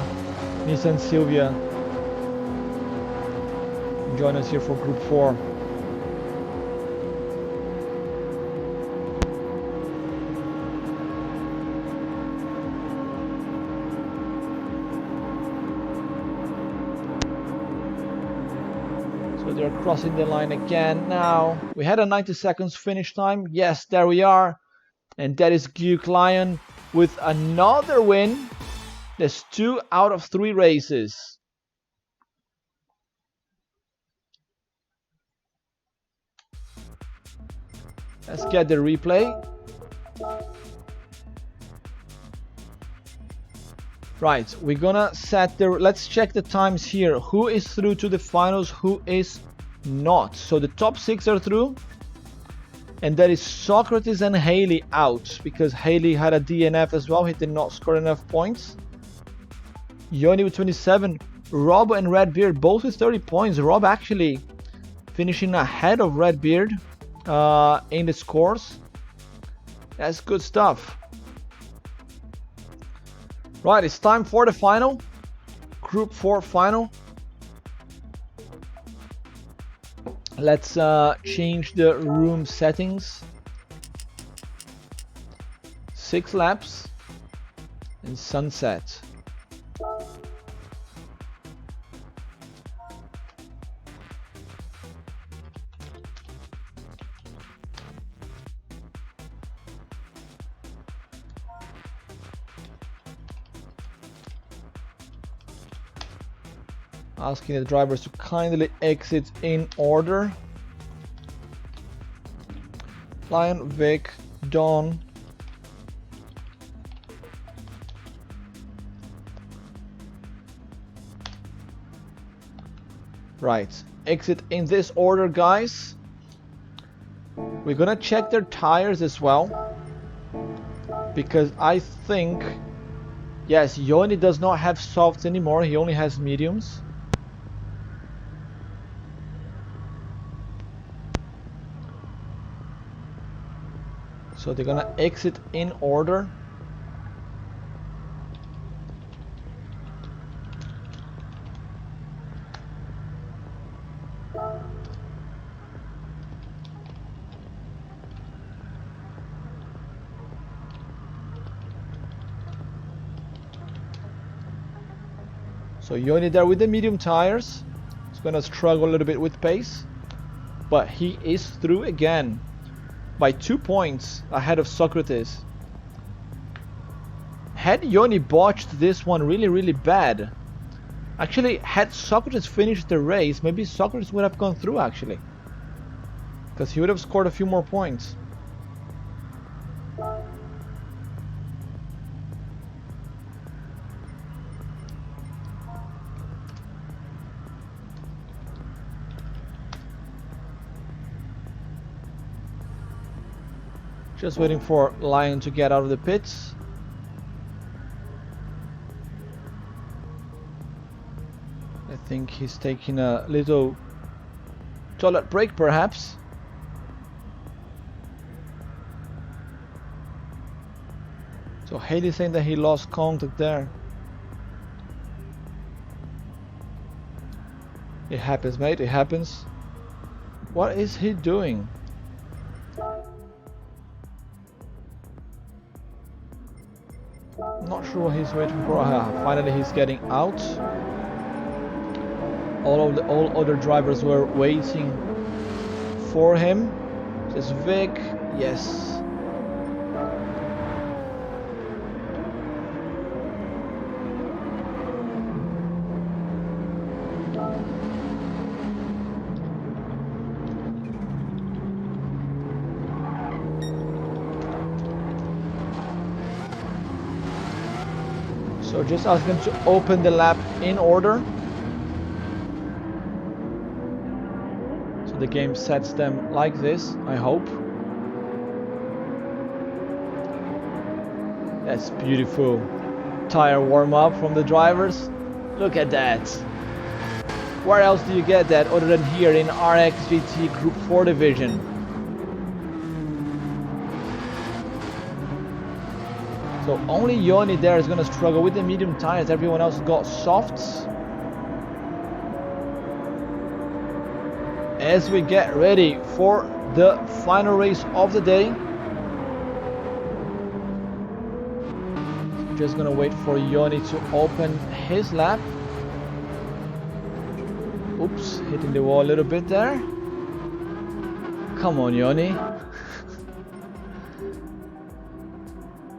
Nissan Silvia. Join us here for Group 4. So they're crossing the line again now. We had a 90 seconds finish time. Yes, there we are. And that is Duke Lion with another win. There's 2 out of 3 races. Let's get the replay. Right, we're gonna set the... Let's check the times here. Who is through to the finals, who is not. So the top 6 are through. And that is Socrates and Haley out, because Haley had a DNF as well. He did not score enough points. Yoni with 27. Rob and Redbeard both with 30 points. Rob actually finishing ahead of Redbeard in the scores. That's good stuff. Right, it's time for the final. Group 4 final. Let's change the room settings. 6 laps and sunset. Asking the drivers to kindly exit in order. Lion, Vic, Don. Right, exit in this order, guys. We're gonna check their tires as well, because I think, yes, Yoni does not have softs anymore, he only has mediums. So they're gonna exit in order. So Yoni there with the medium tires. He's gonna struggle a little bit with pace, but he is through again by 2 points ahead of Socrates. Had Yoni botched this one really bad, actually, had Socrates finished the race, maybe Socrates would have gone through actually, because he would have scored a few more points. Just waiting for Lion to get out of the pits. I think he's taking a little toilet break, perhaps. So Haley's saying that he lost contact there. It happens, mate, it happens. What is he doing? Not sure what he's waiting for. Finally he's getting out. All other drivers were waiting for him. There's Vic, yes. So just ask them to open the lap in order. So the game sets them like this, I hope. That's beautiful. Tire warm up from the drivers. Look at that. Where else do you get that other than here in RXGT Group 4 division? So only Yoni there is going to struggle with the medium tires. Everyone else got softs. As we get ready for the final race of the day. Just going to wait for Yoni to open his lap. Oops, hitting the wall a little bit there. Come on, Yoni.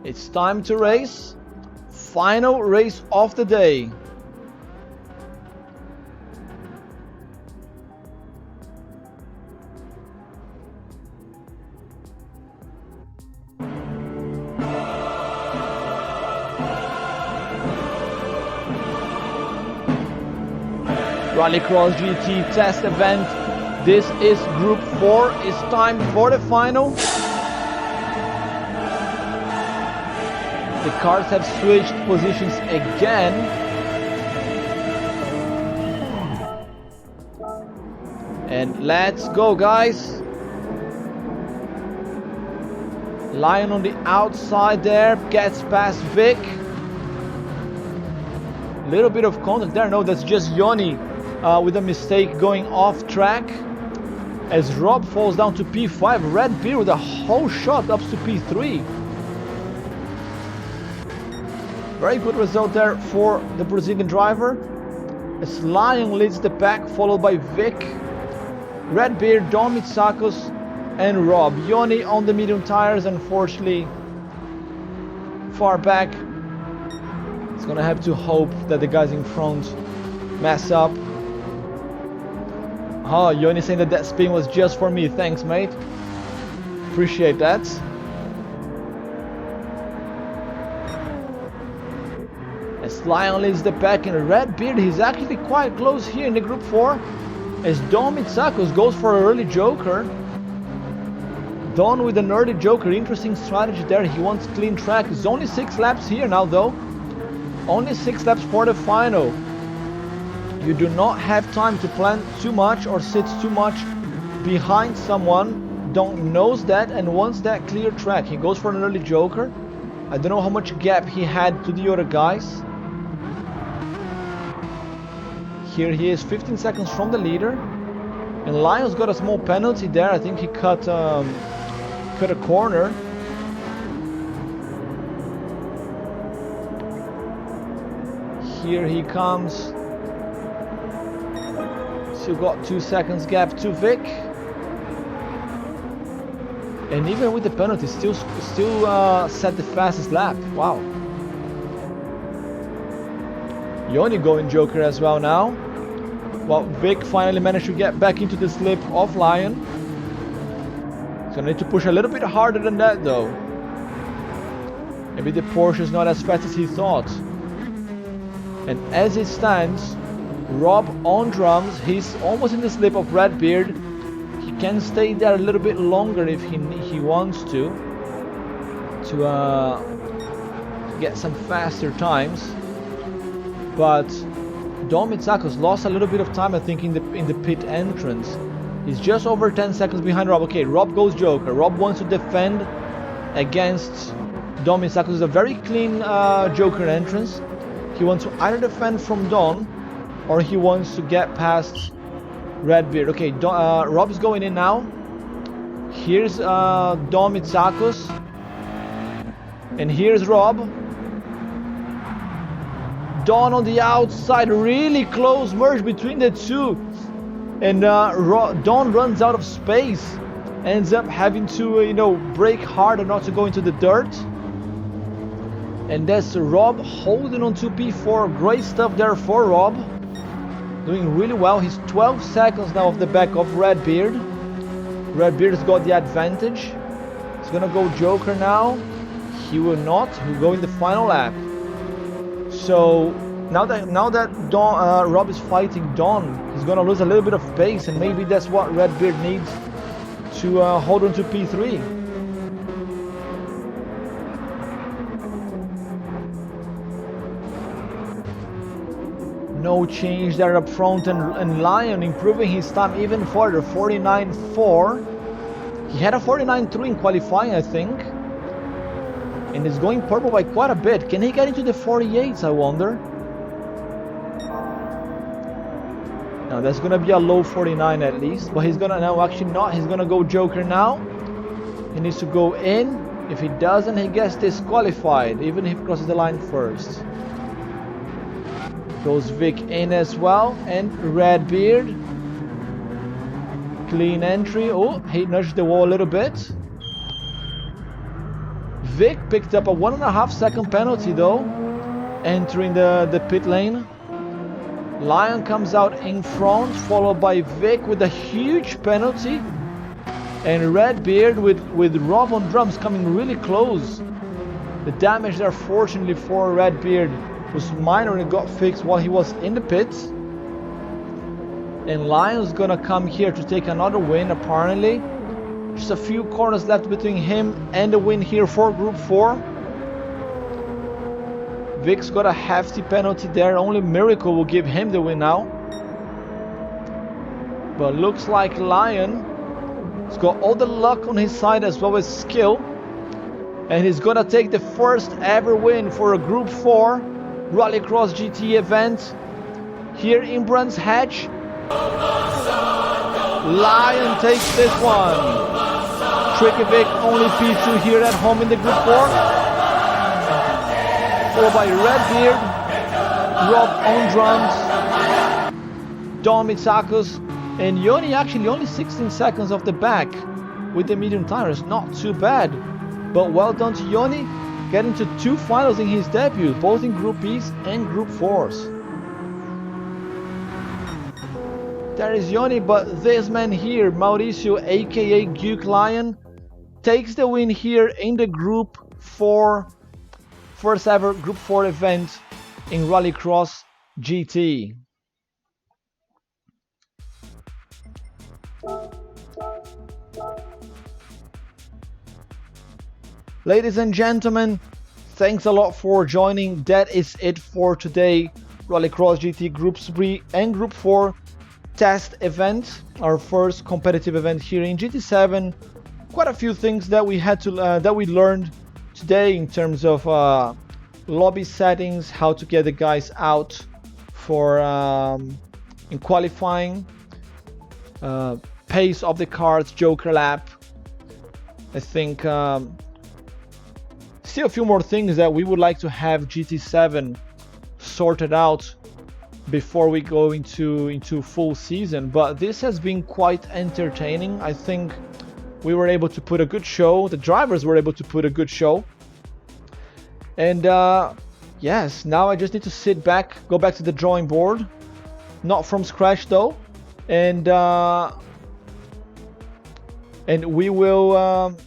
It's time to race. Final race of the day. Rallycross GT test event. This is Group 4. It's time for the final. The cars have switched positions again. And let's go, guys. Lion on the outside there, gets past Vic. Little bit of contact there. No, that's just Yoni with a mistake going off track. As Rob falls down to P5, Red Beer with a whole shot up to P3. Very good result there for the Brazilian driver. As Lion leads the pack, followed by Vic, Red Beard, Dom Mitsakos, and Rob. Yoni on the medium tires, unfortunately, far back. It's gonna have to hope that the guys in front mess up. Oh, Yoni saying that that spin was just for me. Thanks, mate. Appreciate that. As Lion leads the pack in Redbeard, he's actually quite close here in the Group 4. As Don Mitsakos goes for an early Joker. Don with an early Joker, interesting strategy there. He wants clean track. It's only 6 laps here now though. Only 6 laps for the final. You do not have time to plan too much or sit too much behind someone. Don knows that and wants that clear track. He goes for an early Joker. I don't know how much gap he had to the other guys. Here he is, 15 seconds from the leader. And Lion's got a small penalty there. I think he cut a corner. Here he comes. Still got 2 seconds gap to Vic. And even with the penalty, still set the fastest lap. Wow. Yoni going Joker as well now. Well, Vic finally managed to get back into the slip of Lion. So I need to push a little bit harder than that though. Maybe the Porsche is not as fast as he thought. And as it stands, Rob on drums, he's almost in the slip of Redbeard. He can stay there a little bit longer if he wants to get some faster times. But Don Mitsakos lost a little bit of time, I think, in the pit entrance. He's just over 10 seconds behind Rob. Okay, Rob goes Joker. Rob wants to defend against Don Mitsakos. It's a very clean Joker entrance. He wants to either defend from Don or he wants to get past Redbeard. Okay, Rob's going in now. Here's Don Mitsakos. And here's Rob. Don on the outside, really close merge between the two. And Don runs out of space. Ends up having to, brake harder not to go into the dirt. And that's Rob holding on to P4. Great stuff there for Rob. Doing really well. He's 12 seconds now off the back of Redbeard. Redbeard's got the advantage. He's gonna go Joker now. He will not. He'll go in the final lap. So now that Rob is fighting Don, he's gonna lose a little bit of pace, and maybe that's what Redbeard needs to hold on to P3. No change there up front, and Lion improving his time even further, 49.4. He had a 49.3 in qualifying, I think. And is going purple by quite a bit. Can he get into the 48s, I wonder? Now that's gonna be a low 49 at least. But he's gonna, no, actually not. He's gonna go Joker now. He needs to go in. If he doesn't, he gets disqualified, even if he crosses the line first. Goes Vic in as well. And Redbeard. Clean entry. Oh, he nudged the wall a little bit. Vic picked up a 1.5 second penalty though, entering the pit lane. Lion comes out in front, followed by Vic with a huge penalty. And Redbeard with Rob on drums coming really close. The damage there, fortunately for Redbeard, was minor and got fixed while he was in the pits. And Lion's gonna come here to take another win apparently. Just a few corners left between him and the win here for Group 4. Vic's got a hefty penalty there. Only Miracle will give him the win now. But looks like Lion has got all the luck on his side as well as skill. And he's gonna take the first ever win for a Group 4 Rallycross GT event here in Brands Hatch. Lion takes this one. Tricky Vic only P2 here at home in the Group 4. Followed by Redbeard, Rob on drums, Don Mitsakos, and Yoni actually only 16 seconds off the back with the medium tires. Not too bad. But well done to Yoni, getting to 2 finals in his debut, both in Group B's and Group 4s. There is Yoni, but this man here, Mauricio, aka Duke Lion, takes the win here in the Group 4, first ever Group 4 event in Rallycross GT. Ladies and gentlemen, thanks a lot for joining. That is it for today. Rallycross GT Group 3 and Group 4 test event, our first competitive event here in GT7. Quite a few things that we had to that we learned today in terms of lobby settings, how to get the guys out for in qualifying, pace of the cards, Joker lap. I think still a few more things that we would like to have GT7 sorted out before we go into full season, but this has been quite entertaining. I think we were able to put a good show, the drivers were able to put a good show, and yes, now I just need to sit back, go back to the drawing board, not from scratch though, and we will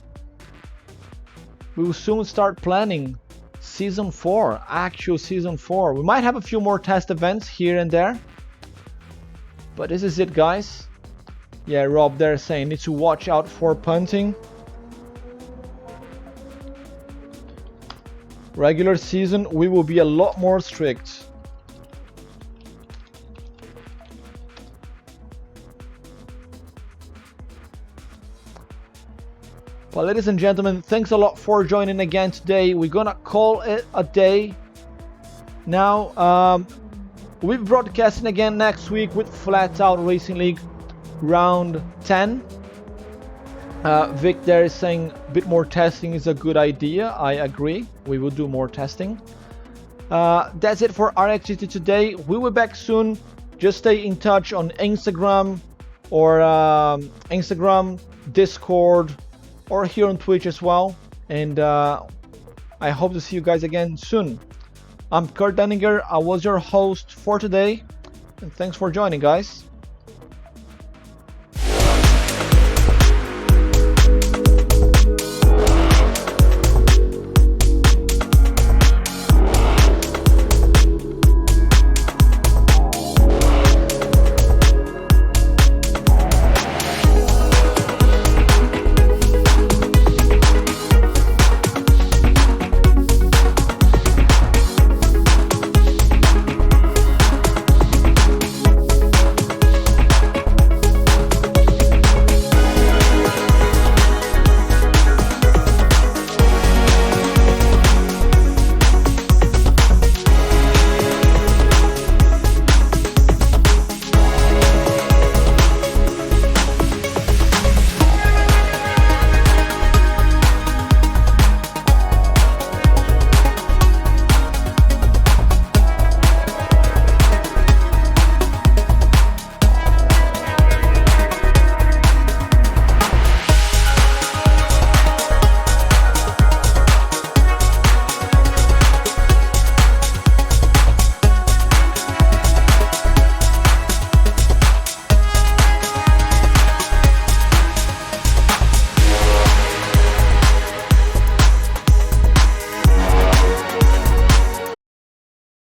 soon start planning Season 4, actual Season 4. We might have a few more test events here and there. But this is it, guys. Yeah, Rob there saying need to watch out for punting. Regular season, we will be a lot more strict. Well, ladies and gentlemen, thanks a lot for joining again today. We're gonna call it a day now. We'll be broadcasting again next week with Flat Out Racing League round 10. Vic there is saying a bit more testing is a good idea. I agree. We will do more testing. That's it for RXGT today. We will be back soon. Just stay in touch on Instagram or Instagram, Discord, or here on Twitch as well, and I hope to see you guys again soon. I'm Kurt Denninger, I was your host for today, and thanks for joining, guys.